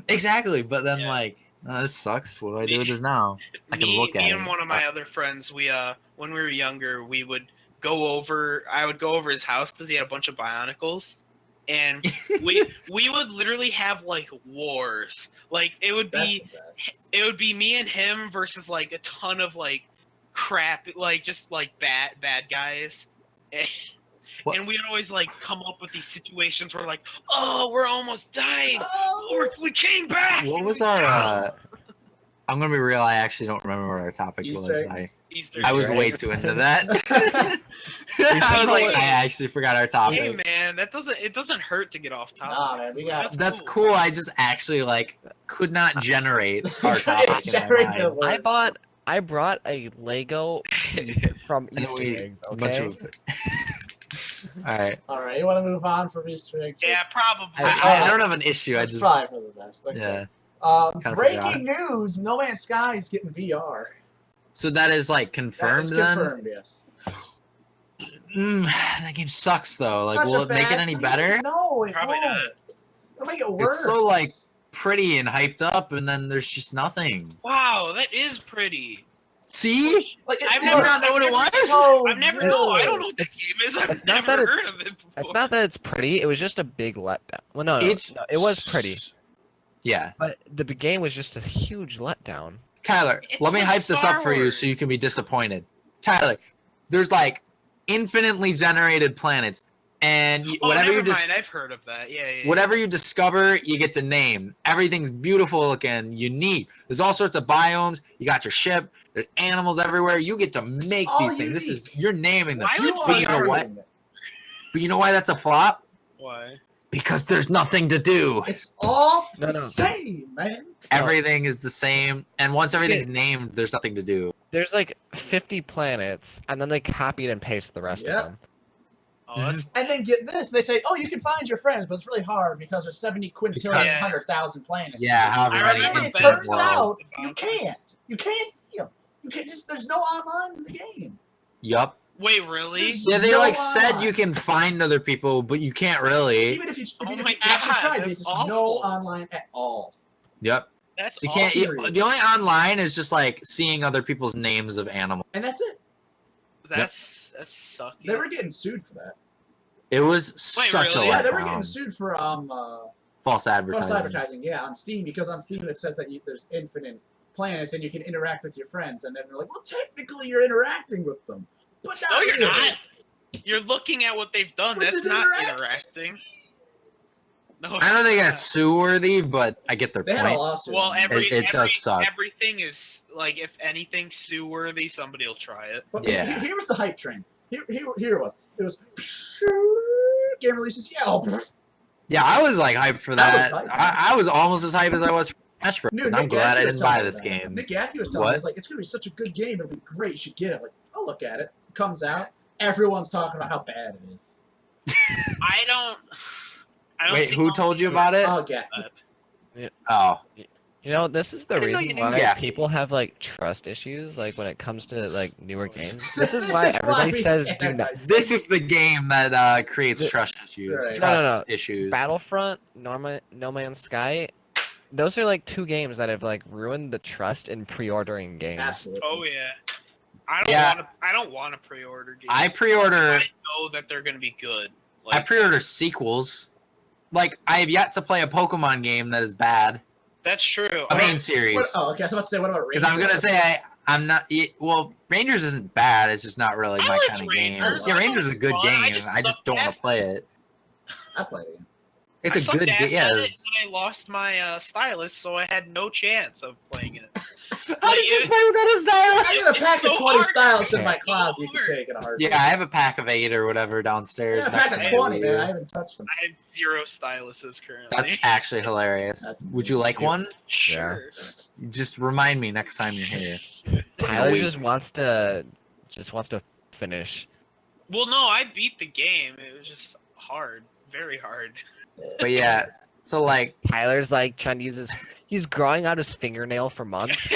Speaker 2: Exactly, but then
Speaker 4: Yeah.
Speaker 2: like, oh, this sucks. What do I do
Speaker 4: Me-
Speaker 2: with this now? I can look at
Speaker 4: me
Speaker 2: it.
Speaker 4: and one of my other friends, we when we were younger, we would go over. I would go over his house because he had a bunch of Bionicles, and we would literally have like wars. Like it would
Speaker 1: That's
Speaker 4: be
Speaker 1: the best.
Speaker 4: it would be me and him versus like a ton of like crap, like just like bad guys.
Speaker 2: What?
Speaker 4: And we'd always like come up with these situations where like, oh, we're almost dying. We came back.
Speaker 2: What was our? I'm gonna be real. I actually don't remember what our topic
Speaker 1: Easter
Speaker 2: was.
Speaker 1: eggs.
Speaker 4: Easter
Speaker 2: I was
Speaker 3: eggs.
Speaker 2: way too into that. I was like, I actually forgot our topic.
Speaker 4: Hey man, it doesn't hurt to get off topic.
Speaker 1: Nah, man, we got-
Speaker 2: That's cool. I just actually like could not generate our topic in my
Speaker 1: Generate
Speaker 2: mind.
Speaker 1: the word.
Speaker 3: I brought a Lego from
Speaker 2: And
Speaker 3: Easter
Speaker 2: we-
Speaker 3: eggs.
Speaker 2: a bunch
Speaker 3: Okay.
Speaker 2: of- All right.
Speaker 1: All right, you want to move on from Easter eggs?
Speaker 4: Yeah, probably.
Speaker 2: I don't have an issue. I
Speaker 1: That's
Speaker 2: just
Speaker 1: probably for the best. Okay.
Speaker 2: yeah. Kinda
Speaker 1: Breaking news: No Man's Sky is getting VR.
Speaker 2: So that is like
Speaker 1: That
Speaker 2: confirmed
Speaker 1: is
Speaker 2: then.
Speaker 1: confirmed, yes.
Speaker 2: That game sucks though. Like,
Speaker 1: Such
Speaker 2: will
Speaker 1: a
Speaker 2: it make it
Speaker 1: bad
Speaker 2: any
Speaker 1: thing.
Speaker 2: better?
Speaker 1: No, it
Speaker 4: Probably
Speaker 1: won't.
Speaker 4: not.
Speaker 1: It'll make it worse.
Speaker 2: so, like, Pretty and hyped up, and then there's just nothing.
Speaker 4: Wow, that is pretty.
Speaker 2: See?
Speaker 1: like,
Speaker 4: I've
Speaker 2: never known what it was.
Speaker 1: So
Speaker 4: I've never
Speaker 1: good.
Speaker 4: know. I don't know what that game is. I've
Speaker 3: It's not
Speaker 4: never
Speaker 3: that
Speaker 4: heard
Speaker 3: it's-
Speaker 4: of it before.
Speaker 3: It's not that it's pretty. It was just a big letdown. Well, no, it was pretty,
Speaker 2: Yeah.
Speaker 3: but the game was just a huge letdown.
Speaker 2: Tyler,
Speaker 4: It's
Speaker 2: let me
Speaker 4: like
Speaker 2: hype this
Speaker 4: Star
Speaker 2: up for you
Speaker 4: Wars.
Speaker 2: so you can be disappointed. Tyler, there's like infinitely generated planets, and
Speaker 4: Oh,
Speaker 2: whatever
Speaker 4: never
Speaker 2: you just
Speaker 4: mind. I've heard of that. Yeah.
Speaker 2: whatever you discover, you get to name. Everything's beautiful looking, unique. There's all sorts of biomes. You got your ship. There's animals everywhere. You get to make
Speaker 1: all
Speaker 2: these things. This
Speaker 1: unique.
Speaker 2: is you're naming them.
Speaker 4: Why
Speaker 1: You
Speaker 4: would
Speaker 2: But
Speaker 1: are
Speaker 2: you know
Speaker 4: VR?
Speaker 2: what?
Speaker 1: doing it.
Speaker 2: But you know why that's a flop?
Speaker 4: Why?
Speaker 2: Because there's nothing to do.
Speaker 1: It's all
Speaker 3: No,
Speaker 1: the
Speaker 3: no.
Speaker 1: same, man.
Speaker 2: Everything is the same, and once everything's named, there's nothing to do.
Speaker 3: There's like 50 planets, and then they copied and pasted the rest
Speaker 1: Yep.
Speaker 3: of them.
Speaker 4: Oh, that's
Speaker 1: And then get this, they say, oh, you can find your friends, but it's really hard because there's 70 quintillion,
Speaker 4: Yeah.
Speaker 1: 100,000 planets.
Speaker 2: Yeah, however
Speaker 4: I
Speaker 1: And
Speaker 2: many
Speaker 1: then
Speaker 4: remember
Speaker 1: it
Speaker 2: in
Speaker 4: that.
Speaker 2: the
Speaker 1: turns
Speaker 2: world.
Speaker 1: out you can't. You can't see them. You can't just. There's no online in the game.
Speaker 2: Yup.
Speaker 4: wait, really?
Speaker 1: This-
Speaker 2: Yeah, they
Speaker 1: No
Speaker 2: like said
Speaker 1: online.
Speaker 2: you can find other people, but you can't really.
Speaker 1: Even if you,
Speaker 4: Oh
Speaker 1: even if
Speaker 4: my
Speaker 1: you actually
Speaker 4: God,
Speaker 1: tried,
Speaker 4: that's
Speaker 1: there's just no
Speaker 4: awful.
Speaker 1: online at all.
Speaker 2: Yep.
Speaker 4: That's
Speaker 2: So you can't.
Speaker 1: Period.
Speaker 2: The only online is just like seeing other people's names of animals.
Speaker 1: And that's it.
Speaker 4: That's sucky.
Speaker 1: They were getting sued for that.
Speaker 2: It was
Speaker 4: Wait,
Speaker 2: such
Speaker 4: really?
Speaker 2: a
Speaker 1: Yeah, they were getting
Speaker 2: letdown.
Speaker 1: sued for
Speaker 2: False
Speaker 1: false
Speaker 2: advertising.
Speaker 1: advertising. Yeah, on Steam, because on Steam it says that there's infinite planets and you can interact with your friends, and then they're like, well, technically you're interacting with them, but not
Speaker 4: No, you're
Speaker 1: really.
Speaker 4: not. You're looking at what they've done.
Speaker 1: Which
Speaker 4: That's
Speaker 1: is
Speaker 4: not
Speaker 1: interacting.
Speaker 4: interacting. No,
Speaker 2: I don't
Speaker 4: it's
Speaker 2: think
Speaker 4: not.
Speaker 2: that's sue worthy, but I get their
Speaker 1: They had a
Speaker 2: point.
Speaker 1: lawsuit.
Speaker 4: Well,
Speaker 1: on it.
Speaker 2: It does suck.
Speaker 4: Everything is like, if anything sue worthy, somebody will try it.
Speaker 1: But
Speaker 2: Yeah.
Speaker 1: here was the hype train. Here it was. It was game releases. Yeah,
Speaker 2: Yeah, I was like hyped for
Speaker 1: I
Speaker 2: that.
Speaker 1: was hyped.
Speaker 2: I was almost as hyped as I was for Smash Bros.
Speaker 1: Dude,
Speaker 2: I'm
Speaker 1: Nick
Speaker 2: glad
Speaker 1: Gaffney
Speaker 2: I
Speaker 1: was
Speaker 2: didn't buy
Speaker 1: telling me
Speaker 2: this
Speaker 1: that.
Speaker 2: game.
Speaker 1: Nick Gaffney was telling me,
Speaker 2: What?
Speaker 1: he's like, it's gonna be such a good game. It'll be great. You should get it. Like, I'll look at it. Comes out. Everyone's talking about how bad it is.
Speaker 4: I don't
Speaker 2: Wait,
Speaker 4: see
Speaker 2: who
Speaker 4: how-
Speaker 2: told you about it?
Speaker 1: Oh, Gaffney.
Speaker 2: Oh,
Speaker 3: You know, this is the
Speaker 2: I didn't know you
Speaker 3: reason
Speaker 2: knew
Speaker 3: why
Speaker 2: Gaffney.
Speaker 3: people have like trust issues, like when it comes to like newer games.
Speaker 1: This
Speaker 3: This is
Speaker 1: is
Speaker 3: why
Speaker 1: why
Speaker 3: everybody
Speaker 1: we
Speaker 3: says
Speaker 1: can't
Speaker 3: do
Speaker 1: have
Speaker 3: not.
Speaker 1: nice
Speaker 2: this is the game that creates
Speaker 3: The-
Speaker 2: trust issues.
Speaker 1: Right.
Speaker 2: Trust
Speaker 3: No, no.
Speaker 2: issues.
Speaker 3: Battlefront, No Man's Sky. Those are like two games that have like ruined the trust in pre-ordering games.
Speaker 1: Absolutely.
Speaker 4: Oh yeah. I don't want to pre-order games.
Speaker 2: I pre-order-
Speaker 4: unless I know that they're gonna be good.
Speaker 2: I pre-order sequels. Like I have yet to play a Pokemon game that is bad.
Speaker 4: That's true.
Speaker 2: A main series.
Speaker 1: What, oh, okay. I was about to say, what about Rangers?
Speaker 2: Because I'm gonna say I'm not. Well, Rangers isn't bad. It's just not really
Speaker 4: I
Speaker 2: my
Speaker 4: liked
Speaker 2: kind of game.
Speaker 4: Rangers.
Speaker 2: Yeah,
Speaker 4: I
Speaker 2: Rangers
Speaker 4: thought
Speaker 2: is a
Speaker 4: it
Speaker 2: good
Speaker 4: was fun. I
Speaker 2: game.
Speaker 4: just
Speaker 2: I just
Speaker 4: sucked
Speaker 2: don't want
Speaker 4: ass
Speaker 2: to play it.
Speaker 1: I played it.
Speaker 2: It's
Speaker 4: I
Speaker 2: a
Speaker 4: sucked
Speaker 2: good
Speaker 4: ass
Speaker 2: game.
Speaker 4: at it,
Speaker 2: Yes.
Speaker 4: and I lost my stylus, so I had no chance of playing it.
Speaker 2: How did you play without a stylus?
Speaker 1: I got a pack of
Speaker 4: so
Speaker 1: 20
Speaker 4: hard.
Speaker 1: styles in
Speaker 3: Yeah.
Speaker 1: my
Speaker 4: So
Speaker 1: closet you can
Speaker 4: hard.
Speaker 1: take in a heartbeat.
Speaker 2: Yeah, I have a pack of 8 or whatever downstairs.
Speaker 1: Yeah, a
Speaker 2: next
Speaker 1: pack of
Speaker 2: to my
Speaker 1: 20, man. I
Speaker 2: Wii.
Speaker 1: haven't touched them.
Speaker 4: I have 0 styluses currently.
Speaker 2: That's actually hilarious.
Speaker 1: That's
Speaker 2: Would you like
Speaker 3: Yeah.
Speaker 2: one?
Speaker 4: sure.
Speaker 2: Just remind me next time you're here.
Speaker 3: Tyler
Speaker 2: Wait.
Speaker 3: just wants to finish.
Speaker 4: Well, no, I beat the game. It was just hard, very hard.
Speaker 2: But yeah, So like,
Speaker 3: Tyler's like trying to use his. He's growing out his fingernail for months.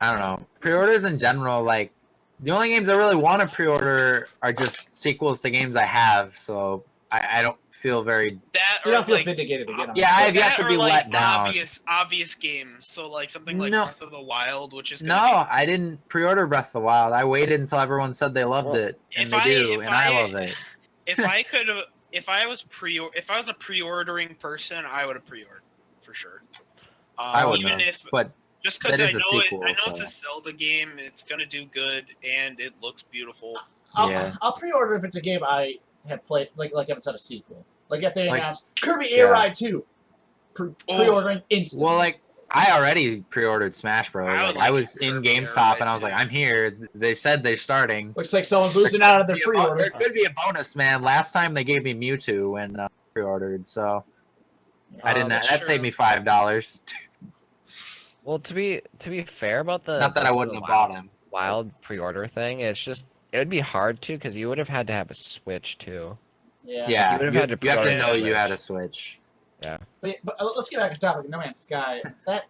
Speaker 2: I don't know. Pre-orders in general, like, the only games I really want to pre-order are just sequels to games I have. So I don't feel very.
Speaker 4: That
Speaker 1: You
Speaker 4: or
Speaker 1: don't feel
Speaker 4: like
Speaker 1: vindicated to get them.
Speaker 2: Yeah, I have yet
Speaker 4: that
Speaker 2: to
Speaker 4: or,
Speaker 2: be
Speaker 4: like,
Speaker 2: let down.
Speaker 4: obvious games. So like something like
Speaker 2: No.
Speaker 4: Breath of the Wild, which is
Speaker 2: No,
Speaker 4: gonna
Speaker 2: I didn't pre-order Breath of the Wild. I waited until everyone said they loved
Speaker 3: Well,
Speaker 2: it, and
Speaker 4: if
Speaker 2: they
Speaker 4: I-
Speaker 2: do,
Speaker 4: if
Speaker 2: and I
Speaker 4: I-
Speaker 2: love it.
Speaker 4: if I was a pre-ordering person, I would have pre-ordered for sure.
Speaker 2: I wouldn't
Speaker 4: Even
Speaker 2: have,
Speaker 4: if
Speaker 2: but
Speaker 4: just because
Speaker 2: that
Speaker 4: I
Speaker 2: is a
Speaker 4: know
Speaker 2: sequel,
Speaker 4: I know it's
Speaker 2: so.
Speaker 4: a Zelda game, it's gonna do good and it looks beautiful.
Speaker 2: Yeah.
Speaker 1: I'll pre-order if it's a game I have played, like if it's not a sequel. Like if they
Speaker 2: Like-
Speaker 1: announced Kirby Air
Speaker 2: yeah.
Speaker 1: Ride 2, pre-ordering instantly.
Speaker 2: Well, like, I already pre-ordered Smash Bros.
Speaker 4: I would
Speaker 2: Like, I
Speaker 4: like
Speaker 2: was in
Speaker 4: Kirby Air
Speaker 2: GameStop,
Speaker 4: Ride
Speaker 2: and I was like,
Speaker 4: too.
Speaker 2: I'm here. They said they're starting.
Speaker 1: Looks like someone's losing out on their
Speaker 2: There could be a
Speaker 1: pre-order.
Speaker 2: There could be a bonus, man. Last time they gave me Mewtwo when pre-ordered, so I didn't.
Speaker 4: that's
Speaker 2: That
Speaker 4: true.
Speaker 2: saved me $5.
Speaker 3: Well, to be fair about the
Speaker 2: Not that I wouldn't have bought him.
Speaker 3: Wild pre-order thing, it's just it would be hard to because you would have had to have a Switch too.
Speaker 1: Yeah.
Speaker 2: Yeah,
Speaker 3: You would have
Speaker 2: you
Speaker 3: had to
Speaker 2: you have to
Speaker 3: pre-order
Speaker 2: know
Speaker 3: the
Speaker 2: you had a
Speaker 3: Switch.
Speaker 2: Switch.
Speaker 1: But let's get back to topic. No Man's Sky. That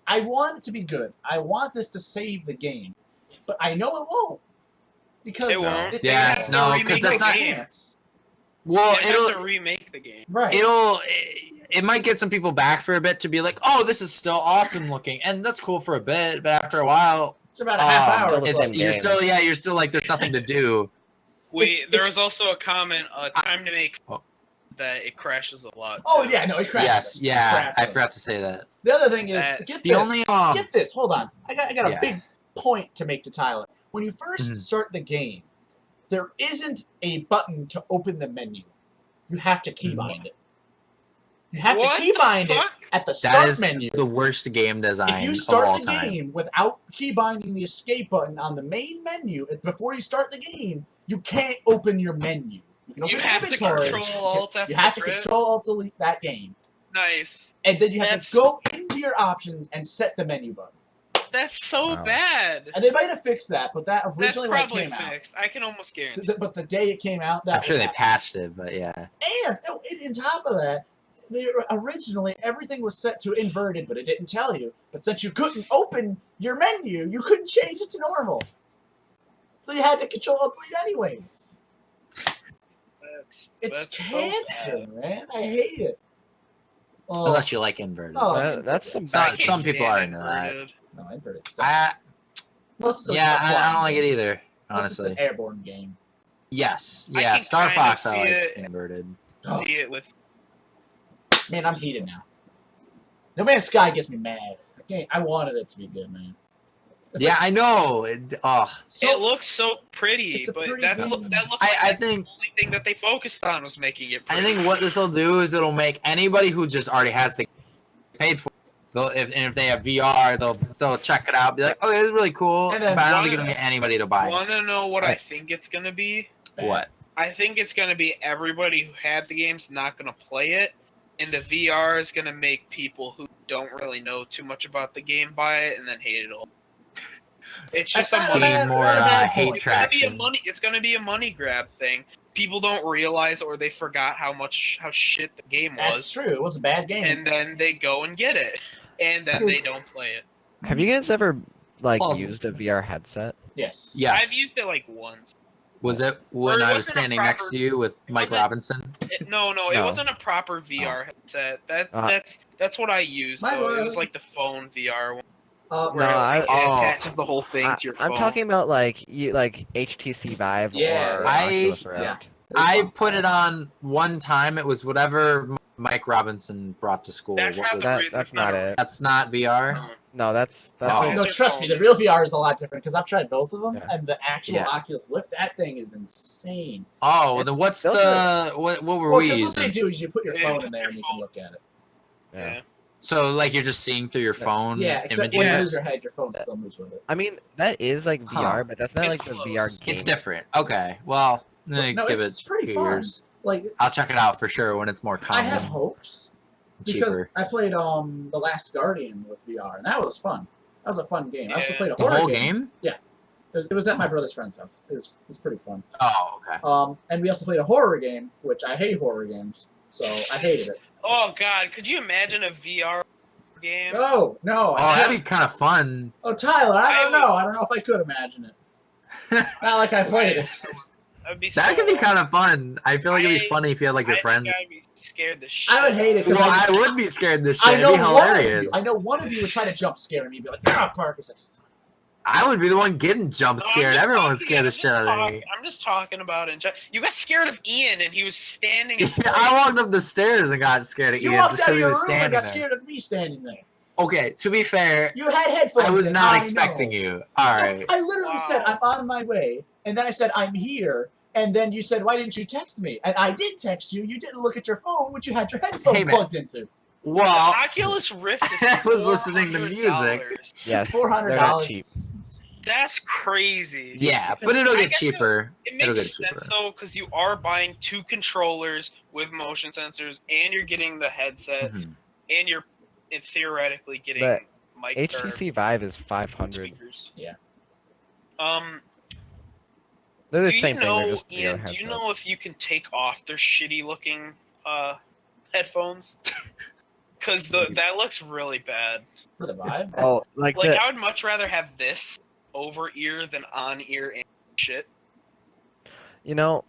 Speaker 1: I want it to be good. I want this to save the game, but I know it won't because
Speaker 4: It won't.
Speaker 1: It,
Speaker 2: Yeah,
Speaker 1: has
Speaker 2: no,
Speaker 1: to
Speaker 2: 'cause
Speaker 1: remake
Speaker 2: that's
Speaker 1: the
Speaker 2: not-
Speaker 1: chance.
Speaker 2: Well,
Speaker 4: They have to remake the game.
Speaker 1: Right.
Speaker 2: it might get some people back for a bit to be like, oh, this is still awesome looking, and that's cool for a bit, but after a while,
Speaker 1: It's about a half hour.
Speaker 3: still
Speaker 1: or
Speaker 3: the
Speaker 1: so.
Speaker 3: same
Speaker 2: you're
Speaker 3: game.
Speaker 2: still like, there's nothing to do.
Speaker 4: There was also a comment, time to make
Speaker 2: Oh.
Speaker 4: that it crashes a lot.
Speaker 1: Oh
Speaker 4: too.
Speaker 1: yeah, no, it crashes.
Speaker 2: Yes, yeah,
Speaker 1: Crap.
Speaker 2: I forgot to say that.
Speaker 1: The other thing is,
Speaker 4: That-
Speaker 1: get
Speaker 2: The
Speaker 1: this.
Speaker 2: only
Speaker 1: Get this. Hold on. I got a
Speaker 2: Yeah.
Speaker 1: big point to make to Tyler. When you first
Speaker 2: Mhm.
Speaker 1: start the game, there isn't a button to open the menu. You have to keybind it. You have
Speaker 4: What
Speaker 1: to keybind
Speaker 4: the
Speaker 1: it
Speaker 4: fuck?
Speaker 1: at the
Speaker 2: that
Speaker 1: start
Speaker 2: is
Speaker 1: menu.
Speaker 2: the worst game design
Speaker 1: If you
Speaker 2: of
Speaker 1: start
Speaker 2: all
Speaker 1: the
Speaker 2: time.
Speaker 1: game without keybinding the escape button on the main menu before you start the game, you can't open your menu. You can open
Speaker 4: You
Speaker 1: your
Speaker 4: have to
Speaker 1: inventory.
Speaker 4: control Alt
Speaker 1: You have to
Speaker 4: F8.
Speaker 1: control Alt Delete that game,
Speaker 4: Nice.
Speaker 1: and then you have
Speaker 4: That's-
Speaker 1: to go into your options and set the menu button.
Speaker 4: That's so
Speaker 3: Wow.
Speaker 4: bad.
Speaker 1: And they might have fixed that, but that
Speaker 4: That's
Speaker 1: originally when it
Speaker 4: probably
Speaker 1: came out.
Speaker 4: fixed. I can almost guarantee.
Speaker 1: But the day it came out, that
Speaker 2: I'm sure
Speaker 1: was
Speaker 2: they
Speaker 1: happening.
Speaker 2: patched it, but yeah.
Speaker 1: And on top of that, originally everything was set to inverted, but it didn't tell you. But since you couldn't open your menu, you couldn't change it to normal. So you had to control Alt Delete anyways. It's
Speaker 4: That's so
Speaker 1: cancer, man. I hate it. Oh,
Speaker 2: Unless you like inverted.
Speaker 1: oh,
Speaker 3: That's some
Speaker 2: So-
Speaker 3: bad
Speaker 4: I
Speaker 2: some
Speaker 4: can't
Speaker 2: people
Speaker 4: stand
Speaker 2: are into that.
Speaker 4: inverted.
Speaker 1: no, inverted sucks. Unless it's
Speaker 2: I don't like it either,
Speaker 1: Unless it's an
Speaker 2: honestly.
Speaker 1: airborne game.
Speaker 2: Yes,
Speaker 4: I
Speaker 2: yeah,
Speaker 4: can
Speaker 2: Star
Speaker 4: kind
Speaker 2: Fox
Speaker 4: of
Speaker 2: I
Speaker 4: see
Speaker 2: like
Speaker 4: it.
Speaker 2: inverted.
Speaker 1: Oh,
Speaker 4: See it with
Speaker 1: man, I'm heated now. No Man's Sky gets me mad. I wanted it to be good, man. It's
Speaker 2: Yeah,
Speaker 1: like,
Speaker 2: I know.
Speaker 1: so,
Speaker 4: it looks so pretty,
Speaker 1: It's a
Speaker 4: but
Speaker 1: pretty
Speaker 4: that
Speaker 1: game.
Speaker 4: looks
Speaker 2: I
Speaker 4: like
Speaker 2: think
Speaker 4: the only thing that they focused on was making it
Speaker 2: I
Speaker 4: pretty.
Speaker 2: think what this will do is it'll make anybody who just already has the paid for. If they have VR, they'll check it out. Be like, oh, it's really cool.
Speaker 1: And then
Speaker 2: But I don't think
Speaker 4: one-
Speaker 2: it'll get anybody to buy it.
Speaker 4: Want to know what I
Speaker 3: Right.
Speaker 4: think it's gonna be?
Speaker 2: What?
Speaker 4: I think it's gonna be everybody who had the game's not gonna play it, and the VR is gonna make people who don't really know too much about the game buy it and then hate it all. It's just
Speaker 1: That's
Speaker 4: a
Speaker 1: not a
Speaker 4: money.
Speaker 1: bad-
Speaker 2: Gain more
Speaker 1: not a bad
Speaker 2: hate
Speaker 1: point.
Speaker 4: It's gonna be a
Speaker 2: traction.
Speaker 4: money. It's gonna be a money grab thing. People don't realize, or they forgot how shit the game
Speaker 1: that's
Speaker 4: was,
Speaker 1: true. It was a bad game.
Speaker 4: and then they go and get it, and then they don't play it.
Speaker 3: Have you guys ever like
Speaker 2: Plausible.
Speaker 3: used a VR headset?
Speaker 1: Yes.
Speaker 2: Yes.
Speaker 4: I've used it like once.
Speaker 2: Was it when
Speaker 4: Or it
Speaker 2: I was
Speaker 4: wasn't a
Speaker 2: standing
Speaker 4: proper-
Speaker 2: next to you with Mike
Speaker 4: wasn't-
Speaker 2: Robinson?
Speaker 4: No, it
Speaker 3: No.
Speaker 4: wasn't a proper VR headset.
Speaker 3: Uh,
Speaker 4: That's what I used.
Speaker 1: Mine
Speaker 4: Though. It
Speaker 1: was.
Speaker 4: was like the phone VR one,
Speaker 1: Uh,
Speaker 4: where
Speaker 3: No,
Speaker 4: it
Speaker 2: Oh.
Speaker 4: attaches the whole thing to your phone.
Speaker 3: I'm talking about like HTC Vive
Speaker 1: Yeah.
Speaker 3: or
Speaker 2: I-
Speaker 3: Oculus
Speaker 1: yeah.
Speaker 3: Rift.
Speaker 2: I put it on one time. It was whatever Mike Robinson brought to school.
Speaker 4: That's
Speaker 2: What
Speaker 4: not
Speaker 2: was-
Speaker 4: the
Speaker 3: That,
Speaker 4: re-
Speaker 3: that's not it.
Speaker 2: That's not VR.
Speaker 4: No.
Speaker 3: No, that's
Speaker 2: Oh.
Speaker 3: what-
Speaker 1: No,
Speaker 4: That's
Speaker 1: trust me,
Speaker 4: your
Speaker 1: the real VR is a lot different because I've tried both of them,
Speaker 3: Yeah.
Speaker 1: and the actual
Speaker 2: Yeah.
Speaker 1: Oculus Lift, that thing is insane.
Speaker 2: Oh, well,
Speaker 3: It's
Speaker 2: then what's
Speaker 3: still
Speaker 2: the what were
Speaker 1: Well,
Speaker 2: we
Speaker 1: because what they
Speaker 2: using?
Speaker 1: do is you put your
Speaker 4: Yeah,
Speaker 1: phone
Speaker 4: put
Speaker 1: in there
Speaker 4: your
Speaker 1: and you can
Speaker 4: phone.
Speaker 1: look at it.
Speaker 3: yeah.
Speaker 2: So like you're just seeing through your phone.
Speaker 1: Yeah, except when you
Speaker 2: images?
Speaker 1: move your head, your phone still moves with it.
Speaker 3: I mean, that is like
Speaker 2: Huh.
Speaker 3: VR, but that's not
Speaker 4: It's
Speaker 3: like the
Speaker 4: close.
Speaker 3: VR game.
Speaker 2: It's different. Okay. Well,
Speaker 1: No,
Speaker 2: give
Speaker 1: it's
Speaker 2: it
Speaker 1: pretty
Speaker 2: 2
Speaker 1: fun.
Speaker 2: years.
Speaker 1: Like,
Speaker 2: I'll check it out for sure when it's more
Speaker 1: I
Speaker 2: common.
Speaker 1: have hopes
Speaker 2: and
Speaker 1: because
Speaker 2: cheaper.
Speaker 1: I played The Last Guardian with VR, and that was fun. That was a fun game. I also
Speaker 4: Yeah.
Speaker 1: played a
Speaker 2: The
Speaker 1: horror
Speaker 2: whole
Speaker 1: game.
Speaker 2: game?
Speaker 1: It was at my brother's friend's house. It was pretty fun.
Speaker 2: Oh, okay.
Speaker 1: And we also played a horror game, which I hate horror games. So I hated it.
Speaker 4: Oh God, could you imagine a VR game?
Speaker 1: Oh no!
Speaker 2: Oh, that'd be kind of fun.
Speaker 1: Oh, Tyler, I don't
Speaker 4: I
Speaker 1: know. I don't know if I could imagine it. Not like I played it.
Speaker 4: That'd be
Speaker 2: That
Speaker 4: so
Speaker 2: could be
Speaker 4: awesome.
Speaker 2: kind of fun. I feel like it'd be
Speaker 4: I-
Speaker 2: funny if you had like your
Speaker 4: I
Speaker 2: friends.
Speaker 4: think I'd be scared the shit.
Speaker 1: I would hate it
Speaker 2: Well,
Speaker 1: because
Speaker 2: I would be scared of this shit.
Speaker 1: I know
Speaker 2: It'd be
Speaker 1: one of
Speaker 2: hilarious.
Speaker 1: you. I know one of you would try to jump scare me and be like, "Ah, Parker's like."
Speaker 2: I would be the one getting jump
Speaker 4: No, I'm
Speaker 2: scared.
Speaker 4: just
Speaker 2: Everyone's
Speaker 4: talking-
Speaker 2: scared the
Speaker 4: I'm
Speaker 2: shit
Speaker 4: just
Speaker 2: out of
Speaker 4: talking-
Speaker 2: me.
Speaker 4: I'm just talking about it. You got scared of Ian, and he was standing. In
Speaker 2: Yeah, I walked up the stairs and got scared of
Speaker 1: You
Speaker 2: Ian
Speaker 1: walked
Speaker 2: just
Speaker 1: out of
Speaker 2: because he
Speaker 1: your
Speaker 2: was
Speaker 1: room and
Speaker 2: standing
Speaker 1: got
Speaker 2: there.
Speaker 1: scared of me standing there.
Speaker 2: Okay, to be fair,
Speaker 1: You had headphones.
Speaker 2: I was
Speaker 1: in,
Speaker 2: not
Speaker 1: I
Speaker 2: expecting
Speaker 1: know.
Speaker 2: you. All right.
Speaker 1: I literally said
Speaker 4: Wow.
Speaker 1: I'm on my way, and then I said I'm here, and then you said why didn't you text me? And I did text you. You didn't look at your phone, which you had your headphones
Speaker 2: Hey, man.
Speaker 1: plugged into.
Speaker 2: Well,
Speaker 4: Oculus Rift is
Speaker 2: I was listening to
Speaker 4: $400.
Speaker 3: Yes,
Speaker 1: $400.
Speaker 3: they're not cheap.
Speaker 4: That's crazy.
Speaker 2: yeah, but it'll
Speaker 4: I
Speaker 2: get
Speaker 4: guess
Speaker 2: cheaper.
Speaker 4: It
Speaker 2: It'll
Speaker 4: makes
Speaker 2: get
Speaker 4: sense
Speaker 2: cheaper.
Speaker 4: though, because you are buying 2 controllers with motion sensors, and you're getting the headset,
Speaker 2: Mhm.
Speaker 4: and you're theoretically getting
Speaker 3: But
Speaker 4: mic or
Speaker 3: HTC Vive is 500.
Speaker 4: speakers.
Speaker 1: Yeah.
Speaker 3: They're the
Speaker 4: Do you
Speaker 3: same thing. They're
Speaker 4: know,
Speaker 3: just VR
Speaker 4: Ian? Do
Speaker 3: headsets.
Speaker 4: you know if you can take off their shitty looking headphones? Because that looks really bad.
Speaker 1: For the vibe.
Speaker 3: Oh, like
Speaker 4: Like
Speaker 3: the
Speaker 4: I would much rather have this over ear than on ear and shit.
Speaker 3: you know,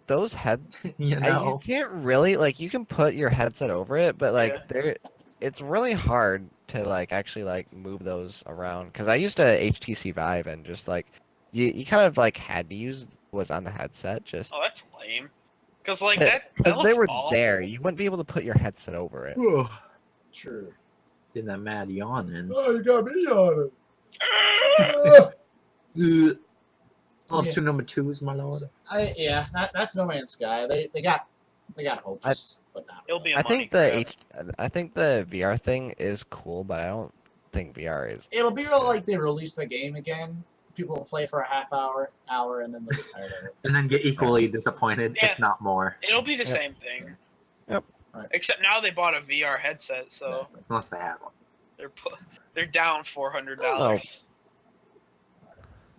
Speaker 3: those head
Speaker 2: You
Speaker 3: you
Speaker 2: know.
Speaker 3: can't really like you can put your headset over it, but like
Speaker 4: Yeah.
Speaker 3: it's really hard to like actually like move those around. Because I used a HTC Vive and just like you kind of like had to use what's on the headset just
Speaker 4: Oh, that's lame. Because like that
Speaker 3: because
Speaker 4: looks
Speaker 3: they were
Speaker 4: awful.
Speaker 3: there. You wouldn't be able to put your headset over it.
Speaker 1: True.
Speaker 2: Getting that mad yawning.
Speaker 1: Oh, you got me on it.
Speaker 2: Love
Speaker 1: Yeah.
Speaker 2: 2 number 2s, my lord.
Speaker 1: That's No Man's Sky. They got hopes, but not.
Speaker 4: It'll be a
Speaker 3: I
Speaker 4: money
Speaker 3: think
Speaker 4: grab.
Speaker 3: I think the VR thing is cool, but I don't think VR is.
Speaker 1: It'll be real like they release the game again. People will play for a half hour, and then they'll get tired of it.
Speaker 2: And then get equally disappointed,
Speaker 4: Yeah.
Speaker 2: if not more.
Speaker 4: It'll be the
Speaker 3: Yep.
Speaker 4: same thing.
Speaker 3: Yep.
Speaker 1: Right.
Speaker 4: Except now they bought a VR headset, so
Speaker 1: Exactly.
Speaker 2: Unless they have one.
Speaker 4: they're down $400.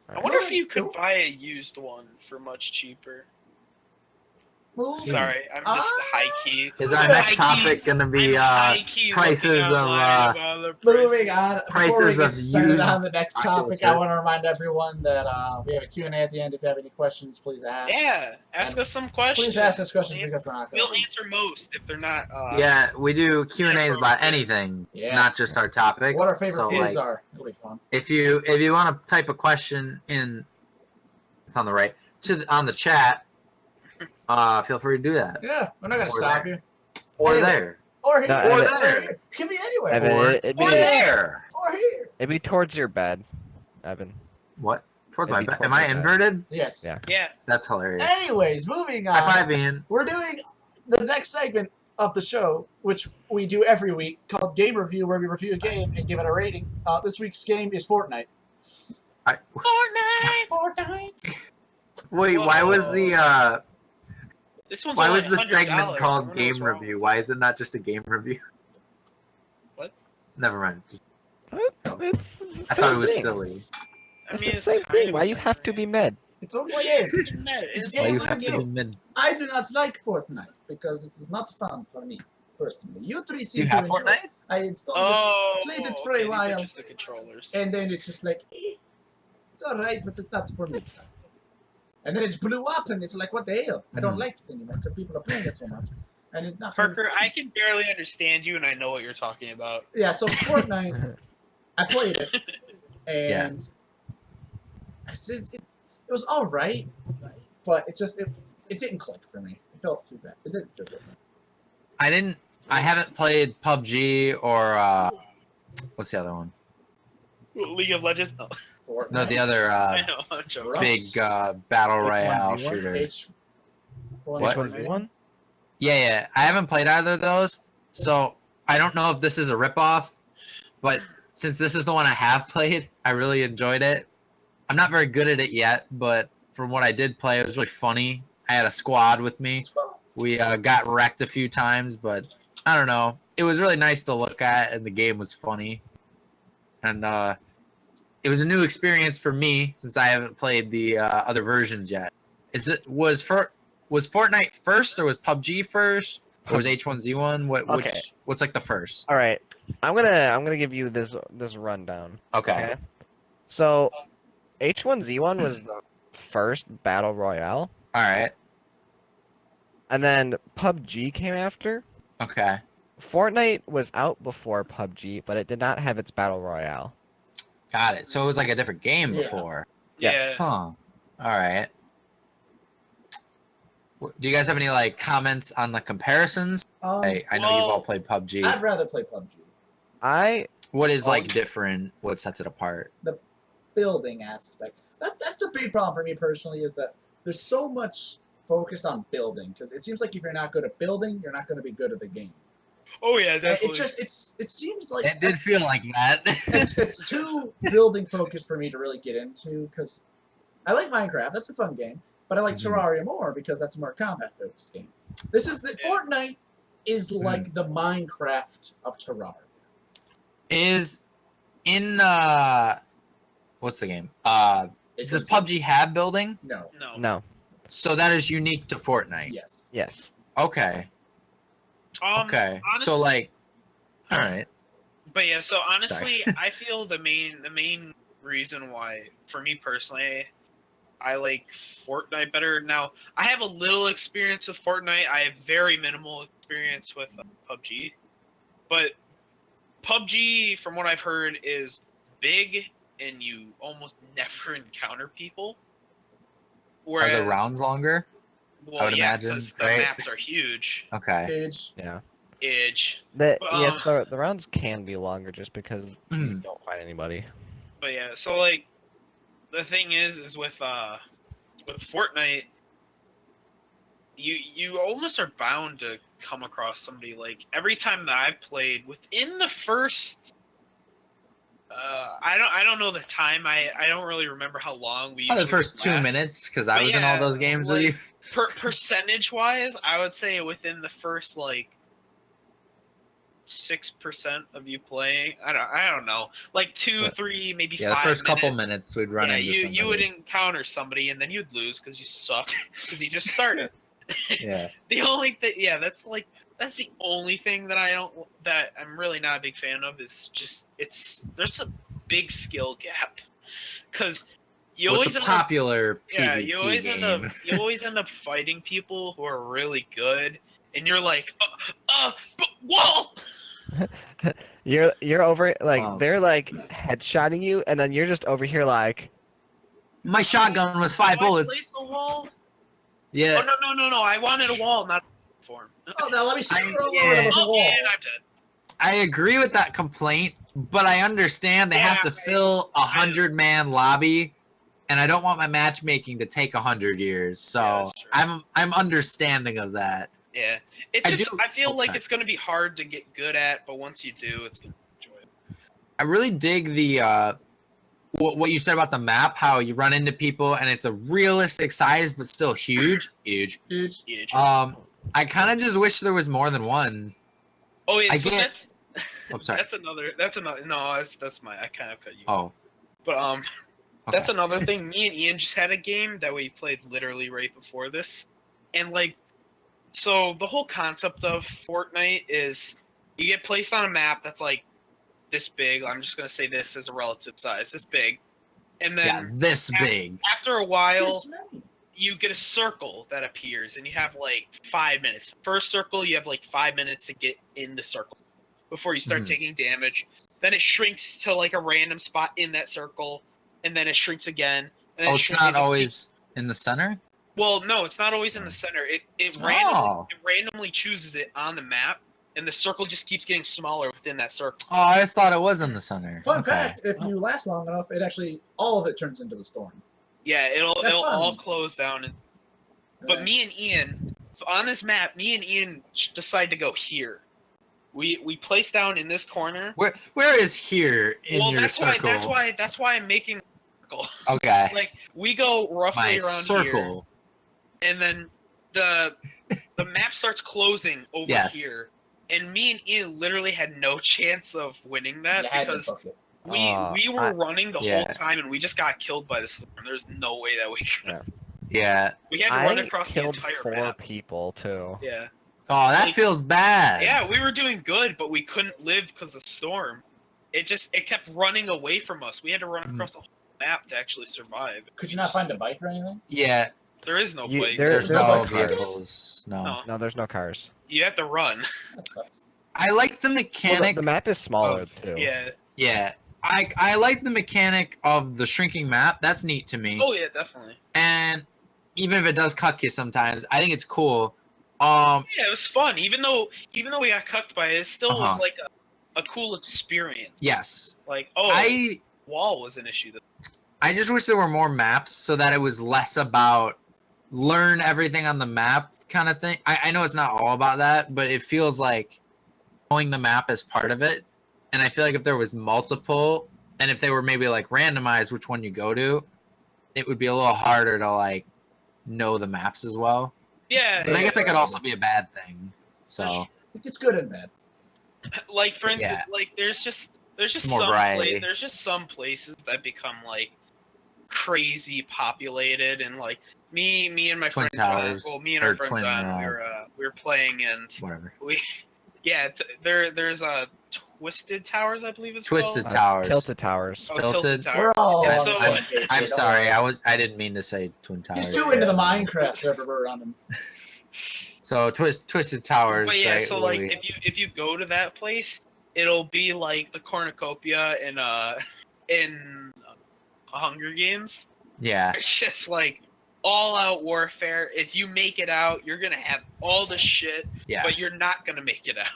Speaker 4: I
Speaker 3: Alright.
Speaker 4: wonder if you could buy a used one for much cheaper.
Speaker 1: Moving
Speaker 4: Sorry, I'm just high key.
Speaker 2: Is our next
Speaker 4: High key-
Speaker 2: topic going to be
Speaker 4: I'm high-key
Speaker 2: prices
Speaker 4: looking
Speaker 2: of,
Speaker 4: online about the
Speaker 1: Moving
Speaker 4: prices.
Speaker 1: on. Before we
Speaker 2: prices
Speaker 1: get
Speaker 2: of
Speaker 1: started
Speaker 2: used
Speaker 1: on the next
Speaker 2: Oculus
Speaker 1: topic, I
Speaker 2: Rift?
Speaker 1: want to remind everyone that we have a Q&A at the end. If you have any questions, please ask.
Speaker 4: Yeah, ask us some questions.
Speaker 1: Please ask us questions
Speaker 4: We'll
Speaker 1: because we're not going
Speaker 4: We'll answer most if they're not.
Speaker 2: yeah, we do Q&As about
Speaker 4: inappropriate.
Speaker 2: anything,
Speaker 1: Yeah.
Speaker 2: not just our topics.
Speaker 1: What our favorite
Speaker 2: so,
Speaker 1: foods
Speaker 2: like,
Speaker 1: are. It'll be fun.
Speaker 2: if you want to type a question in, it's on the right, on the chat, feel free to do that.
Speaker 1: Yeah, we're not going to
Speaker 2: Or
Speaker 1: stop
Speaker 2: there.
Speaker 1: you.
Speaker 2: Or
Speaker 1: Anyway.
Speaker 2: there.
Speaker 1: Or here.
Speaker 3: No,
Speaker 1: or
Speaker 3: Evan-
Speaker 1: there. It could be anywhere.
Speaker 3: Evan,
Speaker 2: Or,
Speaker 3: it'd be
Speaker 2: or there.
Speaker 1: Or here.
Speaker 3: it'd be towards your bed, Evan.
Speaker 2: What? Towards
Speaker 3: It'd
Speaker 2: my
Speaker 3: be
Speaker 2: back.
Speaker 3: towards
Speaker 2: Am I
Speaker 3: my back.
Speaker 2: inverted?
Speaker 1: Yes.
Speaker 3: Yeah.
Speaker 4: Yeah.
Speaker 2: That's hilarious.
Speaker 1: Anyways, moving on.
Speaker 2: High five, Ian.
Speaker 1: We're doing the next segment of the show, which we do every week, called Game Review, where we review a game and give it a rating. This week's game is Fortnite.
Speaker 4: Fortnite.
Speaker 1: Fortnite.
Speaker 2: Wait, why was the
Speaker 4: This one's
Speaker 2: why
Speaker 4: only
Speaker 2: was the
Speaker 4: $100.
Speaker 2: segment
Speaker 4: I
Speaker 2: called
Speaker 4: wonder what's
Speaker 2: Game
Speaker 4: wrong.
Speaker 2: Review? Why is it not just a game review?
Speaker 4: What?
Speaker 2: Never mind.
Speaker 3: It's the
Speaker 2: I thought it
Speaker 3: same
Speaker 2: was
Speaker 3: thing.
Speaker 2: silly.
Speaker 4: I
Speaker 3: It's
Speaker 4: mean,
Speaker 3: the same
Speaker 4: kind
Speaker 3: thing.
Speaker 4: of
Speaker 3: Why you have to be mad?
Speaker 1: It's only a game.
Speaker 4: It's
Speaker 1: Why
Speaker 2: Why
Speaker 1: you
Speaker 2: you
Speaker 1: have
Speaker 2: have
Speaker 1: to
Speaker 2: to
Speaker 1: be
Speaker 2: be mid?
Speaker 1: I do not like Fortnite because it is not fun for me, personally. You three
Speaker 2: Do
Speaker 1: seem
Speaker 2: you
Speaker 1: to
Speaker 2: have
Speaker 1: enjoy
Speaker 2: Fortnite?
Speaker 1: I installed
Speaker 4: Oh,
Speaker 1: played it for a
Speaker 4: okay, these are
Speaker 1: while.
Speaker 4: just the controllers.
Speaker 1: it, and then it's just like, it's alright, but it's not for me. And then it blew up, and it's like, what the hell? I don't
Speaker 2: Mhm.
Speaker 1: like it anymore because people are playing it so much. And it's not
Speaker 4: Parker,
Speaker 1: really fun.
Speaker 4: I can barely understand you, and I know what you're talking about.
Speaker 1: Yeah, so Fortnite, I played it, and it was all right, but it didn't click for me. It felt too bad. It didn't feel good.
Speaker 2: I haven't played PUBG or what's the other one?
Speaker 4: League of Legends. Oh,
Speaker 1: Fortnite.
Speaker 2: No, the other
Speaker 4: I know. I'm joking.
Speaker 2: big battle
Speaker 3: H1Z1?
Speaker 2: royale shooter. What?
Speaker 3: H1Z1?
Speaker 2: Yeah. I haven't played either of those, so I don't know if this is a ripoff. But since this is the one I have played, I really enjoyed it. I'm not very good at it yet, but from what I did play, it was really funny. I had a squad with me.
Speaker 1: It's fun.
Speaker 2: We got wrecked a few times, but I don't know. It was really nice to look at, and the game was funny. And it was a new experience for me since I haven't played the other versions yet. Was was Fortnite first or was PUBG first? Or was
Speaker 3: Pub-
Speaker 2: H1Z1?
Speaker 3: Okay.
Speaker 2: What's like the first?
Speaker 3: All right, I'm gonna give you this rundown.
Speaker 2: Okay.
Speaker 3: So H1Z1 was the first battle royale,
Speaker 2: All right.
Speaker 3: and then PUBG came after.
Speaker 2: Okay.
Speaker 3: Fortnite was out before PUBG, but it did not have its battle royale.
Speaker 2: Got it. So it was like a different game
Speaker 1: Yeah.
Speaker 2: before.
Speaker 3: Yes.
Speaker 4: Yeah.
Speaker 2: Huh. All right. Do you guys have any like comments on the comparisons? I know you've all
Speaker 4: well,
Speaker 2: played PUBG.
Speaker 1: I'd rather play PUBG.
Speaker 2: What is like
Speaker 3: Okay.
Speaker 2: different? What sets it apart?
Speaker 1: Building aspect. That's the big problem for me personally, is that there's so much focused on building, because it seems like if you're not good at building, you're not going to be good at the game.
Speaker 4: Oh yeah,
Speaker 1: And
Speaker 4: definitely.
Speaker 1: it seems like
Speaker 2: It did feel like that.
Speaker 1: it's too building focused for me to really get into, because I like Minecraft, that's a fun game, but I like
Speaker 2: Mhm.
Speaker 1: Terraria more because that's a more combat focused game. This is the Fortnite is like the Minecraft of Terraria.
Speaker 2: Is in what's the game? Does
Speaker 1: It's
Speaker 2: PUBG have building?
Speaker 1: No.
Speaker 4: no.
Speaker 3: No.
Speaker 2: So that is unique to Fortnite.
Speaker 1: Yes.
Speaker 3: Yes.
Speaker 2: Okay. Okay. So
Speaker 4: honestly-
Speaker 2: like, all right.
Speaker 4: But yeah, so honestly, I feel the main reason why, for me personally, I like Fortnite better. Now, I have a little experience with Fortnite. I have very minimal experience with PUBG. But PUBG, from what I've heard, is big and you almost never encounter people.
Speaker 2: Are the rounds longer?
Speaker 4: Well,
Speaker 2: I would
Speaker 4: yeah,
Speaker 2: imagine,
Speaker 4: because the
Speaker 2: right?
Speaker 4: maps are huge.
Speaker 2: Okay.
Speaker 1: Age.
Speaker 3: Yeah.
Speaker 4: Edge.
Speaker 3: Yes, the rounds can be longer just because you
Speaker 2: Mm.
Speaker 3: don't find anybody.
Speaker 4: But yeah, so like the thing is with Fortnite, you almost are bound to come across somebody. Like every time that I've played, within the first I don't know the time. I don't really remember how long we
Speaker 2: Oh, the
Speaker 4: usually
Speaker 2: first 2
Speaker 4: last.
Speaker 2: minutes, because I
Speaker 4: But
Speaker 2: was in all those
Speaker 4: yeah,
Speaker 2: games
Speaker 4: like,
Speaker 2: with you.
Speaker 4: Percentage wise, I would say within the first like 6% of you playing. I don't know, like 2, 3, maybe
Speaker 2: Yeah, the
Speaker 4: 5
Speaker 2: first couple
Speaker 4: minutes.
Speaker 2: minutes we'd run
Speaker 4: Yeah,
Speaker 2: into somebody.
Speaker 4: you would encounter somebody and then you'd lose because you suck because you just started.
Speaker 2: Yeah.
Speaker 4: The only thing, yeah, that's the only thing that I'm really not a big fan of is just there's a big skill gap because you
Speaker 2: Well,
Speaker 4: always
Speaker 2: it's a
Speaker 4: end up,
Speaker 2: popular
Speaker 4: yeah,
Speaker 2: PvP
Speaker 4: you always
Speaker 2: game.
Speaker 4: end up fighting people who are really good and you're like, but wall.
Speaker 3: You're over like
Speaker 2: Wow.
Speaker 3: they're like headshotting you, and then you're just over here like
Speaker 2: My shotgun with 5
Speaker 4: Do I
Speaker 2: bullets.
Speaker 4: place a wall?
Speaker 2: Yeah.
Speaker 4: Oh no! I wanted a wall, not a form.
Speaker 1: Oh, now let me scroll
Speaker 2: yeah.
Speaker 1: over to the
Speaker 4: Oh,
Speaker 1: wall.
Speaker 4: and I'm dead.
Speaker 2: I agree with that complaint, but I understand they have to
Speaker 4: Yeah,
Speaker 2: fill 100-man lobby, and I don't want my matchmaking to take 100 years.
Speaker 4: Yeah,
Speaker 2: So
Speaker 4: that's true.
Speaker 2: I'm understanding of that.
Speaker 4: Yeah, it's
Speaker 2: I
Speaker 4: just
Speaker 2: do-
Speaker 4: I feel like
Speaker 2: okay.
Speaker 4: it's gonna be hard to get good at, but once you do, it's gonna enjoy it.
Speaker 2: I really dig the what you said about the map, how you run into people and it's a realistic size but still huge.
Speaker 1: Huge.
Speaker 4: Huge.
Speaker 2: I kind of just wish there was more than one.
Speaker 4: Oh yeah,
Speaker 2: I
Speaker 4: so
Speaker 2: get- I'm sorry.
Speaker 4: that's another. No, that's my. I kind of cut you.
Speaker 2: Oh,
Speaker 4: But
Speaker 2: okay.
Speaker 4: that's another thing. Me and Ian just had a game that we played literally right before this, and like, so the whole concept of Fortnite is you get placed on a map that's like this big. I'm just gonna say this as a relative size, this big, and then
Speaker 2: Yeah, this big.
Speaker 4: after a while,
Speaker 1: This many.
Speaker 4: you get a circle that appears, and you have like 5 minutes. First circle, you have like 5 minutes to get in the circle before you start
Speaker 2: Mhm.
Speaker 4: taking damage. Then it shrinks to like a random spot in that circle, and then it shrinks again. And then
Speaker 2: Oh,
Speaker 4: it
Speaker 2: it's
Speaker 4: shrinks-
Speaker 2: not
Speaker 4: it just
Speaker 2: always in the center?
Speaker 4: keeps- well, no, it's not always in the center. It
Speaker 2: Oh.
Speaker 4: randomly chooses it on the map, and the circle just keeps getting smaller within that circle.
Speaker 2: Oh, I just thought it was in the center.
Speaker 1: Fun
Speaker 2: Okay.
Speaker 1: fact: if you last long enough, it actually all of it turns into the storm.
Speaker 4: Yeah, it'll
Speaker 1: That's fun.
Speaker 4: all close down. But me and Ian, so on this map, me and Ian decide to go here. We place down in this corner.
Speaker 2: Where is here in your circle?
Speaker 4: That's why I'm making a circle.
Speaker 2: Okay.
Speaker 4: Like we go roughly
Speaker 2: My
Speaker 4: around
Speaker 2: circle.
Speaker 4: here, and then the map starts closing over
Speaker 2: Yes.
Speaker 4: here, and me and Ian literally had no chance of winning that
Speaker 1: You had to
Speaker 4: because
Speaker 1: book it.
Speaker 4: we were running the
Speaker 2: yeah.
Speaker 4: whole time and we just got killed by the storm. There's no way that we could.
Speaker 2: Yeah.
Speaker 4: We had to run
Speaker 3: I
Speaker 4: across the
Speaker 3: killed
Speaker 4: entire
Speaker 3: 4
Speaker 4: map.
Speaker 3: people too.
Speaker 4: Yeah.
Speaker 2: Oh, that
Speaker 4: Like-
Speaker 2: feels bad.
Speaker 4: Yeah, we were doing good, but we couldn't live because of the storm. It kept running away from us. We had to run across the whole map to actually survive.
Speaker 1: Could you
Speaker 4: We
Speaker 1: not
Speaker 4: just-
Speaker 1: find a bike or anything?
Speaker 2: Yeah.
Speaker 4: There is no
Speaker 3: You-
Speaker 4: bike.
Speaker 3: there-
Speaker 2: There's
Speaker 1: no
Speaker 2: no
Speaker 1: bikes.
Speaker 2: vehicles. No.
Speaker 4: No.
Speaker 3: No, there's no cars.
Speaker 4: You have to run.
Speaker 1: That sucks.
Speaker 2: I like the
Speaker 3: Well,
Speaker 2: mechanic.
Speaker 3: the map is smaller
Speaker 2: of-
Speaker 3: too.
Speaker 4: Yeah.
Speaker 2: Yeah. I like the mechanic of the shrinking map. That's neat to me.
Speaker 4: Oh yeah, definitely.
Speaker 2: And even if it does cuck you sometimes, I think it's cool.
Speaker 4: Yeah, it was fun. Even though we got cucked by it, it still was
Speaker 2: Uh-huh.
Speaker 4: like a cool experience.
Speaker 2: Yes.
Speaker 4: Like, oh, wall was an issue.
Speaker 2: I just wish there were more maps so that it was less about learn everything on the map kind of thing. I know it's not all about that, but it feels like knowing the map is part of it. And I feel like if there was multiple, and if they were maybe like randomized which one you go to, it would be a little harder to like know the maps as well.
Speaker 4: Yeah.
Speaker 2: But I
Speaker 4: yeah.
Speaker 2: guess that could also be a bad thing. So
Speaker 1: It's good and bad.
Speaker 4: Like for instance,
Speaker 2: Yeah.
Speaker 4: like there's just
Speaker 2: Some more variety.
Speaker 4: there's just some places that become like crazy populated, and like me and my
Speaker 2: Twin
Speaker 4: friend John,
Speaker 2: Towers,
Speaker 4: well, me and
Speaker 2: or
Speaker 4: our friend
Speaker 2: Twin,
Speaker 4: John, we were playing, and
Speaker 2: whatever.
Speaker 4: there's a Twisted Towers, I believe it's
Speaker 2: Twisted
Speaker 4: called.
Speaker 2: Towers.
Speaker 3: Tilted Towers.
Speaker 4: Oh,
Speaker 2: Tilted?
Speaker 4: Towers.
Speaker 1: We're all
Speaker 4: Yeah,
Speaker 1: on the
Speaker 4: so-
Speaker 1: same page.
Speaker 2: I'm
Speaker 1: don't
Speaker 2: sorry,
Speaker 1: worry.
Speaker 2: I didn't mean to say Twin Towers.
Speaker 1: He's too into the Minecraft server around him.
Speaker 2: So Twisted Towers.
Speaker 4: But yeah,
Speaker 2: right?
Speaker 4: so
Speaker 2: what
Speaker 4: like
Speaker 2: do we-
Speaker 4: if you go to that place, it'll be like the cornucopia in Hunger Games.
Speaker 2: yeah,
Speaker 4: It's just like all out warfare. If you make it out, you're gonna have all the shit,
Speaker 2: yeah.
Speaker 4: but you're not gonna make it out.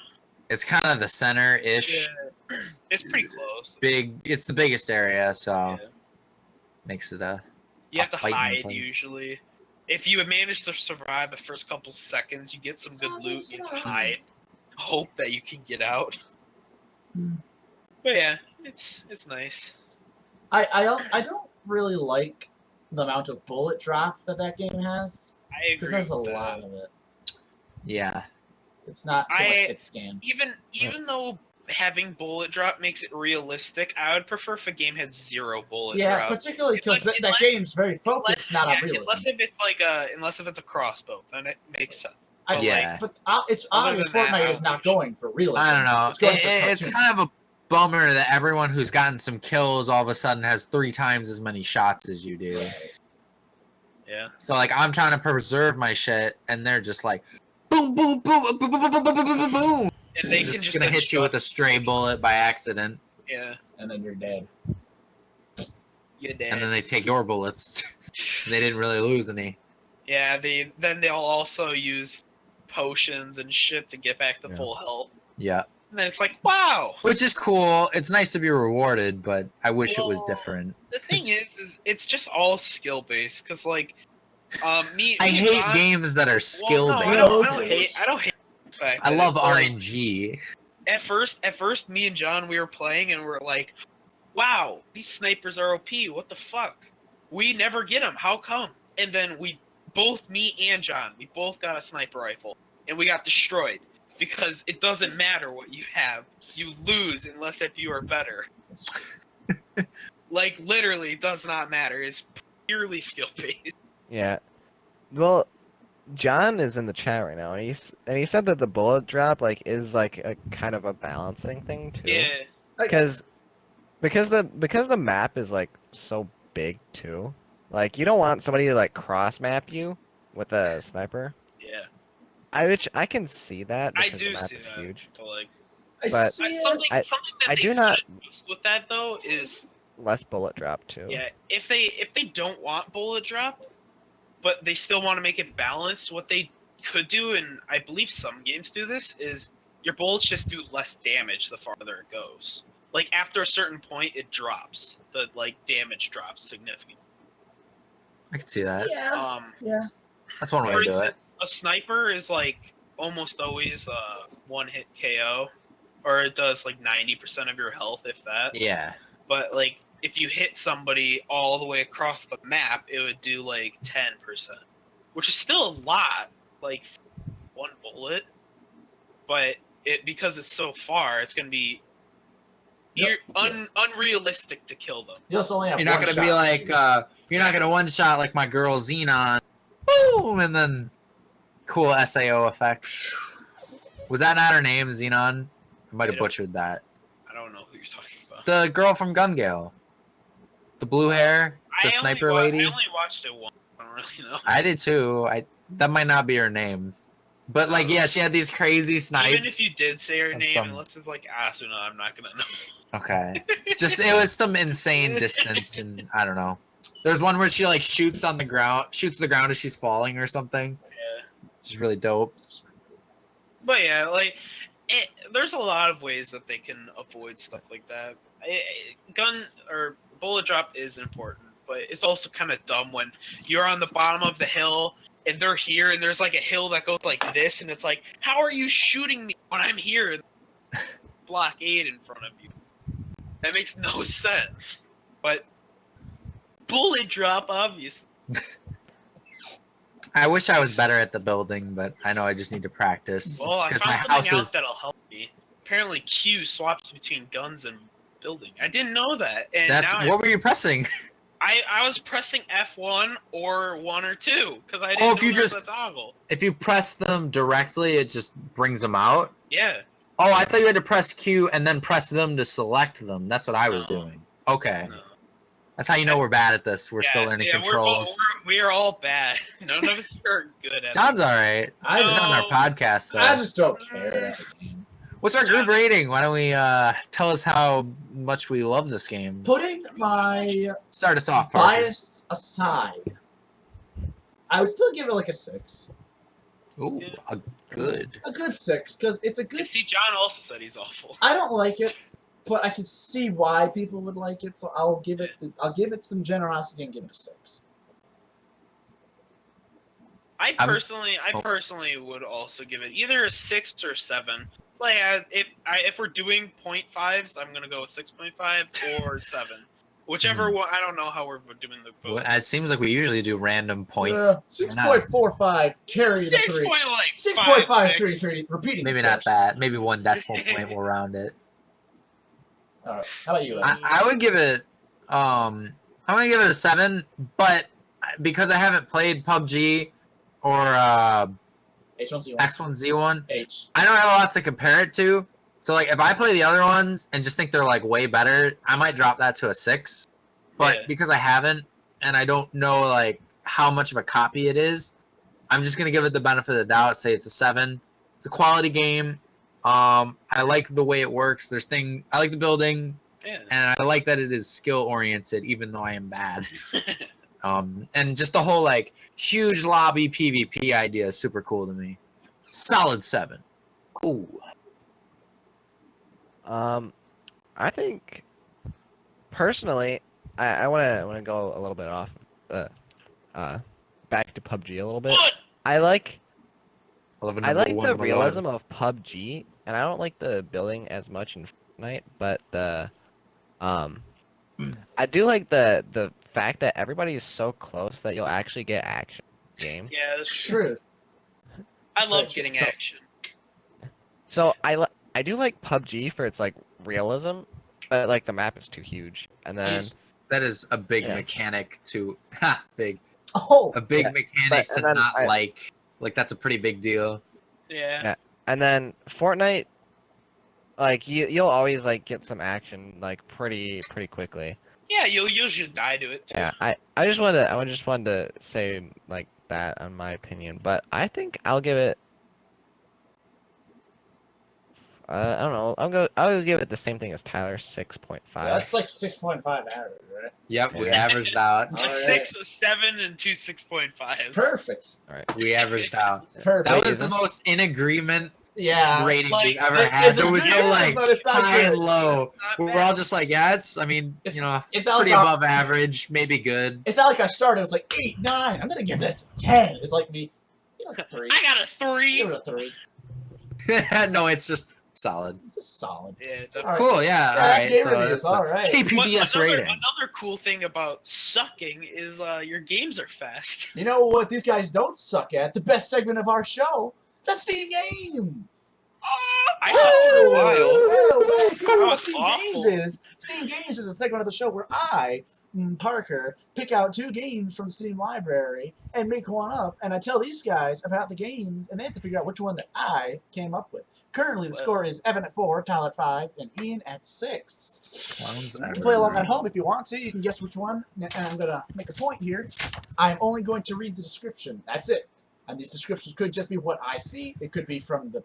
Speaker 2: It's kind of the center-ish.
Speaker 4: Yeah. It's pretty close.
Speaker 2: Big. It's the biggest area, so
Speaker 4: Yeah.
Speaker 2: makes it a.
Speaker 4: You have to
Speaker 2: fighting
Speaker 4: hide
Speaker 2: place.
Speaker 4: usually. If you manage to survive the first couple seconds, you get some good loot. You have to hide. Hope that you can get out.
Speaker 1: Hmm.
Speaker 4: But yeah, it's nice.
Speaker 1: I don't really like the amount of bullet drop that game has,
Speaker 4: I agree.
Speaker 1: because there's a
Speaker 4: with that.
Speaker 1: lot of it.
Speaker 2: Yeah.
Speaker 1: It's not so much
Speaker 4: I-
Speaker 1: hit scam.
Speaker 4: Even though having bullet drop makes it realistic, I would prefer if a game had zero bullet
Speaker 1: Yeah,
Speaker 4: drop.
Speaker 1: particularly because
Speaker 4: Unless-
Speaker 1: that game's very focused, not on
Speaker 4: yeah,
Speaker 1: realism.
Speaker 4: unless if it's a crossbow, then it makes sense.
Speaker 1: I,
Speaker 4: but,
Speaker 2: Yeah.
Speaker 1: But it's
Speaker 4: Other
Speaker 1: obvious
Speaker 4: than that,
Speaker 1: Fortnite
Speaker 4: I
Speaker 1: is
Speaker 4: don't
Speaker 1: not
Speaker 4: think-
Speaker 1: going for realism.
Speaker 2: I don't know.
Speaker 1: It's going for
Speaker 2: It's
Speaker 1: cartoon.
Speaker 2: kind of a bummer that everyone who's gotten some kills all of a sudden has 3 times as many shots as you do.
Speaker 4: Yeah.
Speaker 2: So like I'm trying to preserve my shit, and they're just like, boom, boom, boom, boom, boom, boom, boom, boom, boom, boom.
Speaker 4: And they
Speaker 2: just
Speaker 4: can just
Speaker 2: gonna hit you with a
Speaker 4: adjust-
Speaker 2: stray bullet by accident,
Speaker 4: Yeah.
Speaker 1: And then you're dead.
Speaker 4: You're dead.
Speaker 2: and then they take your bullets. They didn't really lose any.
Speaker 4: Yeah, they'll also use potions and shit to get back to
Speaker 3: Yeah.
Speaker 4: full health.
Speaker 2: Yeah.
Speaker 4: And then it's like, wow.
Speaker 2: Which is cool. It's nice to be rewarded, but I wish it was
Speaker 4: Well,
Speaker 2: different.
Speaker 4: The thing is it's just all skill based. Cause like, me.
Speaker 2: I
Speaker 4: me and
Speaker 2: hate
Speaker 4: John-
Speaker 2: games that are
Speaker 4: Well,
Speaker 2: skill
Speaker 4: no,
Speaker 2: based.
Speaker 4: I don't hate the fact
Speaker 2: I
Speaker 4: that
Speaker 2: love
Speaker 4: it's like-
Speaker 2: RNG.
Speaker 4: At first, me and John, we were playing and we're like, wow, these snipers are OP. What the fuck? We never get them. How come? And then me and John, we both got a sniper rifle and we got destroyed because it doesn't matter what you have. You lose unless if you are better. Like literally, it does not matter. It's purely skill based.
Speaker 3: Yeah. Well, John is in the chat right now, and he said that the bullet drop is like a kind of a balancing thing too.
Speaker 4: Yeah.
Speaker 3: Because the map is like so big too. Like you don't want somebody to like cross map you with a sniper.
Speaker 4: Yeah.
Speaker 3: I can see that
Speaker 4: I
Speaker 3: because
Speaker 4: do
Speaker 3: the map
Speaker 4: see
Speaker 3: is
Speaker 4: that.
Speaker 3: huge.
Speaker 4: But like
Speaker 3: But-
Speaker 1: see it.
Speaker 4: something
Speaker 3: I-
Speaker 4: that
Speaker 3: I
Speaker 4: they
Speaker 3: do not-
Speaker 4: could use with that though is
Speaker 3: Less bullet drop too.
Speaker 4: yeah, if they don't want bullet drop, but they still want to make it balanced, what they could do, and I believe some games do this, is your bullets just do less damage the farther it goes. Like after a certain point, it drops. The damage drops significantly.
Speaker 2: I can see that.
Speaker 1: Yeah. Yeah.
Speaker 2: That's one way
Speaker 4: For
Speaker 2: to do
Speaker 4: instance,
Speaker 2: it.
Speaker 4: a sniper is almost always a one-hit KO, or it does 90% of your health, if that.
Speaker 2: Yeah.
Speaker 4: But if you hit somebody all the way across the map, it would do 10%, which is still a lot, one bullet. But because it's so far, it's gonna be you're unrealistic to kill them.
Speaker 1: You also only have
Speaker 2: You're not
Speaker 1: one
Speaker 2: gonna be
Speaker 1: shot.
Speaker 2: like, you're not gonna one shot like my girl Xenon, boom, and then cool SAO effects. Was that not her name, Xenon? I might have butchered that.
Speaker 4: I don't know who you're talking about.
Speaker 2: The girl from Gun Gale, the blue hair, the sniper lady.
Speaker 4: I only watched it once. I don't really know.
Speaker 2: I did too. That might not be her name, but like, yeah, she had these crazy snipes.
Speaker 4: Even if you did say her name,
Speaker 2: some-
Speaker 4: unless it's like Asuna, I'm not gonna know.
Speaker 2: Okay, just it was some insane distance, and I don't know. There's one where she like shoots the ground as she's falling or something.
Speaker 4: Yeah.
Speaker 2: Which is really dope.
Speaker 4: But yeah, like, there's a lot of ways that they can avoid stuff like that. Gun or bullet drop is important, but it's also kind of dumb when you're on the bottom of the hill and they're here and there's like a hill that goes like this, and it's like, how are you shooting me when I'm here? Block 8 in front of you. That makes no sense. But bullet drop, obviously.
Speaker 2: I wish I was better at the building, but I know I just need to practice.
Speaker 4: Well, I
Speaker 2: because
Speaker 4: found
Speaker 2: my
Speaker 4: something
Speaker 2: house
Speaker 4: out
Speaker 2: is.
Speaker 4: that'll help me. Apparently, Q swaps between guns and building. I didn't know that, and
Speaker 2: That's
Speaker 4: now
Speaker 2: what were you pressing?
Speaker 4: I was pressing F1 or 1 or 2 because I didn't
Speaker 2: Oh,
Speaker 4: know
Speaker 2: if you
Speaker 4: there was
Speaker 2: just-
Speaker 4: a toggle.
Speaker 2: If you press them directly, it just brings them out.
Speaker 4: Yeah.
Speaker 2: Oh, I thought you had to press Q and then press them to select them. That's what I was
Speaker 4: No.
Speaker 2: doing. Okay,
Speaker 4: No.
Speaker 2: that's how you know we're bad at this. We're still learning controls.
Speaker 4: We are all bad. None of us are good at it.
Speaker 2: John's all right.
Speaker 1: I
Speaker 2: He's
Speaker 1: just,
Speaker 2: on our podcast though.
Speaker 1: I just don't care that game.
Speaker 2: What's our group rating? Why don't we tell us how much we love this game?
Speaker 1: Putting my
Speaker 2: Start us off, Parker.
Speaker 1: bias aside, I would still give it like a 6.
Speaker 2: Ooh, a good.
Speaker 1: A good 6, because it's a good.
Speaker 4: See, John also said he's awful.
Speaker 1: I don't like it, but I can see why people would like it, so I'll give it some generosity and give it a 6.
Speaker 4: I personally would also give it either a 6 or 7. It's like if we're doing 0.5s, I'm gonna go with 6.5 or 7, whichever one. I don't know how we're doing the
Speaker 2: Well,
Speaker 4: vote.
Speaker 2: it seems like we usually do random points.
Speaker 1: 6.45, carry the
Speaker 4: 6
Speaker 1: 3.
Speaker 4: point like
Speaker 1: 6.533, repeating.
Speaker 2: Maybe
Speaker 1: of
Speaker 2: not
Speaker 1: course.
Speaker 2: that. Maybe one decimal point will round it.
Speaker 1: Alright, how about you?
Speaker 2: I would give it. I'm gonna give it a 7, but because I haven't played PUBG or
Speaker 1: H1Z1.
Speaker 2: X1Z1,
Speaker 1: H.
Speaker 2: I don't have a lot to compare it to. So like, if I play the other ones and just think they're like way better, I might drop that to a 6. But
Speaker 4: Yeah.
Speaker 2: because I haven't and I don't know like how much of a copy it is, I'm just gonna give it the benefit of the doubt. Say it's a 7. It's a quality game. I like the way it works. I like the building,
Speaker 4: Yeah.
Speaker 2: and I like that it is skill oriented, even though I am bad. And just the whole like huge lobby PvP idea is super cool to me. Solid 7. Ooh.
Speaker 3: I think personally, I wanna go a little bit off, back to PUBG a little bit.
Speaker 4: What?
Speaker 3: I like
Speaker 2: I love a
Speaker 3: I
Speaker 2: number
Speaker 3: like
Speaker 2: one
Speaker 3: the
Speaker 2: below.
Speaker 3: realism of PUBG, and I don't like the building as much in Fortnite, but I do like the fact that everybody is so close that you'll actually get action in the game.
Speaker 4: Yeah, that's true.
Speaker 1: True.
Speaker 4: I love
Speaker 1: So-
Speaker 4: getting
Speaker 3: so-
Speaker 4: action.
Speaker 3: So I do like PUBG for its like realism, but like the map is too huge, and then
Speaker 2: That is a big
Speaker 3: Yeah.
Speaker 2: mechanic to big.
Speaker 1: Oh,
Speaker 2: A big
Speaker 3: Yeah,
Speaker 2: mechanic
Speaker 3: but-
Speaker 2: to
Speaker 3: and then
Speaker 2: not like that's a pretty big deal.
Speaker 4: Yeah.
Speaker 3: and then Fortnite, like you'll always like get some action like pretty quickly.
Speaker 4: Yeah, you'll usually die to it too.
Speaker 3: Yeah, I just wanted to say like that on my opinion, but I think I'll give it. I don't know. I'll give it the same thing as Tyler, 6.5.
Speaker 1: so that's like 6.5 average, right?
Speaker 2: Yep, we
Speaker 3: Yeah.
Speaker 2: averaged out.
Speaker 4: A
Speaker 1: Alright.
Speaker 4: 6, a 7, and 2 6.5s.
Speaker 1: Perfect.
Speaker 3: All right.
Speaker 2: We averaged out.
Speaker 1: Perfect.
Speaker 2: That was
Speaker 3: is
Speaker 2: the
Speaker 3: this-
Speaker 2: most in agreement
Speaker 1: Yeah.
Speaker 2: rating
Speaker 4: like,
Speaker 2: we've ever
Speaker 1: it's-
Speaker 2: had.
Speaker 1: it's
Speaker 2: There was no
Speaker 1: good,
Speaker 2: like
Speaker 1: but it's not
Speaker 2: high
Speaker 1: good.
Speaker 2: and low.
Speaker 4: Not
Speaker 2: We're
Speaker 4: bad.
Speaker 2: all just like, yeah, it's. I mean,
Speaker 1: It's-
Speaker 2: you know,
Speaker 1: it's not
Speaker 2: pretty
Speaker 1: like
Speaker 2: above average, maybe good.
Speaker 1: It's not like I started. It was like 8, 9. I'm gonna give this a 10. It's like me. You like a 3.
Speaker 4: I got a
Speaker 1: Give
Speaker 4: 3.
Speaker 1: it a 3.
Speaker 2: No, it's just solid.
Speaker 1: It's a solid.
Speaker 4: Yeah, definitely.
Speaker 1: All right.
Speaker 2: Cool, yeah.
Speaker 1: Yeah,
Speaker 2: all
Speaker 1: that's
Speaker 2: right,
Speaker 1: game
Speaker 2: so
Speaker 1: reviews.
Speaker 2: that's the
Speaker 1: All right.
Speaker 2: KPDS rating.
Speaker 4: Another cool thing about sucking is your games are fast.
Speaker 1: You know what these guys don't suck at? The best segment of our show. That's Steam Games.
Speaker 4: I saw for a while.
Speaker 1: Well, you know
Speaker 4: That
Speaker 1: what
Speaker 4: was
Speaker 1: Steam
Speaker 4: awful.
Speaker 1: Games is? Steam Games is a segment of the show where I, Parker, pick out 2 games from the Steam library and make one up, and I tell these guys about the games, and they have to figure out which one that I came up with. Currently, the score is Evan at 4, Tyler at 5, and Ian at 6.
Speaker 2: Clowns
Speaker 1: You can play along at
Speaker 2: everywhere.
Speaker 1: home if you want to. You can guess which one. And I'm going to make a point here. I'm only going to read the description. That's it. And these descriptions could just be what I see. It could be from the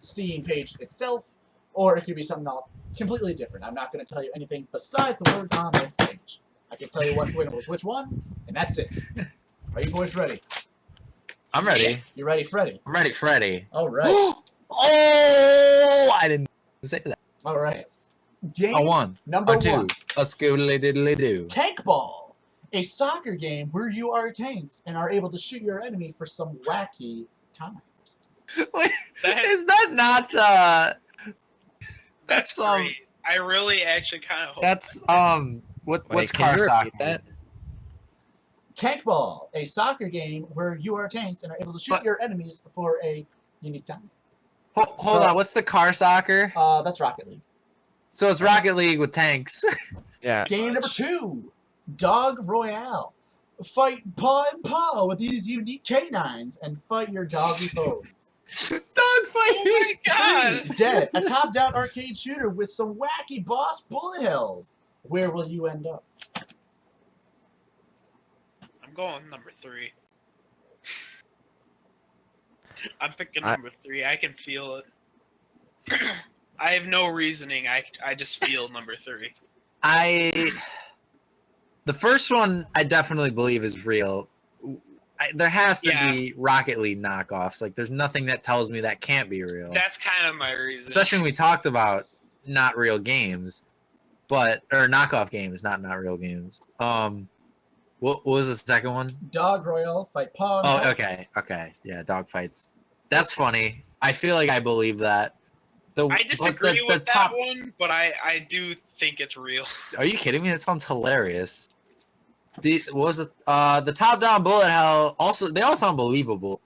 Speaker 1: Steam page itself, or it could be something else completely different. I'm not going to tell you anything besides the words on this page. I can tell you what winner was which one, and that's it. Are you boys ready?
Speaker 2: I'm ready.
Speaker 1: You ready, Freddy?
Speaker 2: I'm ready, Freddy.
Speaker 1: All right.
Speaker 2: Oh, I didn't say that.
Speaker 1: All right. Game
Speaker 2: A 1,
Speaker 1: number
Speaker 2: a 2,
Speaker 1: 1.
Speaker 2: a scoodly diddly do.
Speaker 1: Tank Ball. A soccer game where you are tanks and are able to shoot your enemy for some wacky times.
Speaker 2: Wait,
Speaker 4: That-
Speaker 2: is that not?
Speaker 4: That's great. I really actually kind of hope.
Speaker 2: That's what's
Speaker 3: Wait, can
Speaker 2: car
Speaker 3: you
Speaker 2: soccer?
Speaker 3: repeat that?
Speaker 1: Tank Ball. A soccer game where you are tanks and are able to shoot
Speaker 2: But-
Speaker 1: your enemies for a unique time.
Speaker 2: Hold on, what's the car soccer?
Speaker 1: That's Rocket League.
Speaker 2: So it's Rocket League with tanks.
Speaker 3: Yeah.
Speaker 1: Game number 2, Dog Royale. Fight paw and paw with these unique canines and fight your doggy foes.
Speaker 2: Dogfight.
Speaker 4: Oh my god!
Speaker 1: 3, Dead. A top-down arcade shooter with some wacky boss bullet hells. Where will you end up?
Speaker 4: I'm going number 3. I'm picking
Speaker 3: I-
Speaker 4: number 3. I can feel it. I have no reasoning. I just feel number 3.
Speaker 2: The first one I definitely believe is real. There has to
Speaker 4: Yeah.
Speaker 2: be Rocket League knockoffs. Like, there's nothing that tells me that can't be real.
Speaker 4: That's kind of my reason.
Speaker 2: Especially when we talked about not real games, or knockoff games, not real games. What was the second one?
Speaker 1: Dog Royale. Fight paw and paw.
Speaker 2: Oh, okay, yeah, dog fights. That's funny. I feel like I believe that.
Speaker 4: I disagree with that one, but I do think it's real.
Speaker 2: Are you kidding me? That sounds hilarious. The top-down bullet hell. Also, they all sound believable.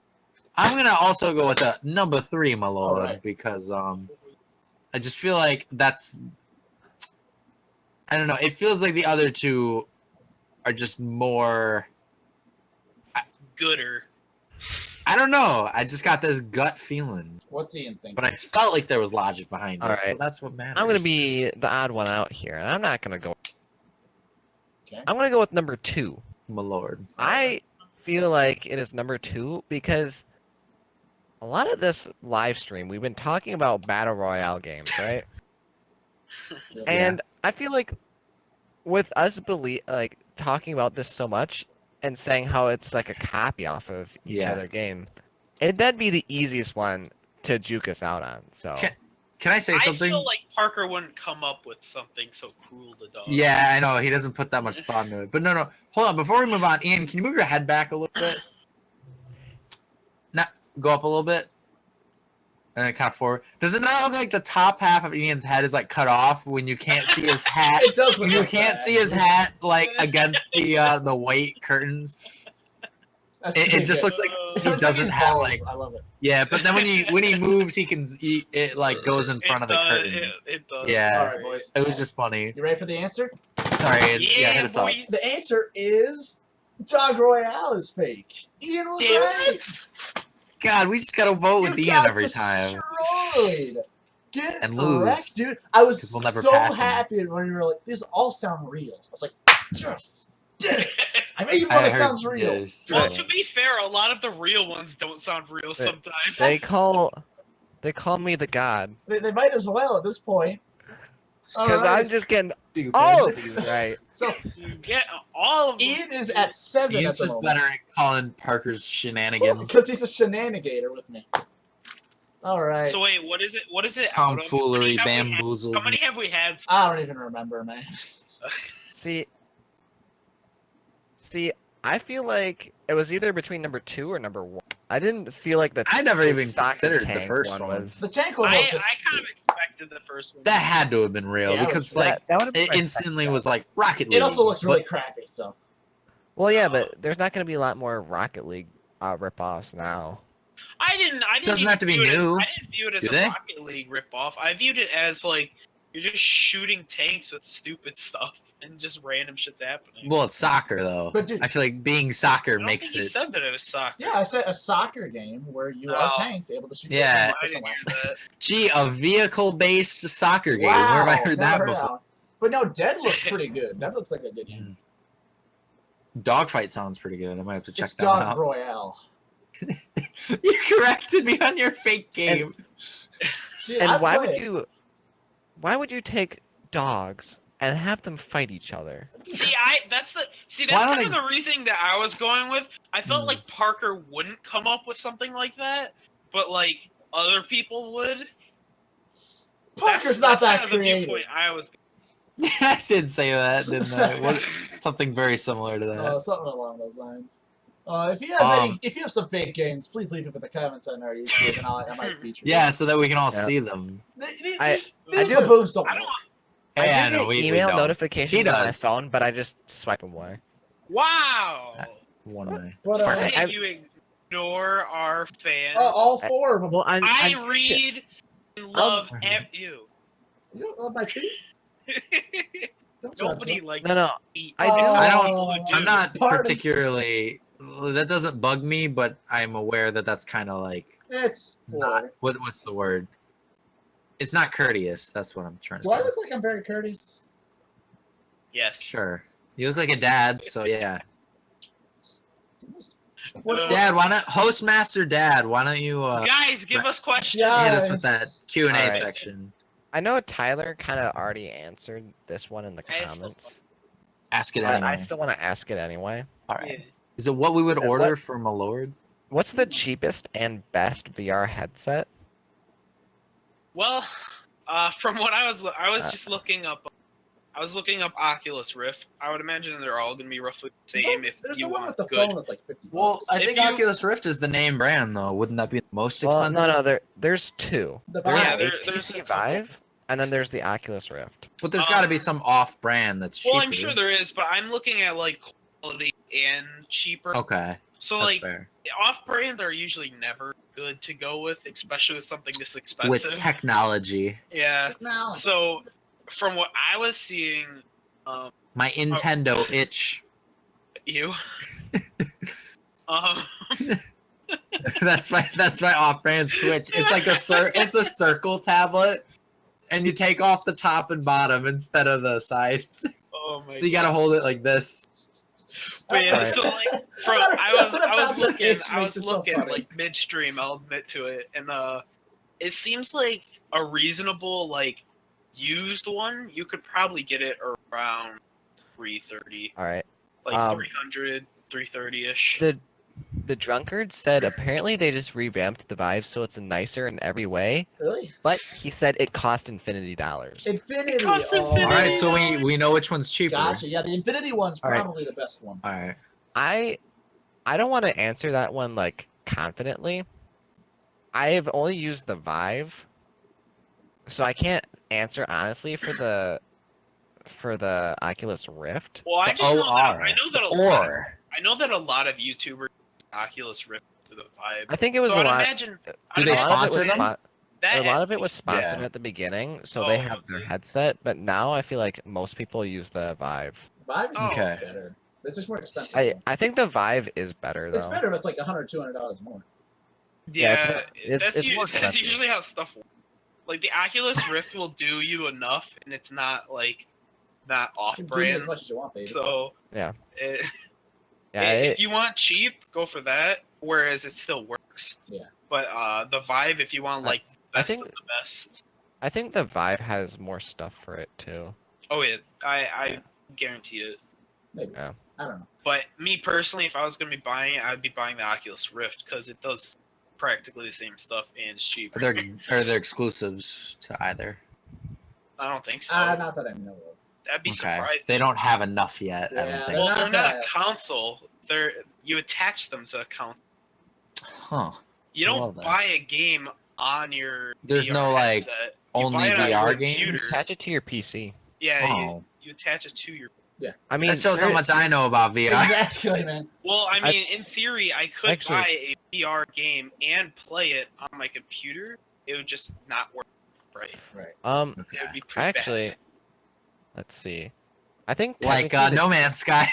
Speaker 2: I'm gonna also go with the number 3, my lord,
Speaker 1: Alright.
Speaker 2: because I just feel like that's. I don't know. It feels like the other 2 are just more.
Speaker 4: Gooder.
Speaker 2: I don't know. I just got this gut feeling,
Speaker 1: What's Ian thinking?
Speaker 2: but I felt like there was logic behind it. So
Speaker 3: Alright.
Speaker 2: that's what matters.
Speaker 3: I'm gonna be the odd one out here, and I'm not gonna go.
Speaker 1: Okay.
Speaker 3: I'm gonna go with number 2.
Speaker 2: my lord.
Speaker 3: I feel like it is number 2 because a lot of this live stream we've been talking about battle royale games, right?
Speaker 1: Yeah.
Speaker 3: And I feel like with us talking about this so much and saying how it's like a copy off of each
Speaker 2: Yeah.
Speaker 3: other game, that'd be the easiest one to juke us out on. So
Speaker 2: Can I say
Speaker 4: I
Speaker 2: something?
Speaker 4: feel like Parker wouldn't come up with something so cruel to dogs.
Speaker 2: Yeah, I know. He doesn't put that much thought into it. But no. Hold on. Before we move on, Ian, can you move your head back a little bit? Go up a little bit. And then kind of forward. Does it not look like the top half of Ian's head is like cut off when you can't see his hat?
Speaker 1: It does look
Speaker 2: When you
Speaker 1: like
Speaker 2: can't
Speaker 1: that.
Speaker 2: see his hat like against the white curtains.
Speaker 1: That's
Speaker 2: It
Speaker 1: pretty
Speaker 2: just
Speaker 1: good.
Speaker 2: looks like
Speaker 1: It
Speaker 2: he
Speaker 1: looks like
Speaker 2: doesn't
Speaker 1: he's
Speaker 2: have
Speaker 1: bald.
Speaker 2: like
Speaker 1: I love it.
Speaker 2: yeah. But then when he moves, it like goes in front of the curtains.
Speaker 4: It does.
Speaker 2: Yeah.
Speaker 1: All right, boys.
Speaker 2: It was just funny.
Speaker 1: You ready for the answer?
Speaker 2: Sorry.
Speaker 4: Yeah,
Speaker 2: hit us up.
Speaker 4: boys.
Speaker 1: The answer is Dog Royale is fake. Ian was
Speaker 4: Damn
Speaker 1: right.
Speaker 2: God, we just gotta vote with
Speaker 1: You
Speaker 2: Ian
Speaker 1: got
Speaker 2: every time.
Speaker 1: destroyed. Get
Speaker 2: And lose.
Speaker 1: wrecked, dude. I was
Speaker 2: 'Cause we'll never
Speaker 1: so
Speaker 2: pass him.
Speaker 1: happy when you were like, "These all sound real." I was like, "Yes, did it! I made you
Speaker 2: I
Speaker 1: one that
Speaker 2: heard-
Speaker 1: sounds real."
Speaker 2: yeah,
Speaker 4: Well,
Speaker 2: so-
Speaker 4: to be fair, a lot of the real ones don't sound real sometimes.
Speaker 3: they call me the god
Speaker 1: They might as well at this point.
Speaker 3: because
Speaker 1: Alright.
Speaker 3: I'm just getting all of these right.
Speaker 1: So
Speaker 4: You get all of them.
Speaker 1: Ian is at 7 at
Speaker 2: Ian's
Speaker 1: the
Speaker 2: just
Speaker 1: moment
Speaker 2: better at calling Parker's shenanigans.
Speaker 1: because he's a shenanigator with me. All right.
Speaker 4: So wait, what is it? What is it? out of?
Speaker 2: Tomfoolery,
Speaker 4: How many have we had-
Speaker 2: bamboozled.
Speaker 4: How many have we had?
Speaker 1: I don't even remember, man.
Speaker 3: See, I feel like it was either between number 2 or number 1. I didn't feel like
Speaker 2: I never
Speaker 3: the
Speaker 2: even
Speaker 3: soccer
Speaker 2: considered the
Speaker 3: tank
Speaker 2: first one.
Speaker 3: was.
Speaker 1: The tank one
Speaker 4: I
Speaker 1: was just.
Speaker 4: kind of expected the first one.
Speaker 2: That had to have been real
Speaker 1: Yeah, it
Speaker 2: because
Speaker 1: was-
Speaker 2: like
Speaker 3: that would've been
Speaker 2: it
Speaker 3: my
Speaker 2: instantly
Speaker 3: second
Speaker 2: was like Rocket League.
Speaker 1: It also looks really
Speaker 2: but-
Speaker 1: crappy. So
Speaker 3: Well, yeah, but there's not going to be a lot more Rocket League rip-offs now.
Speaker 4: I didn't
Speaker 2: Doesn't
Speaker 4: even
Speaker 2: have to be
Speaker 4: view it as-
Speaker 2: new.
Speaker 4: I didn't view it as
Speaker 2: Do
Speaker 4: a
Speaker 2: they?
Speaker 4: Rocket League ripoff. I viewed it as like you're just shooting tanks with stupid stuff and just random shit's happening.
Speaker 2: Well, it's soccer though.
Speaker 1: But dude-
Speaker 2: I feel like being soccer
Speaker 4: I don't
Speaker 2: makes
Speaker 4: think he
Speaker 2: it.
Speaker 4: said that it was soccer.
Speaker 1: Yeah, I said a soccer game where you are
Speaker 4: Oh.
Speaker 1: tanks able to shoot.
Speaker 2: Yeah.
Speaker 1: different
Speaker 4: I
Speaker 1: for
Speaker 4: didn't
Speaker 1: someone.
Speaker 4: hear that.
Speaker 2: Gee, a vehicle-based soccer game.
Speaker 1: Wow,
Speaker 2: Where have I heard that
Speaker 1: never
Speaker 2: before?
Speaker 1: that. But no, Dead looks pretty good. Dead looks like a good game.
Speaker 2: Dogfight sounds pretty good. I might have to check
Speaker 1: It's
Speaker 2: that one
Speaker 1: Dog
Speaker 2: out.
Speaker 1: Royale.
Speaker 2: You corrected me on your fake game.
Speaker 1: Dude,
Speaker 3: And
Speaker 1: I
Speaker 3: why
Speaker 1: play
Speaker 3: would
Speaker 1: it.
Speaker 3: why would you take dogs and have them fight each other?
Speaker 4: That's
Speaker 2: Why
Speaker 4: kind
Speaker 2: don't
Speaker 4: of the reasoning that I was going with. I felt
Speaker 2: Hmm.
Speaker 4: like Parker wouldn't come up with something like that, but like other people would.
Speaker 1: Parker's not that
Speaker 4: kind of the
Speaker 1: creative.
Speaker 4: viewpoint I was.
Speaker 2: I did say that, didn't I? What, something very similar to that.
Speaker 1: Something along those lines. If you have if you have some fake games, please leave them in the comments on our YouTube, and I might feature.
Speaker 2: Yeah, so that we can all
Speaker 3: Yeah.
Speaker 2: see them.
Speaker 1: These
Speaker 3: I
Speaker 1: these
Speaker 3: do-
Speaker 1: baboons don't
Speaker 4: I
Speaker 1: work.
Speaker 4: don't.
Speaker 2: Hey,
Speaker 3: I
Speaker 2: I
Speaker 3: do
Speaker 2: know,
Speaker 3: get
Speaker 2: we
Speaker 3: email
Speaker 2: don't.
Speaker 3: notifications
Speaker 2: He
Speaker 3: on my
Speaker 2: does.
Speaker 3: phone, but I just swipe them away.
Speaker 4: Wow.
Speaker 2: One way.
Speaker 1: But
Speaker 4: Just
Speaker 3: I-
Speaker 4: say you ignore our fans.
Speaker 1: all four of them.
Speaker 3: Well,
Speaker 4: I read and love you.
Speaker 1: You don't love my feet. Don't judge
Speaker 4: Nobody
Speaker 1: them.
Speaker 4: likes
Speaker 3: no.
Speaker 4: feet.
Speaker 3: I do.
Speaker 2: I don't-
Speaker 1: Oh,
Speaker 2: I'm not
Speaker 1: Pardon.
Speaker 2: particularly. That doesn't bug me, but I'm aware that that's kind of like
Speaker 1: It's
Speaker 2: not. What's the word? It's not courteous. That's what I'm trying to
Speaker 1: Do I
Speaker 2: say.
Speaker 1: look like I'm very courteous?
Speaker 4: Yes.
Speaker 2: Sure. You look like a dad, so yeah.
Speaker 1: What,
Speaker 2: Dad, why not Hostmaster Dad? Why don't you
Speaker 4: Guys, give us questions.
Speaker 1: Yeah.
Speaker 2: hit us with that Q&A
Speaker 3: Alright.
Speaker 2: section?
Speaker 3: I know Tyler kind of already answered this one in the
Speaker 4: I still-
Speaker 3: comments,
Speaker 2: Ask it
Speaker 3: but
Speaker 2: anyway.
Speaker 3: I still want to ask it anyway.
Speaker 2: All right.
Speaker 4: Yeah.
Speaker 2: Is it what we would
Speaker 3: What-
Speaker 2: order from a lord?
Speaker 3: What's the cheapest and best VR headset?
Speaker 4: Well, from what I was just looking up. I was looking up Oculus Rift. I would imagine they're all gonna be roughly the same. If
Speaker 1: there's
Speaker 4: you
Speaker 1: the one
Speaker 4: want
Speaker 1: with the
Speaker 4: good.
Speaker 1: phone that's like $50.
Speaker 2: Well, I
Speaker 4: If
Speaker 2: think
Speaker 4: you-
Speaker 2: Oculus Rift is the name brand, though. Wouldn't that be the most
Speaker 3: Well,
Speaker 2: expensive?
Speaker 3: no, there's two.
Speaker 1: The
Speaker 3: There's
Speaker 4: Yeah,
Speaker 1: Vive.
Speaker 4: there's a
Speaker 3: HTC
Speaker 4: couple.
Speaker 3: Vive, and then there's the Oculus Rift.
Speaker 2: But there's got to be some off-brand that's cheaper.
Speaker 4: Well, I'm sure there is, but I'm looking at like quality and cheaper.
Speaker 2: Okay,
Speaker 4: So
Speaker 2: that's
Speaker 4: like
Speaker 2: fair.
Speaker 4: off brands are usually never good to go with, especially with something this
Speaker 2: With
Speaker 4: expensive.
Speaker 2: technology,
Speaker 4: Yeah.
Speaker 1: Technology.
Speaker 4: So from what I was seeing,
Speaker 2: my Nintendo itch.
Speaker 4: you. um,
Speaker 2: that's my off-brand Switch. It's like it's a circle tablet, and you take off the top and bottom instead of the sides.
Speaker 4: oh my.
Speaker 2: So you gotta hold it like this.
Speaker 4: But yeah,
Speaker 3: Right.
Speaker 4: so like from I was looking like midstream, I'll admit to it, and it seems like a reasonable like used one. You could probably get it around 330,
Speaker 3: All right.
Speaker 4: like 300, 330-ish.
Speaker 3: The drunkard said apparently they just revamped the Vive so it's nicer in every way,
Speaker 1: Really?
Speaker 3: but he said it cost $infinity.
Speaker 1: Infinity.
Speaker 4: It costs
Speaker 1: oh.
Speaker 4: Infinity.
Speaker 2: All right, so we know which one's cheaper.
Speaker 1: Gotcha. Yeah, the Infinity one's
Speaker 3: All right.
Speaker 1: probably the best one.
Speaker 2: All right.
Speaker 3: I don't want to answer that one like confidently. I have only used the Vive, so I can't answer honestly for the Oculus Rift.
Speaker 4: Well, I
Speaker 2: The
Speaker 4: just know that,
Speaker 2: OR.
Speaker 4: I know that a lot of YouTubers use Oculus Rift to the Vive.
Speaker 3: I think it was
Speaker 4: So
Speaker 3: a
Speaker 4: I'd
Speaker 3: lot.
Speaker 4: imagine
Speaker 2: Do they
Speaker 3: a lot of it
Speaker 2: sponsor
Speaker 3: was
Speaker 2: them?
Speaker 4: that
Speaker 3: A lot of it was
Speaker 4: yeah.
Speaker 3: sponsored at the beginning, so
Speaker 4: Oh,
Speaker 3: they have their
Speaker 4: okay.
Speaker 3: headset. But now I feel like most people use the Vive.
Speaker 1: Vive is
Speaker 4: Oh.
Speaker 2: Okay.
Speaker 1: better. This is more expensive.
Speaker 3: I think the Vive is better though.
Speaker 1: It's better, but it's like $100, $200 more.
Speaker 3: Yeah,
Speaker 4: Yeah,
Speaker 3: it's more
Speaker 4: that's
Speaker 3: expensive.
Speaker 4: usually how stuff works. Like the Oculus Rift will do you enough, and it's not like not
Speaker 1: You can do me as
Speaker 4: off-brand.
Speaker 1: much as you want, baby.
Speaker 4: So
Speaker 3: Yeah.
Speaker 4: it,
Speaker 3: Yeah,
Speaker 4: if you want cheap, go for that. Whereas it still works.
Speaker 1: Yeah.
Speaker 4: But the Vive, if you want like
Speaker 3: I
Speaker 4: best
Speaker 3: think-
Speaker 4: of the best.
Speaker 3: I think the Vive has more stuff for it too.
Speaker 4: Oh yeah, I guarantee it.
Speaker 1: Maybe.
Speaker 3: Yeah.
Speaker 1: I don't know.
Speaker 4: But me personally, if I was gonna be buying it, I'd be buying the Oculus Rift because it does practically the same stuff and it's cheaper.
Speaker 2: Are there exclusives to either?
Speaker 4: I don't think so.
Speaker 1: Not that I know of.
Speaker 4: That'd be
Speaker 2: Okay.
Speaker 4: surprising.
Speaker 2: They don't have enough yet. I
Speaker 1: Yeah,
Speaker 2: don't
Speaker 1: they're
Speaker 2: think.
Speaker 4: Well,
Speaker 1: not
Speaker 4: they're not a
Speaker 1: that-
Speaker 4: console. You attach them to a console.
Speaker 2: Huh.
Speaker 4: You
Speaker 2: I
Speaker 4: don't
Speaker 2: love that.
Speaker 4: buy a game on your.
Speaker 2: There's
Speaker 4: VR
Speaker 2: no, like,
Speaker 4: headset. You
Speaker 2: Only
Speaker 4: buy it on your
Speaker 2: VR
Speaker 4: computer.
Speaker 2: games.
Speaker 3: Attach it to your PC.
Speaker 4: Yeah,
Speaker 2: Oh.
Speaker 4: you attach it to your.
Speaker 3: I mean,
Speaker 2: That shows how
Speaker 3: there-
Speaker 2: much I know about VR.
Speaker 1: Exactly, man.
Speaker 4: Well, I mean, in theory, I could
Speaker 3: Actually-
Speaker 4: buy a VR game and play it on my computer. It would just not work right.
Speaker 1: Right.
Speaker 4: It
Speaker 2: Okay.
Speaker 4: would be pretty
Speaker 3: Actually,
Speaker 4: bad.
Speaker 3: let's see. I think
Speaker 2: Like
Speaker 3: technically,
Speaker 2: No Man's Sky.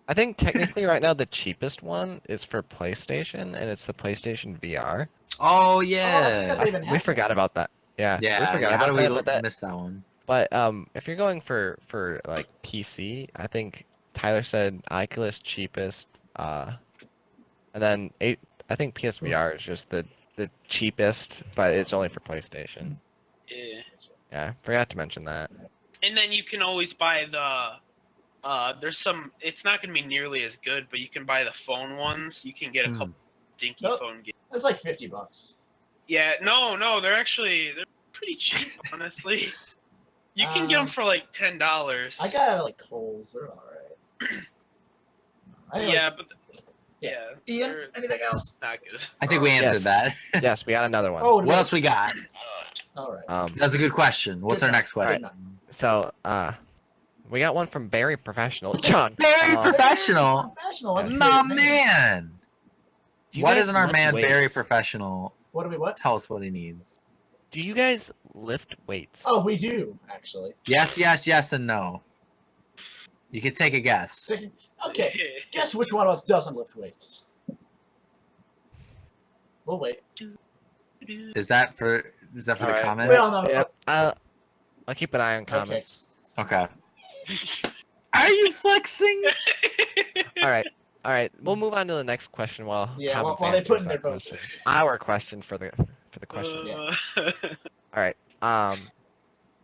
Speaker 3: I think technically right now the cheapest one is for PlayStation, and it's the PlayStation VR.
Speaker 2: Oh
Speaker 1: Oh, I
Speaker 2: yeah.
Speaker 1: forgot they even
Speaker 3: We
Speaker 1: had
Speaker 3: forgot about that. Yeah,
Speaker 2: Yeah.
Speaker 3: we forgot
Speaker 2: How
Speaker 3: about
Speaker 2: do we
Speaker 3: that. But that,
Speaker 2: miss that one?
Speaker 3: but if you're going for like PC, I think Tyler said Oculus cheapest. And then I think PSVR is just the cheapest, but it's only for PlayStation.
Speaker 4: Yeah.
Speaker 3: Yeah, forgot to mention that.
Speaker 4: And then you can always buy the. There's some. It's not going to be nearly as good, but you can buy the phone ones. You can get a couple dinky
Speaker 1: Nope.
Speaker 4: phone games.
Speaker 1: That's like $50.
Speaker 4: Yeah, no, they're pretty cheap, honestly. You can get them for like $10.
Speaker 1: I got it at like Kohl's. They're all right. Anyways,
Speaker 4: Yeah, but
Speaker 1: Yeah.
Speaker 4: yeah,
Speaker 1: Ian,
Speaker 4: they're
Speaker 1: anything else?
Speaker 4: not good.
Speaker 2: I think we answered that.
Speaker 3: Yes, we got another one.
Speaker 1: Oh,
Speaker 2: What else we got?
Speaker 1: all right.
Speaker 2: That's a good question. What's
Speaker 1: Good
Speaker 2: our
Speaker 1: enough.
Speaker 2: next question?
Speaker 1: Good enough.
Speaker 3: So we got one from Barry Professional John.
Speaker 2: Very professional.
Speaker 1: Professional. That's a
Speaker 2: My
Speaker 1: great name.
Speaker 2: man.
Speaker 3: Do you
Speaker 2: Why
Speaker 3: guys
Speaker 2: doesn't our
Speaker 3: lift
Speaker 2: man Very
Speaker 3: weights?
Speaker 2: Professional
Speaker 1: What do we what?
Speaker 2: tell us what he needs?
Speaker 3: Do you guys lift weights?
Speaker 1: Oh, we do actually.
Speaker 2: Yes, yes, yes, and no. You can take a guess.
Speaker 1: Okay. Guess which one of us doesn't lift weights? We'll wait.
Speaker 2: Is that for the
Speaker 3: Alright.
Speaker 2: comment?
Speaker 1: We all know.
Speaker 3: Yep. I'll keep an eye on comments.
Speaker 2: Okay. Are you flexing?
Speaker 3: All right. We'll move on to the next question while
Speaker 1: Yeah. While
Speaker 3: comments
Speaker 1: they
Speaker 3: answers
Speaker 1: put in their
Speaker 3: that question.
Speaker 1: votes.
Speaker 3: Our question for the question.
Speaker 1: Yeah.
Speaker 3: All right.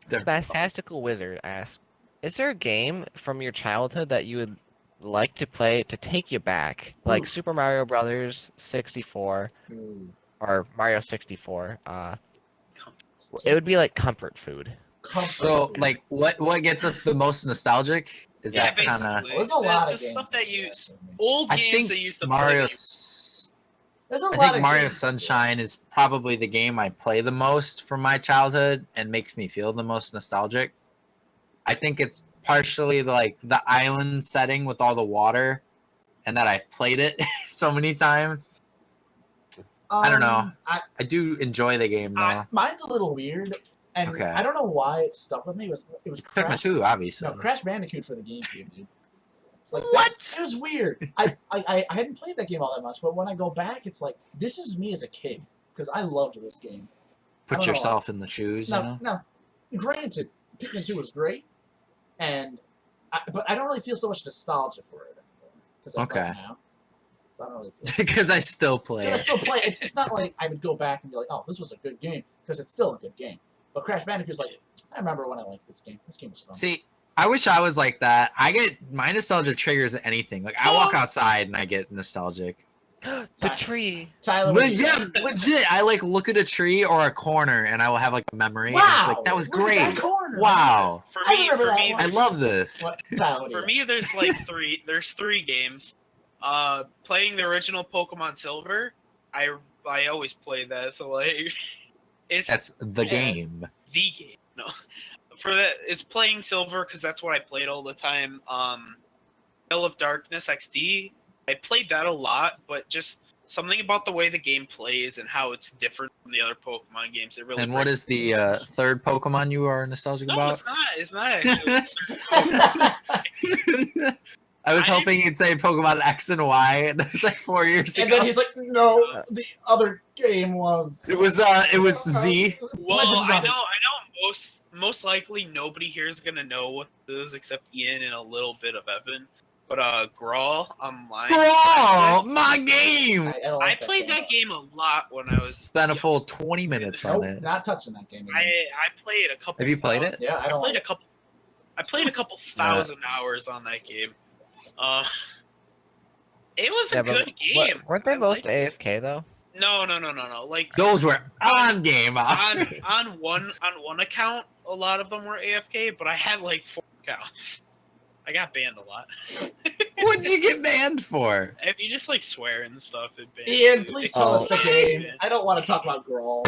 Speaker 2: The-
Speaker 3: Fantastical Wizard asks, "Is there a game from your childhood that you would like to play to take you back, like
Speaker 1: Ooh.
Speaker 3: Super Mario Brothers 64
Speaker 1: Ooh.
Speaker 3: or Mario 64? It would be like comfort food."
Speaker 1: Comfort.
Speaker 2: So, like, what gets us the most nostalgic? Is
Speaker 4: Yeah,
Speaker 2: that kind of
Speaker 4: basically.
Speaker 1: There's a lot of
Speaker 4: Just
Speaker 1: games.
Speaker 4: stuff that
Speaker 1: like
Speaker 4: you
Speaker 1: for me.
Speaker 4: old
Speaker 2: I
Speaker 4: games
Speaker 2: think
Speaker 4: that used to
Speaker 2: Mario?
Speaker 4: play.
Speaker 1: There's a
Speaker 2: I
Speaker 1: lot
Speaker 2: think
Speaker 1: of
Speaker 2: Mario
Speaker 1: games.
Speaker 2: Sunshine is probably the game I play the most from my childhood and makes me feel the most nostalgic. I think it's partially like the island setting with all the water, and that I've played it so many times. I don't know. I do enjoy the game though.
Speaker 1: Mine's a little weird, and
Speaker 2: Okay.
Speaker 1: I don't know why it stuck with me. It was
Speaker 2: Pikmin
Speaker 1: Crash.
Speaker 2: 2, obviously.
Speaker 1: No, Crash Bandicoot for the GameCube, dude. Like,
Speaker 2: What?
Speaker 1: It was weird. I hadn't played that game all that much, but when I go back, it's like this is me as a kid because I loved this game. I
Speaker 2: Put
Speaker 1: don't know.
Speaker 2: yourself in the shoes, you know?
Speaker 1: No. Granted, Pikmin 2 was great, but I don't really feel so much nostalgia for it anymore because I play
Speaker 2: Okay.
Speaker 1: it now. So I don't really feel.
Speaker 2: Because I still play
Speaker 1: I
Speaker 2: it.
Speaker 1: still play it. It's not like I would go back and be like, oh, this was a good game, because it's still a good game. But Crash Bandicoot's like, I remember when I liked this game. This game was fun.
Speaker 2: See, I wish I was like that. I get my nostalgia triggers at anything. Like I walk outside and I get nostalgic.
Speaker 3: The tree.
Speaker 1: Tyler,
Speaker 2: But yeah, legit. I like look at a tree or a corner and I will have like a memory. and it's
Speaker 1: Wow,
Speaker 2: like that was
Speaker 1: look at
Speaker 2: great.
Speaker 1: that corner.
Speaker 2: Wow,
Speaker 4: For
Speaker 1: I
Speaker 4: me,
Speaker 1: remember that one.
Speaker 2: I love this.
Speaker 1: What, Tyler? What do
Speaker 4: For
Speaker 1: you
Speaker 4: me, there's like three. There's three games. Playing the original Pokemon Silver, I always play that. So like, it's
Speaker 2: That's the
Speaker 4: Yeah.
Speaker 2: game.
Speaker 4: the game. No, for that, it's playing Silver because that's what I played all the time. Veil of Darkness XD, I played that a lot, but just something about the way the game plays and how it's different from the other Pokemon games. It really.
Speaker 2: And what
Speaker 4: brings
Speaker 2: is the third Pokemon you are nostalgic
Speaker 4: No,
Speaker 2: about?
Speaker 4: it's not. It's not actually.
Speaker 2: I was
Speaker 4: I-
Speaker 2: hoping you'd say Pokemon X and Y. That was like 4 years
Speaker 1: And
Speaker 2: ago.
Speaker 1: then he's like, no, the other game was.
Speaker 2: It was Z.
Speaker 4: Well,
Speaker 1: Plants vs.
Speaker 4: I
Speaker 1: Zombies.
Speaker 4: know. Most likely nobody here is gonna know what this is except Ian and a little bit of Evan. But Grawl online.
Speaker 2: Brawl, my game.
Speaker 1: I don't
Speaker 4: I
Speaker 1: like
Speaker 4: played that game a lot when I was.
Speaker 2: Spent a full 20 minutes on
Speaker 1: Nope,
Speaker 2: it.
Speaker 1: not touching that game.
Speaker 4: I
Speaker 1: Again.
Speaker 4: played a couple.
Speaker 2: Have you played it?
Speaker 1: Yeah, I
Speaker 4: I
Speaker 1: don't.
Speaker 4: played
Speaker 1: Like
Speaker 4: a couple. I played a couple thousand hours on that game. It was a good game.
Speaker 3: Weren't they
Speaker 4: I
Speaker 3: most
Speaker 4: liked
Speaker 3: AFK though?
Speaker 4: No. Like
Speaker 2: Those were on game.
Speaker 4: on one account, a lot of them were AFK, but I had like 4 accounts. I got banned a lot.
Speaker 2: What'd you get banned for?
Speaker 4: If you just like swear and stuff, it bans
Speaker 1: Ian,
Speaker 4: you.
Speaker 1: please tell us the
Speaker 3: Oh.
Speaker 1: game. I don't want to talk about Grawl.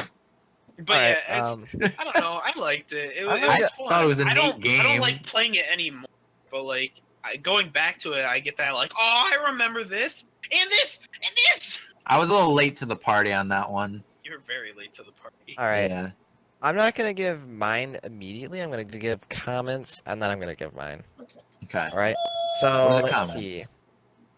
Speaker 4: But
Speaker 3: Alright,
Speaker 4: yeah, it's, I don't know. I liked it. It was
Speaker 3: I
Speaker 4: fun.
Speaker 2: thought it was a
Speaker 4: I
Speaker 2: neat
Speaker 4: don't
Speaker 2: game.
Speaker 4: like playing it anymore but like going back to it, I get that like, oh, I remember this and this and this.
Speaker 2: I was a little late to the party on that one.
Speaker 4: You're very late to the party.
Speaker 3: All right.
Speaker 2: Yeah.
Speaker 3: I'm not gonna give mine immediately. I'm gonna give comments, and then I'm gonna give mine.
Speaker 1: Okay.
Speaker 2: Okay.
Speaker 3: All right.
Speaker 2: What
Speaker 3: So
Speaker 2: are the
Speaker 3: let's
Speaker 2: comments?
Speaker 3: see.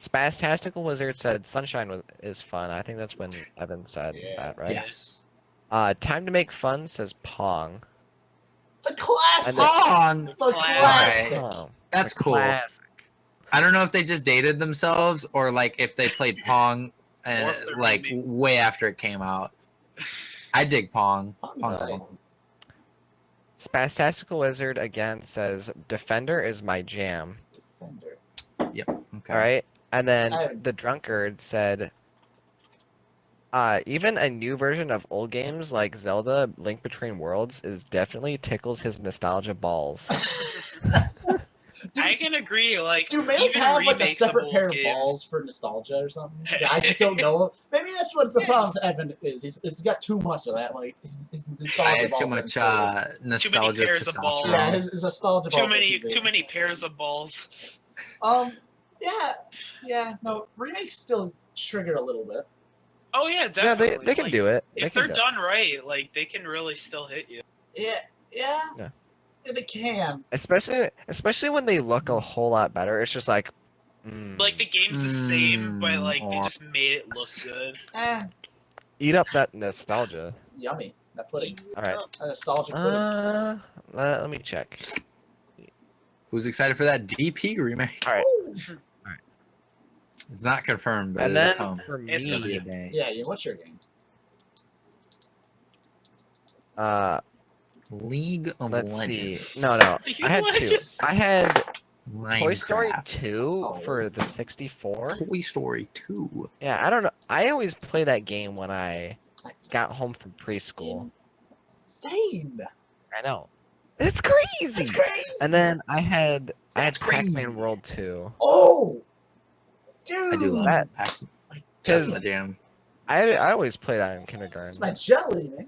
Speaker 3: Spastastical Wizard said Sunshine is fun. I think that's when Evan said
Speaker 1: Yeah.
Speaker 3: that, right?
Speaker 2: Yes.
Speaker 3: Time to Make Fun says Pong.
Speaker 1: The classic.
Speaker 2: Song.
Speaker 1: The
Speaker 4: Classic.
Speaker 1: classic.
Speaker 3: Pong.
Speaker 2: That's
Speaker 3: The
Speaker 2: cool.
Speaker 3: classic.
Speaker 2: I don't know if they just dated themselves or like if they played Pong
Speaker 4: Or if they're
Speaker 2: like
Speaker 4: maybe-
Speaker 2: way after it came out. I dig Pong.
Speaker 1: Pong's
Speaker 2: Pong's
Speaker 1: fun.
Speaker 2: fun.
Speaker 3: Spastastical Wizard again says Defender is my jam.
Speaker 1: Defender.
Speaker 2: Okay.
Speaker 3: All right. And then
Speaker 1: I haven't-
Speaker 3: the Drunkard said even a new version of old games like Zelda Link Between Worlds is definitely tickles his nostalgia balls.
Speaker 4: I can agree. Like,
Speaker 1: Do males
Speaker 4: even
Speaker 1: have like a
Speaker 4: remakes of
Speaker 1: separate
Speaker 4: old
Speaker 1: pair of
Speaker 4: games-
Speaker 1: balls for nostalgia or something? Yeah, I just don't know. Maybe that's what the problem with Evan is. He's got too much of that. Like his nostalgia
Speaker 2: I had too
Speaker 1: balls are
Speaker 2: much
Speaker 1: inflated.
Speaker 2: nostalgia
Speaker 4: pairs of balls.
Speaker 2: testosterone.
Speaker 1: Yeah, his nostalgia
Speaker 4: Too
Speaker 1: balls are
Speaker 4: many,
Speaker 1: big.
Speaker 4: too many pairs of balls.
Speaker 1: Yeah. No, remakes still trigger a little bit.
Speaker 4: Oh yeah,
Speaker 3: Yeah,
Speaker 4: definitely.
Speaker 3: they can
Speaker 4: Like,
Speaker 3: do it.
Speaker 4: If
Speaker 3: They
Speaker 4: they're
Speaker 3: can do it.
Speaker 4: done right, like they can really still hit you.
Speaker 1: Yeah.
Speaker 3: Yeah.
Speaker 1: Yeah, they can.
Speaker 3: Especially when they look a whole lot better. It's just like,
Speaker 4: Like the game's the same, but like they
Speaker 2: or-
Speaker 4: just made it look good.
Speaker 3: eat up that nostalgia.
Speaker 1: Yummy. That pudding.
Speaker 3: All right.
Speaker 1: That nostalgic pudding.
Speaker 3: Let me check.
Speaker 2: Who's excited for that DP remake?
Speaker 3: All right.
Speaker 1: Ooh.
Speaker 2: It's not confirmed, but
Speaker 3: And
Speaker 2: it'll
Speaker 3: then
Speaker 2: come.
Speaker 3: for
Speaker 4: It's gonna
Speaker 3: me,
Speaker 2: Be a day.
Speaker 1: Yeah, what's your game?
Speaker 2: League of
Speaker 3: let's
Speaker 2: Legends.
Speaker 3: see. No.
Speaker 4: League
Speaker 3: I
Speaker 4: of
Speaker 3: had two.
Speaker 4: Legends.
Speaker 3: I had Toy Story
Speaker 2: Minecraft.
Speaker 3: 2
Speaker 1: Oh.
Speaker 3: for the 64.
Speaker 2: Toy Story 2.
Speaker 3: Yeah, I don't know. I always play that game when I
Speaker 1: That's
Speaker 3: got home from preschool.
Speaker 1: insane.
Speaker 3: I know. It's crazy.
Speaker 1: That's crazy.
Speaker 3: And then I had
Speaker 2: That's crazy.
Speaker 3: Pac-Man World 2.
Speaker 1: Oh, dude.
Speaker 2: I do love
Speaker 3: That-
Speaker 2: Pac.
Speaker 1: My-
Speaker 2: That's my jam.
Speaker 3: I always play that in
Speaker 1: It's
Speaker 3: kindergarten.
Speaker 1: my jelly, man.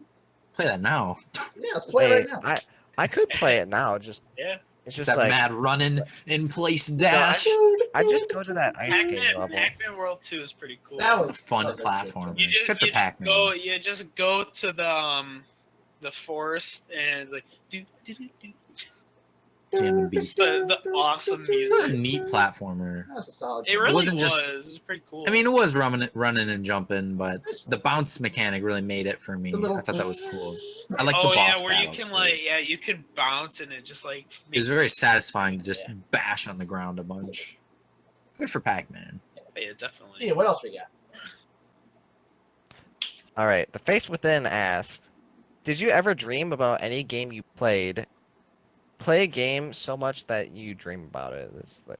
Speaker 2: Play that now.
Speaker 1: Yeah, let's play it
Speaker 3: Hey,
Speaker 1: right now.
Speaker 3: I could play it now. Just
Speaker 4: Yeah.
Speaker 3: it's just
Speaker 2: That
Speaker 3: like
Speaker 2: mad running in place dash.
Speaker 1: Dude,
Speaker 3: I just go to that ice skate
Speaker 4: Pac-Man,
Speaker 3: level.
Speaker 4: Pac-Man World 2 is pretty cool.
Speaker 1: That
Speaker 2: It's a
Speaker 1: was
Speaker 2: fun
Speaker 1: that was a
Speaker 2: platform.
Speaker 1: good
Speaker 4: You
Speaker 2: Good for Pac-Man.
Speaker 4: just go to the forest and like do.
Speaker 2: Jamming beats.
Speaker 4: The awesome
Speaker 2: This is a
Speaker 4: music.
Speaker 2: neat platformer.
Speaker 1: That was a solid.
Speaker 4: It really
Speaker 2: wasn't
Speaker 4: was.
Speaker 2: just-
Speaker 4: It was pretty cool.
Speaker 2: I mean, it was running and jumping, but
Speaker 1: That's
Speaker 2: the bounce mechanic really made it for me.
Speaker 1: the little.
Speaker 2: I thought that was cool. I like
Speaker 4: oh
Speaker 2: the
Speaker 4: yeah,
Speaker 2: boss
Speaker 4: where you
Speaker 2: battles,
Speaker 4: can
Speaker 2: too.
Speaker 4: like you can bounce and it just like
Speaker 2: It was
Speaker 4: makes
Speaker 2: very satisfying to just bash on the ground a bunch. Good for Pac-Man.
Speaker 4: yeah, definitely.
Speaker 1: Yeah, what else we got?
Speaker 3: All right. The Face Within asked, "Did you ever dream about any game you played? Play a game so much that you dream about it."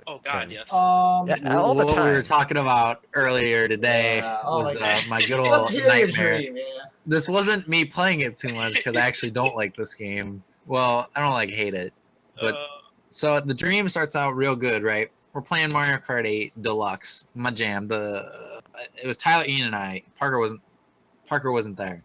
Speaker 4: Oh god, yes.
Speaker 3: Yeah, all the
Speaker 2: What we were
Speaker 3: time.
Speaker 2: talking about earlier today
Speaker 1: Yeah, oh
Speaker 2: was
Speaker 1: my God.
Speaker 2: my good old
Speaker 1: Let's hear your
Speaker 2: nightmare.
Speaker 1: dream, man.
Speaker 2: This wasn't me playing it too much because I actually don't like this game. Well, I don't like hate it. but- So the dream starts out real good, right? We're playing Mario Kart 8 Deluxe, my jam. It was Tyler, Ian, and I. Parker wasn't there,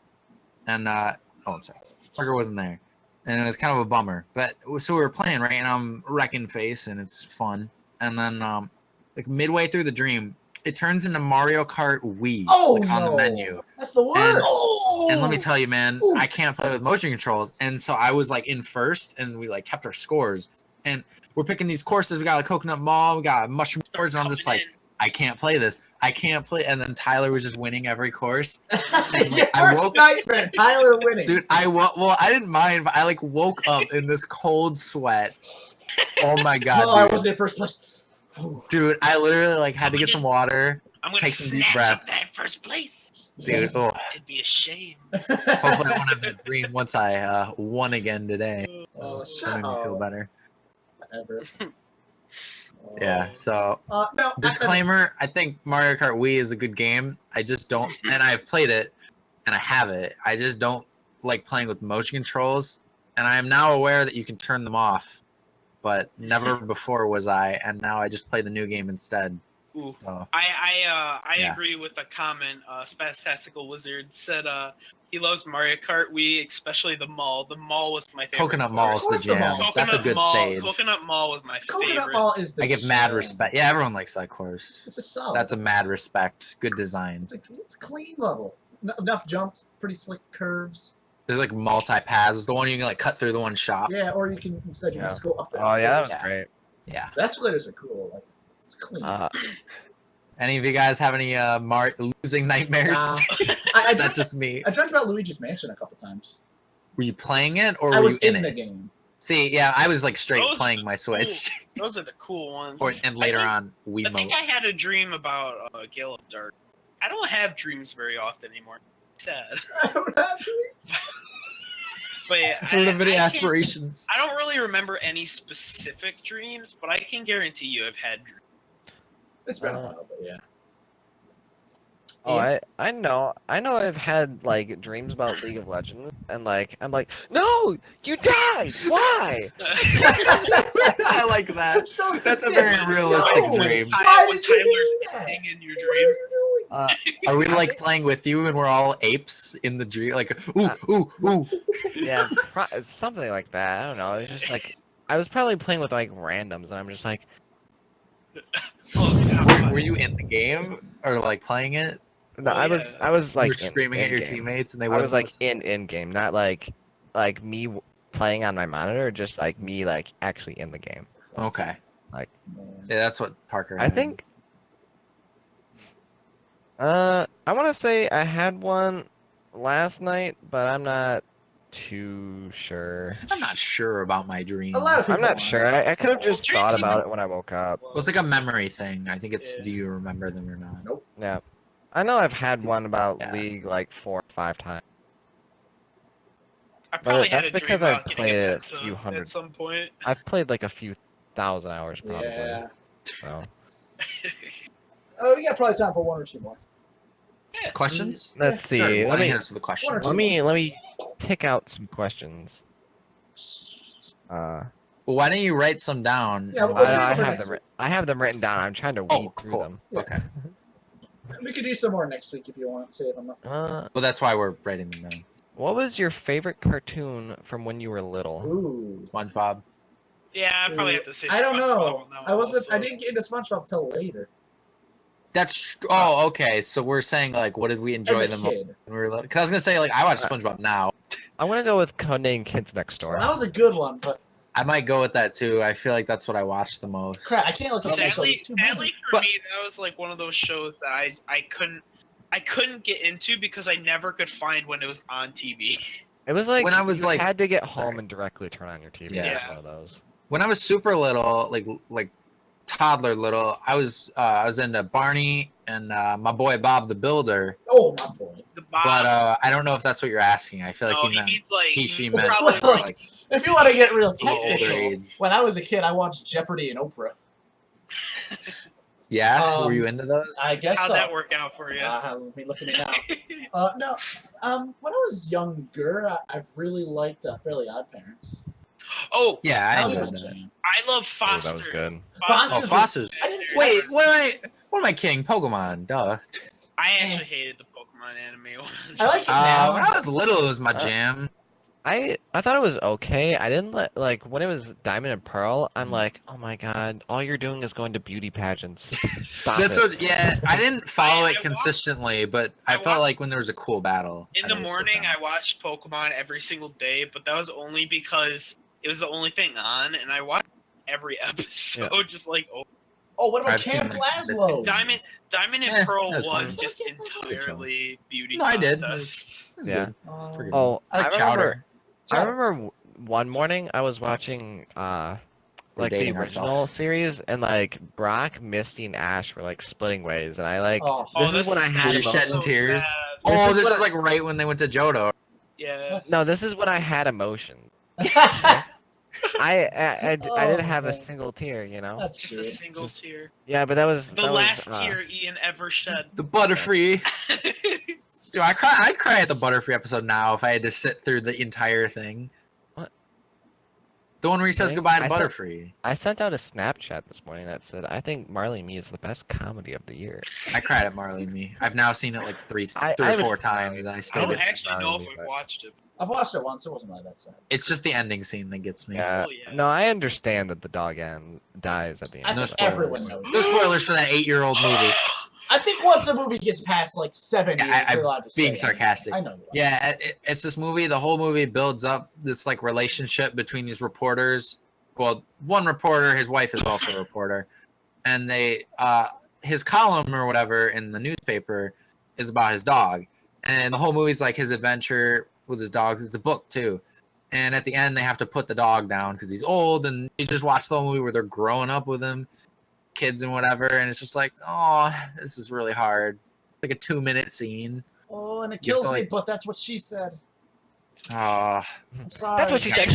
Speaker 2: and I'm sorry, Parker wasn't there, and it was kind of a bummer. But so we were playing, right, and I'm wrecking face, and it's fun. And then like midway through the dream, it turns into Mario Kart Wii
Speaker 1: Oh,
Speaker 2: like, on
Speaker 1: no.
Speaker 2: the menu.
Speaker 1: That's the worst.
Speaker 2: And let me tell you, man,
Speaker 1: Ooh.
Speaker 2: I can't play with motion controls. And so I was like in first, and we like kept our scores. And we're picking these courses. We got like Coconut Mall, we got Mushroom Forge, and I'm just like, I can't play this. I can't play. And then Tyler was just winning every course.
Speaker 1: Your
Speaker 2: I
Speaker 1: worst
Speaker 2: woke-
Speaker 1: nightmare, Tyler winning.
Speaker 2: Dude, I didn't mind, but I like woke up in this cold sweat. Oh my god,
Speaker 1: oh, I
Speaker 2: dude.
Speaker 1: wasn't in first place. Ooh.
Speaker 2: Dude, I literally like had to get some water.
Speaker 4: I'm gonna
Speaker 2: take some deep
Speaker 4: snatch up
Speaker 2: breaths.
Speaker 4: that first place.
Speaker 2: Dude, oh,
Speaker 4: It'd be a shame.
Speaker 2: hopefully I won't have that dream once I won again today.
Speaker 1: Oh,
Speaker 2: That
Speaker 1: shut
Speaker 2: made me feel
Speaker 1: up.
Speaker 2: better.
Speaker 1: Whatever.
Speaker 2: Yeah, so
Speaker 1: No,
Speaker 2: disclaimer, I think Mario Kart Wii is a good game. I just don't, and I've played it, and I have it. I just don't like playing with motion controls, and I am now aware that you can turn them off, but never before was I, and now I just play the new game instead.
Speaker 4: Ooh.
Speaker 2: Oh.
Speaker 4: I
Speaker 2: Yeah.
Speaker 4: agree with a comment. Spastastical Wizard said he loves Mario Kart Wii, especially the mall. The mall was my favorite.
Speaker 2: Coconut Mall's the
Speaker 1: course the
Speaker 2: jam.
Speaker 1: mall.
Speaker 2: That's a good stage.
Speaker 4: Coconut Mall was my
Speaker 1: Coconut
Speaker 4: favorite.
Speaker 1: Mall is the
Speaker 2: I give mad
Speaker 1: jam.
Speaker 2: respect. Yeah, everyone likes that course.
Speaker 1: It's a solid.
Speaker 2: That's a mad respect. Good design.
Speaker 1: It's clean level. Enough jumps, pretty slick curves.
Speaker 2: There's like multi paths. The one you can like cut through the one shop.
Speaker 1: Yeah, or you can instead you can just go up the
Speaker 3: Oh yeah, that was
Speaker 2: Yeah.
Speaker 3: great.
Speaker 2: Yeah.
Speaker 1: The escalators are cool. Like it's clean.
Speaker 2: Any of you guys have any losing nightmares?
Speaker 1: Nah.
Speaker 2: Is that just me?
Speaker 1: I dreamt about Luigi's Mansion a couple times.
Speaker 2: Were you playing it or
Speaker 1: I
Speaker 2: were
Speaker 1: was
Speaker 2: you
Speaker 1: in the
Speaker 2: it?
Speaker 1: game.
Speaker 2: See, yeah, I was like straight
Speaker 4: Those
Speaker 2: playing
Speaker 4: are
Speaker 2: my
Speaker 4: cool.
Speaker 2: Switch.
Speaker 4: Those are the cool ones.
Speaker 2: And later
Speaker 4: I
Speaker 2: on,
Speaker 4: I
Speaker 2: Wiimote.
Speaker 4: think I had a dream about Gale of Dark. I don't have dreams very often anymore. Sad.
Speaker 1: I don't have dreams.
Speaker 4: But yeah,
Speaker 2: I don't have any
Speaker 4: can't-
Speaker 2: aspirations.
Speaker 4: I don't really remember any specific dreams, but I can guarantee you I've had dreams.
Speaker 1: It's been a while, but yeah.
Speaker 3: Oh, I know I've had like dreams about League of Legends, and like I'm like, no, you died. Why?
Speaker 2: I like that.
Speaker 1: That's so
Speaker 2: That's a
Speaker 1: sincere.
Speaker 2: very realistic
Speaker 1: No!
Speaker 2: dream.
Speaker 1: Why
Speaker 4: When
Speaker 1: did you
Speaker 4: Tyler's
Speaker 1: do that?
Speaker 4: sitting in your
Speaker 1: What are
Speaker 4: dream.
Speaker 1: you doing?
Speaker 2: Are we like playing with you and we're all apes in the dream? Like, ooh, ooh, ooh.
Speaker 3: Yeah, something like that. I don't know. It's just like I was probably playing with like randoms, and I'm just like,
Speaker 4: Oh, God.
Speaker 2: Were you in the game or like playing it?
Speaker 3: no,
Speaker 4: Oh,
Speaker 3: I was
Speaker 2: You
Speaker 3: like
Speaker 2: were screaming at your
Speaker 3: in-game.
Speaker 2: teammates and they
Speaker 3: I
Speaker 2: wouldn't
Speaker 3: was like
Speaker 2: listen?
Speaker 3: in game, not like me playing on my monitor, just like me like actually in the game.
Speaker 2: Okay.
Speaker 1: Man.
Speaker 2: Yeah, that's what Parker
Speaker 3: I
Speaker 2: had.
Speaker 3: think. I want to say I had one last night, but I'm not too sure.
Speaker 2: I'm not sure about my dreams.
Speaker 1: A lot of
Speaker 3: I'm not
Speaker 1: people
Speaker 3: sure. I could have just
Speaker 4: Dreams
Speaker 3: thought
Speaker 4: you
Speaker 3: about
Speaker 4: can-
Speaker 3: it when I woke up.
Speaker 2: Well, it's like a memory thing. I think it's
Speaker 4: Yeah.
Speaker 2: do you remember them or not?
Speaker 3: Yeah. I know I've had one about
Speaker 2: Yeah.
Speaker 3: League like 4 or 5 times.
Speaker 4: I probably had
Speaker 3: that's
Speaker 4: a dream
Speaker 3: because I've
Speaker 4: about getting
Speaker 3: played it a
Speaker 4: pizza
Speaker 3: few hundred-
Speaker 4: at some point.
Speaker 3: I've played like a few thousand hours probably.
Speaker 1: Yeah.
Speaker 3: So.
Speaker 1: Oh, we got probably time for one or two more.
Speaker 2: Questions?
Speaker 3: Let's see.
Speaker 2: Sure, why
Speaker 3: Let
Speaker 2: don't you
Speaker 3: me
Speaker 2: hit us with the question.
Speaker 1: One or two.
Speaker 3: let me pick out some questions.
Speaker 2: Well, why don't you write some down?
Speaker 1: Yeah,
Speaker 2: and
Speaker 1: we'll save
Speaker 3: I
Speaker 1: it for
Speaker 3: have
Speaker 1: next
Speaker 3: them. I have them written down. I'm trying to weed through
Speaker 2: cool.
Speaker 3: them.
Speaker 1: Yeah.
Speaker 2: Okay.
Speaker 1: We could do some more next week if you want. Save them up.
Speaker 3: Uh,
Speaker 2: Well, that's why we're writing them down.
Speaker 3: what was your favorite cartoon from when you were little?
Speaker 1: Ooh.
Speaker 2: SpongeBob.
Speaker 4: Yeah, I probably have to say.
Speaker 1: I don't
Speaker 4: SpongeBob
Speaker 1: know.
Speaker 4: on that
Speaker 1: I
Speaker 4: one
Speaker 1: wasn't. I
Speaker 4: also.
Speaker 1: didn't get into SpongeBob till later.
Speaker 2: That's oh okay. So we're saying like, what did we enjoy
Speaker 1: As a
Speaker 2: the most
Speaker 1: kid.
Speaker 2: when we were little? Because I was gonna say like I watch SpongeBob now.
Speaker 3: I'm gonna go with Codename Kids Next Door.
Speaker 1: Well, that was a good one, but
Speaker 2: I might go with that too. I feel like that's what I watch the most.
Speaker 1: crap, I can't look up that show.
Speaker 4: Sadly,
Speaker 1: It's too many.
Speaker 4: sadly for
Speaker 2: But-
Speaker 4: me, that was like one of those shows that I couldn't get into because I never could find when it was on TV.
Speaker 3: It was like
Speaker 2: When I was,
Speaker 3: you
Speaker 2: like-
Speaker 3: had to get home
Speaker 2: sorry.
Speaker 3: and directly turn on your TV.
Speaker 2: Yeah.
Speaker 3: It was
Speaker 4: Yeah.
Speaker 3: one of those.
Speaker 2: When I was super little, like toddler little, I was into Barney and my boy Bob the Builder.
Speaker 1: Oh, my boy.
Speaker 4: The Bob.
Speaker 2: But I don't know if that's what you're asking. I feel like
Speaker 4: no,
Speaker 2: he
Speaker 4: he
Speaker 2: meant
Speaker 4: means like
Speaker 2: she meant
Speaker 4: probably
Speaker 1: Well,
Speaker 2: like
Speaker 1: If you want to get real
Speaker 2: a little older
Speaker 1: technical,
Speaker 2: age.
Speaker 1: when I was a kid, I watched Jeopardy and Oprah.
Speaker 2: Yeah, were
Speaker 1: Um,
Speaker 2: you into those?
Speaker 1: I guess
Speaker 4: how'd
Speaker 1: so.
Speaker 4: that work out for you?
Speaker 1: Let me look at it now. No. When I was younger, I really liked Fairly Odd Parents.
Speaker 4: Oh,
Speaker 2: Yeah,
Speaker 1: That
Speaker 2: I
Speaker 1: was
Speaker 2: enjoyed
Speaker 1: my
Speaker 2: that.
Speaker 1: jam.
Speaker 4: I love
Speaker 3: Oh,
Speaker 4: Foster.
Speaker 3: that was good.
Speaker 2: Oh,
Speaker 1: Foster's was-
Speaker 2: Foster's.
Speaker 1: I didn't say
Speaker 2: Wait, what am I kidding? Pokemon, duh.
Speaker 4: I actually hated the Pokemon anime ones.
Speaker 1: I like it now.
Speaker 2: When I was little, it was my jam.
Speaker 3: I thought it was okay. I didn't like when it was Diamond and Pearl. I'm like, oh my god, all you're doing is going to beauty pageants. Stop
Speaker 2: That's
Speaker 3: it.
Speaker 2: what. Yeah, I didn't follow
Speaker 4: I
Speaker 2: it
Speaker 4: watched-
Speaker 2: consistently, but I
Speaker 4: I
Speaker 2: felt
Speaker 4: watched-
Speaker 2: like when there was a cool battle.
Speaker 4: In
Speaker 2: I
Speaker 4: the
Speaker 2: would sit
Speaker 4: morning,
Speaker 2: down.
Speaker 4: I watched Pokemon every single day, but that was only because it was the only thing on, and I watched every episode. Just like, oh,
Speaker 1: Oh, what about
Speaker 2: I've seen
Speaker 1: Camp
Speaker 2: like
Speaker 1: Laszlo?
Speaker 4: Diamond and
Speaker 2: Eh,
Speaker 4: Pearl
Speaker 2: that was
Speaker 4: was
Speaker 2: fine.
Speaker 4: just
Speaker 1: Fucking
Speaker 4: entirely beauty
Speaker 2: No, I did.
Speaker 4: contests.
Speaker 2: It was
Speaker 3: Yeah.
Speaker 2: good.
Speaker 1: Oh,
Speaker 3: Oh,
Speaker 2: I like
Speaker 3: remember.
Speaker 2: Chowder.
Speaker 3: I remember one morning I was watching
Speaker 2: We're
Speaker 3: like the
Speaker 2: dating
Speaker 3: original
Speaker 2: ourselves.
Speaker 3: series, and like Brock, Misty, and Ash were like splitting ways, and I like
Speaker 1: Oh,
Speaker 3: this is when I had
Speaker 2: Were you
Speaker 3: emotions.
Speaker 2: shedding tears?
Speaker 4: sad.
Speaker 2: Oh,
Speaker 3: This is
Speaker 2: this
Speaker 3: what
Speaker 2: was like right when they went to Johto.
Speaker 4: Yeah.
Speaker 1: That's-
Speaker 3: No, this is when I had emotions. I didn't have a
Speaker 1: man.
Speaker 3: single tear, you know.
Speaker 1: That's
Speaker 4: Just
Speaker 1: good.
Speaker 4: a single tear.
Speaker 3: Yeah, but that was
Speaker 4: The
Speaker 3: that
Speaker 4: last
Speaker 3: was,
Speaker 4: tear Ian ever shed.
Speaker 2: The Butterfree. Dude, I'd cry at the Butterfree episode now if I had to sit through the entire thing.
Speaker 3: What?
Speaker 2: The one where he says
Speaker 3: Really?
Speaker 2: goodbye to
Speaker 3: I said-
Speaker 2: Butterfree.
Speaker 3: I sent out a Snapchat this morning that said, I think Marley and Me is the best comedy of the year.
Speaker 2: I cried at Marley and Me. I've now seen it like three
Speaker 3: I
Speaker 2: or
Speaker 3: would-
Speaker 2: four times, and I
Speaker 4: I
Speaker 2: still
Speaker 4: don't
Speaker 2: get.
Speaker 4: actually know if
Speaker 3: Marley,
Speaker 4: I've
Speaker 3: but-
Speaker 4: watched it.
Speaker 1: I've watched it once. It wasn't really that sad.
Speaker 2: It's just the ending scene that gets me.
Speaker 3: Yeah.
Speaker 4: Oh, yeah.
Speaker 3: No, I understand that the dog dies at the end.
Speaker 1: I
Speaker 2: No
Speaker 1: think
Speaker 2: spoilers.
Speaker 1: everyone knows.
Speaker 2: No spoilers for that 8-year-old movie.
Speaker 1: I think once a movie gets past like 7
Speaker 2: Yeah,
Speaker 1: years, you're allowed to say
Speaker 2: being
Speaker 1: it.
Speaker 2: sarcastic.
Speaker 1: I know you are.
Speaker 2: Yeah, it's this movie. The whole movie builds up this like relationship between these reporters. Well, one reporter, his wife is also a reporter, and they his column or whatever in the newspaper is about his dog, and the whole movie's like his adventure with his dogs. It's a book too, and at the end they have to put the dog down because he's old, and you just watch the whole movie where they're growing up with him, kids and whatever, and it's just like, oh, this is really hard. Like a 2-minute scene.
Speaker 1: Oh, and it
Speaker 2: You have
Speaker 1: kills
Speaker 2: to,
Speaker 1: me,
Speaker 2: like-
Speaker 1: but that's what she said.
Speaker 2: Oh,
Speaker 1: I'm sorry.
Speaker 3: That's what she said.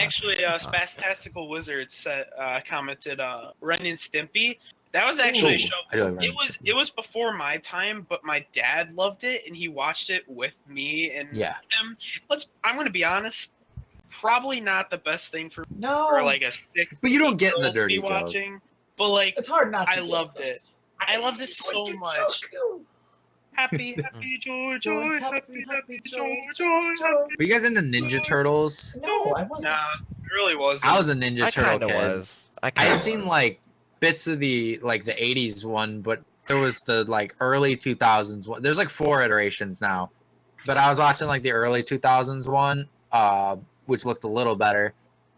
Speaker 4: Actually, Spastastical Wizard said, commented, Ren and Stimpy. That was actually a
Speaker 2: Ooh,
Speaker 4: show.
Speaker 2: I do like Ren and
Speaker 4: It was before my time, but my dad loved it and he watched it with me and
Speaker 2: yeah.
Speaker 4: him. I'm gonna be honest, probably not the best thing for
Speaker 1: No.
Speaker 4: like a 6
Speaker 2: But you don't get the
Speaker 4: to be
Speaker 2: dirty joke.
Speaker 4: watching. But like,
Speaker 1: It's hard not to.
Speaker 4: I
Speaker 1: get
Speaker 4: loved
Speaker 1: those.
Speaker 4: it. I loved it so
Speaker 1: Going to
Speaker 4: much.
Speaker 1: choke you.
Speaker 4: Happy joy, joy,
Speaker 1: Happy,
Speaker 4: happy
Speaker 1: joy,
Speaker 4: joy, joy.
Speaker 1: joy.
Speaker 2: Were you guys into Ninja Turtles?
Speaker 1: No, I wasn't.
Speaker 4: Nah, it really wasn't.
Speaker 2: I was a Ninja
Speaker 3: I
Speaker 2: Turtle
Speaker 3: kind of
Speaker 2: kid.
Speaker 3: was. I
Speaker 2: I
Speaker 3: kinda
Speaker 2: had seen
Speaker 3: was.
Speaker 2: like bits of the 80s one, but there was the like early 2000s one. There's like 4 iterations now, but I was watching like the early 2000s one, which looked a little better,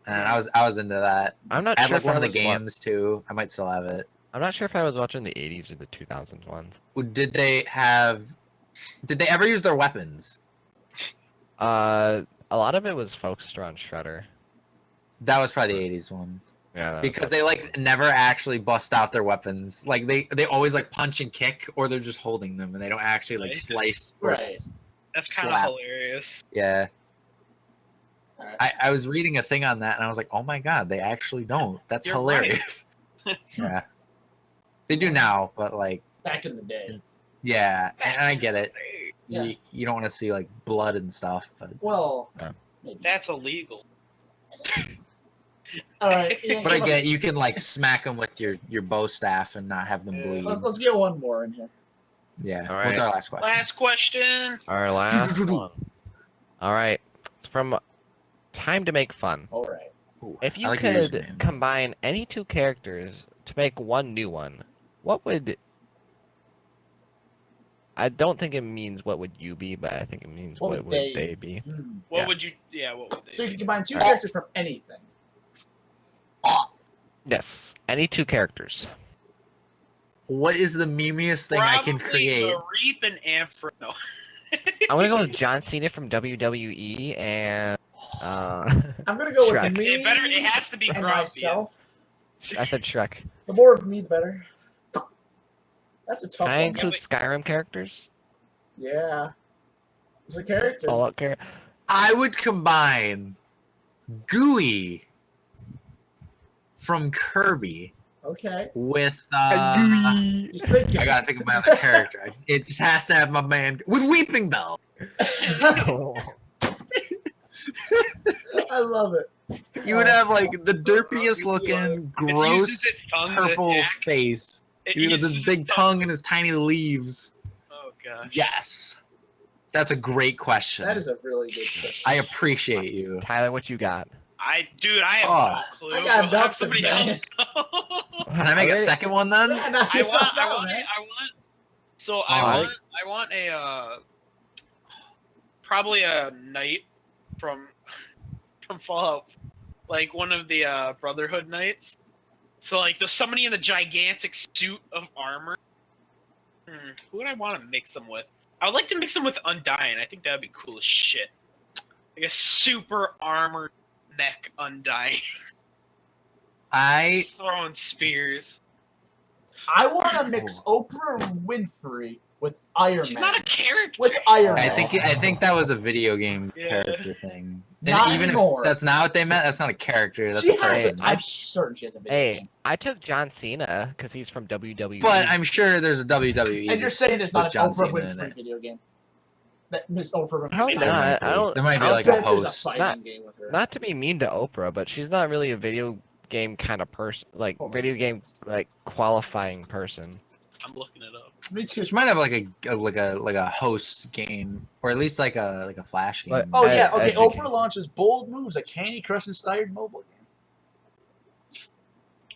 Speaker 2: and I was into that.
Speaker 3: I'm not
Speaker 2: I had
Speaker 3: sure
Speaker 2: like
Speaker 3: if
Speaker 2: one
Speaker 3: I
Speaker 2: of the
Speaker 3: was wa-
Speaker 2: games too. I might still have it.
Speaker 3: I'm not sure if I was watching the 80s or the 2000s ones.
Speaker 2: Did they ever use their weapons?
Speaker 3: A lot of it was focused around Shredder.
Speaker 2: That was probably the 80s one.
Speaker 3: Yeah. that was
Speaker 2: Because they like never actually bust out their weapons. Like they always like punch and kick, or they're just holding them and they don't actually like
Speaker 4: Right.
Speaker 2: slice or
Speaker 1: Right.
Speaker 4: That's kind
Speaker 2: slap.
Speaker 4: of hilarious.
Speaker 2: yeah.
Speaker 1: Alright.
Speaker 2: I was reading a thing on that and I was like, oh my god, they actually don't. That's
Speaker 4: You're
Speaker 2: hilarious. Yeah. They do now, but like
Speaker 1: Back in the day.
Speaker 2: yeah, and I get it.
Speaker 1: Yeah.
Speaker 2: You don't want to see like blood and stuff, but
Speaker 1: Well,
Speaker 3: Yeah.
Speaker 1: maybe.
Speaker 4: That's illegal.
Speaker 1: All right. Ian,
Speaker 2: but I
Speaker 1: give
Speaker 2: get
Speaker 1: us-
Speaker 2: you can like smack them with your bow staff and not have them
Speaker 4: Yeah.
Speaker 2: bleed.
Speaker 1: Let's get one more in here.
Speaker 2: Yeah.
Speaker 3: All
Speaker 2: What's
Speaker 3: right.
Speaker 2: our last question?
Speaker 4: Last question.
Speaker 3: Our last one. All right. It's from Time to Make Fun.
Speaker 1: All right.
Speaker 2: Ooh,
Speaker 3: If
Speaker 2: I
Speaker 3: you
Speaker 2: like your
Speaker 3: could
Speaker 2: username.
Speaker 3: combine any 2 characters to make one new one, what would... I don't think it means what would you be, but I think it means
Speaker 1: What
Speaker 3: what,
Speaker 1: would
Speaker 3: would
Speaker 1: they
Speaker 3: they be.
Speaker 1: Hmm.
Speaker 4: What
Speaker 3: Yeah.
Speaker 4: would you? Yeah, what would they?
Speaker 1: So you can combine 2
Speaker 3: Alright.
Speaker 1: characters from anything.
Speaker 3: Yes, any 2 characters.
Speaker 2: What is the memeiest thing I can
Speaker 4: Probably
Speaker 2: create?
Speaker 4: The Reap and Ampher. No.
Speaker 3: I'm gonna go with John Cena from WWE and
Speaker 1: I'm gonna go with
Speaker 3: Shrek.
Speaker 1: me
Speaker 4: It has to be
Speaker 1: and
Speaker 4: Grumpy.
Speaker 1: myself.
Speaker 3: I said Shrek.
Speaker 1: The more of me, the better. That's a tough
Speaker 3: Can I
Speaker 1: one.
Speaker 3: include Skyrim characters?
Speaker 1: Yeah. Those are characters.
Speaker 3: Fallout characters?
Speaker 2: I would combine Gooey from Kirby
Speaker 1: Okay.
Speaker 2: with
Speaker 1: He's thinking.
Speaker 2: I gotta think of my other character. It just has to have my man with Weeping Bell.
Speaker 1: I love it.
Speaker 2: You would have like the derpiest looking,
Speaker 4: It
Speaker 2: gross,
Speaker 4: uses its tongue to
Speaker 2: purple
Speaker 4: attack.
Speaker 2: face.
Speaker 4: It
Speaker 2: You know,
Speaker 4: uses
Speaker 2: this
Speaker 4: its
Speaker 2: big tongue and his tiny leaves.
Speaker 4: Oh gosh.
Speaker 2: Yes. That's a great question.
Speaker 1: That is a really good question.
Speaker 2: I appreciate you.
Speaker 3: Tyler, what you got?
Speaker 4: I have
Speaker 2: Oh.
Speaker 4: no clue.
Speaker 1: I got
Speaker 4: You'll have
Speaker 1: nothing,
Speaker 4: somebody
Speaker 1: man.
Speaker 4: else know.
Speaker 2: Can I make a second one then?
Speaker 1: Yeah, knock
Speaker 4: I
Speaker 1: yourself
Speaker 4: want.
Speaker 1: out, man.
Speaker 4: So
Speaker 3: Alright.
Speaker 4: I want a probably a knight from Fallout, like one of the Brotherhood knights. So like there's somebody in the gigantic suit of armor. Who would I want to mix them with? I would like to mix them with Undying. I think that would be cool as shit. Like a super armored mech Undying.
Speaker 2: I
Speaker 4: Just throwing spears.
Speaker 1: I want to mix Oprah Winfrey with Iron
Speaker 4: She's
Speaker 1: Man.
Speaker 4: not a character.
Speaker 1: With Iron
Speaker 2: I
Speaker 1: Man.
Speaker 2: think that was a video game
Speaker 4: Yeah.
Speaker 2: character thing.
Speaker 1: Not
Speaker 2: and even
Speaker 1: anymore.
Speaker 2: if that's not what they meant, that's not a character. That's
Speaker 1: She
Speaker 2: a
Speaker 1: has
Speaker 2: person.
Speaker 1: it. I'm certain she has a video
Speaker 3: Hey,
Speaker 1: game.
Speaker 3: I took John Cena because he's from WWE.
Speaker 2: But I'm sure there's a WWE.
Speaker 1: And you're saying there's not
Speaker 2: with
Speaker 1: an
Speaker 2: John
Speaker 1: Oprah
Speaker 2: Cena in
Speaker 1: Winfrey
Speaker 2: it.
Speaker 1: video game? that Miss Oprah Winfrey.
Speaker 3: Probably
Speaker 2: There
Speaker 3: not.
Speaker 2: might be.
Speaker 3: I don't.
Speaker 2: There might be
Speaker 3: I
Speaker 2: like
Speaker 3: don't
Speaker 2: a
Speaker 1: bet there's a
Speaker 2: host.
Speaker 1: fighting game with her.
Speaker 3: Not to be mean to Oprah, but she's not really a video game kind of person. Like video game like qualifying person.
Speaker 4: I'm looking it up.
Speaker 1: Me too.
Speaker 2: She might have like a host game, or at least like a flash game.
Speaker 3: But-
Speaker 1: Oh yeah, okay.
Speaker 3: Educate.
Speaker 1: Oprah launches Bold Moves, a Candy Crush inspired mobile game.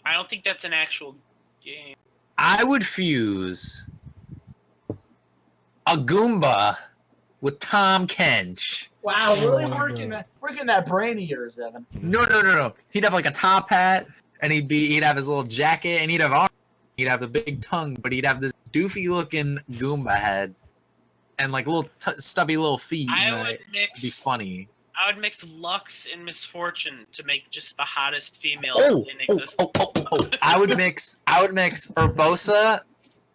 Speaker 4: I don't think that's an actual game.
Speaker 2: I would fuse a Goomba with Tom Kench.
Speaker 1: Wow, really
Speaker 3: Oh my
Speaker 1: working that brain of yours, Evan.
Speaker 2: No. He'd have like a top hat, and he'd have his little jacket, and he'd have arms. He'd have the big tongue, but he'd have this doofy looking Goomba head, and like little stubby little feet.
Speaker 4: I
Speaker 2: and
Speaker 4: would
Speaker 2: it'd
Speaker 4: mix.
Speaker 2: be funny.
Speaker 4: I would mix Lux and Misfortune to make just the hottest female
Speaker 2: Oh,
Speaker 4: in existence.
Speaker 2: I would mix Urbosa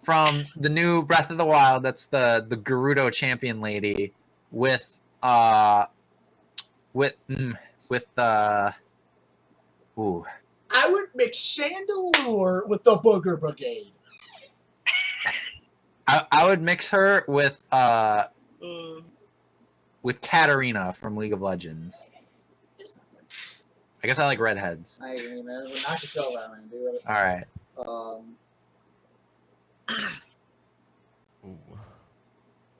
Speaker 2: from the new Breath of the Wild. That's the Gerudo champion lady with ooh.
Speaker 1: I would mix Chandelure with the Booger Brigade.
Speaker 2: I would mix her with
Speaker 4: Uh,
Speaker 2: Katarina from League of Legends. I guess I like redheads.
Speaker 1: I mean, man, knock yourself out, man. Do it.
Speaker 2: All right.
Speaker 3: Ooh.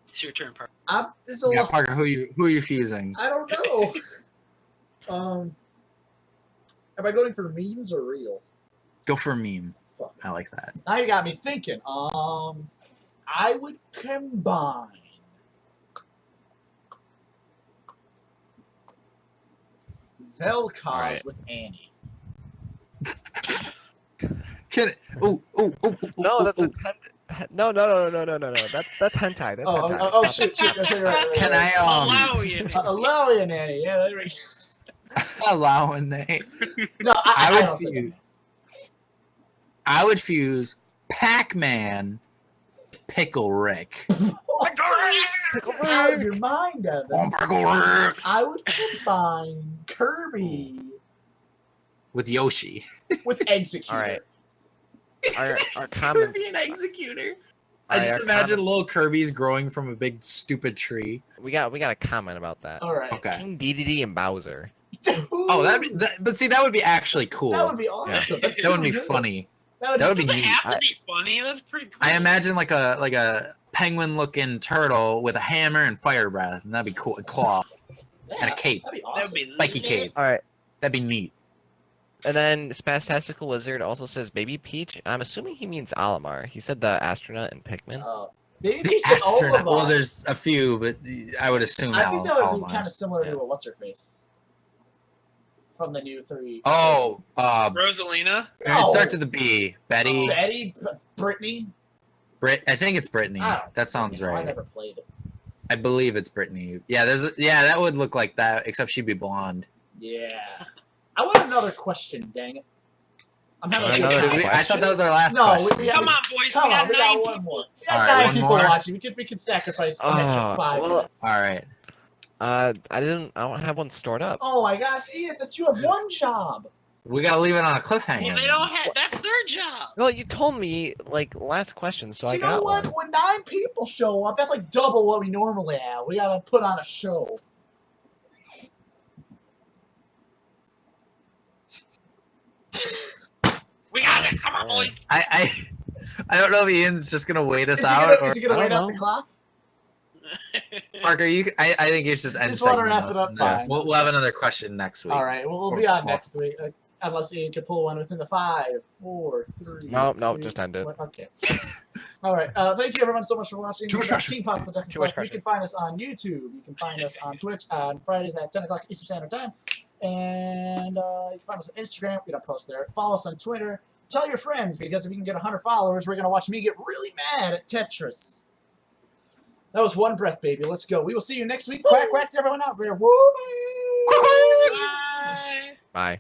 Speaker 4: it's your turn, Parker.
Speaker 1: It's a
Speaker 2: Yeah,
Speaker 1: lot.
Speaker 2: Parker, who you fusing?
Speaker 1: I don't know. Am I going for memes or real?
Speaker 2: Go for a meme.
Speaker 1: Fuck.
Speaker 2: I like that.
Speaker 1: Now you got me thinking. I would combine Vel'Koz
Speaker 3: Alright.
Speaker 1: with Annie.
Speaker 2: Can
Speaker 3: No, that's a no. That's hentai. That's hentai.
Speaker 1: Oh, shoot. Right.
Speaker 2: Can I
Speaker 4: Allow you.
Speaker 1: Allow you an Annie. Yeah, there we go.
Speaker 2: allow a name?
Speaker 1: No, I
Speaker 2: would
Speaker 1: don't say
Speaker 2: fuse.
Speaker 1: that.
Speaker 2: I would fuse Pac-Man, Pickle Rick.
Speaker 1: Out of your mind, Evan.
Speaker 2: Pickle Rick
Speaker 1: I would combine Kirby
Speaker 2: with Yoshi.
Speaker 1: with Executor.
Speaker 3: Alright. Our comments.
Speaker 2: Kirby and Executor. I
Speaker 3: Alright,
Speaker 2: just
Speaker 3: our
Speaker 2: imagine
Speaker 3: comments-
Speaker 2: little Kirby's growing from a big stupid tree.
Speaker 3: We got a comment about that.
Speaker 1: All right.
Speaker 2: Okay.
Speaker 3: King DDD and Bowser.
Speaker 2: Oh, but see, that would be actually cool.
Speaker 1: That would be awesome. That's
Speaker 2: That would be
Speaker 1: too good.
Speaker 2: funny.
Speaker 1: That
Speaker 2: That
Speaker 1: would
Speaker 2: would be
Speaker 4: Doesn't
Speaker 2: neat.
Speaker 4: have to be funny. That's pretty cool.
Speaker 2: I imagine like a penguin-looking turtle with a hammer and fire breath, and that'd be cool. A claw and a cape,
Speaker 1: That'd be
Speaker 4: That would
Speaker 1: awesome.
Speaker 4: be
Speaker 2: spiky cape.
Speaker 3: All right.
Speaker 2: That'd be neat.
Speaker 3: And then Spastastical Lizard also says Baby Peach. I'm assuming he means Olimar. He said the astronaut in Pikmin.
Speaker 1: Maybe
Speaker 2: The
Speaker 1: Peach and
Speaker 2: astronaut. Well,
Speaker 1: Olimar.
Speaker 2: there's a few, but I would assume
Speaker 1: I think that would
Speaker 2: Olimar.
Speaker 1: be kind of similar
Speaker 3: Yeah.
Speaker 1: to what's her face from the new 3.
Speaker 2: Oh,
Speaker 4: Rosalina.
Speaker 2: it
Speaker 1: No.
Speaker 2: starts with a B. Betty.
Speaker 1: Betty, Brittany.
Speaker 2: I think it's Brittany.
Speaker 1: I don't
Speaker 2: That sounds
Speaker 1: know. I
Speaker 2: right.
Speaker 1: never played it.
Speaker 2: I believe it's Brittany. Yeah, that would look like that, except she'd be blonde.
Speaker 1: Yeah. I want another question. Dang it. I'm having a good
Speaker 3: Another
Speaker 1: time.
Speaker 3: question?
Speaker 2: I thought that was our last
Speaker 1: No,
Speaker 2: question.
Speaker 1: we got,
Speaker 4: Come on, boys.
Speaker 1: come
Speaker 4: we got
Speaker 1: on, we
Speaker 4: 9
Speaker 1: got one
Speaker 4: people.
Speaker 1: more. We got
Speaker 2: All right,
Speaker 1: 9
Speaker 2: one
Speaker 1: people
Speaker 2: more?
Speaker 1: watching. We could sacrifice an extra 5
Speaker 3: well-
Speaker 1: minutes.
Speaker 2: All right.
Speaker 3: I don't have one stored up.
Speaker 1: Oh my gosh, Ian, you have one job.
Speaker 2: We gotta leave it on a cliffhanger.
Speaker 4: Well, they don't have. That's their job.
Speaker 3: Well, you told me like last question, so I
Speaker 1: you
Speaker 3: got
Speaker 1: know what?
Speaker 3: one.
Speaker 1: When 9 people show up, that's like double what we normally have. We gotta put on a show.
Speaker 4: We got it. Come on, boys.
Speaker 2: I don't know if Ian's just gonna wait us
Speaker 1: Is he
Speaker 2: out.
Speaker 1: gonna,
Speaker 2: or,
Speaker 1: is he gonna
Speaker 3: I
Speaker 1: wait
Speaker 3: don't
Speaker 1: out the
Speaker 3: know.
Speaker 1: clock?
Speaker 2: Parker, I think you should just end
Speaker 1: Just wanna
Speaker 2: segment
Speaker 1: wrap
Speaker 2: us
Speaker 1: it up,
Speaker 2: and then
Speaker 1: fine.
Speaker 2: We'll have another question next week.
Speaker 1: All right, well, we'll be on next week, unless Ian can pull one within the 5, 4, 3.
Speaker 3: No,
Speaker 1: 2,
Speaker 3: just end it.
Speaker 1: 1. Okay. All right. Thank you everyone so much for watching.
Speaker 2: Too much pressure.
Speaker 1: King Pasta Ducks
Speaker 3: Too much
Speaker 1: Stuff. You can find us on YouTube. You can find us on Twitch on Fridays at 10 o'clock Eastern Standard Time. And you can find us on Instagram. We don't post there. Follow us on Twitter. Tell your friends, because if you can get 100 followers, we're going to watch me get really mad at Tetris. That was one breath, baby. Let's go. We will see you next week. Quack, quack to everyone out there. Woo!
Speaker 4: Bye.
Speaker 3: Bye.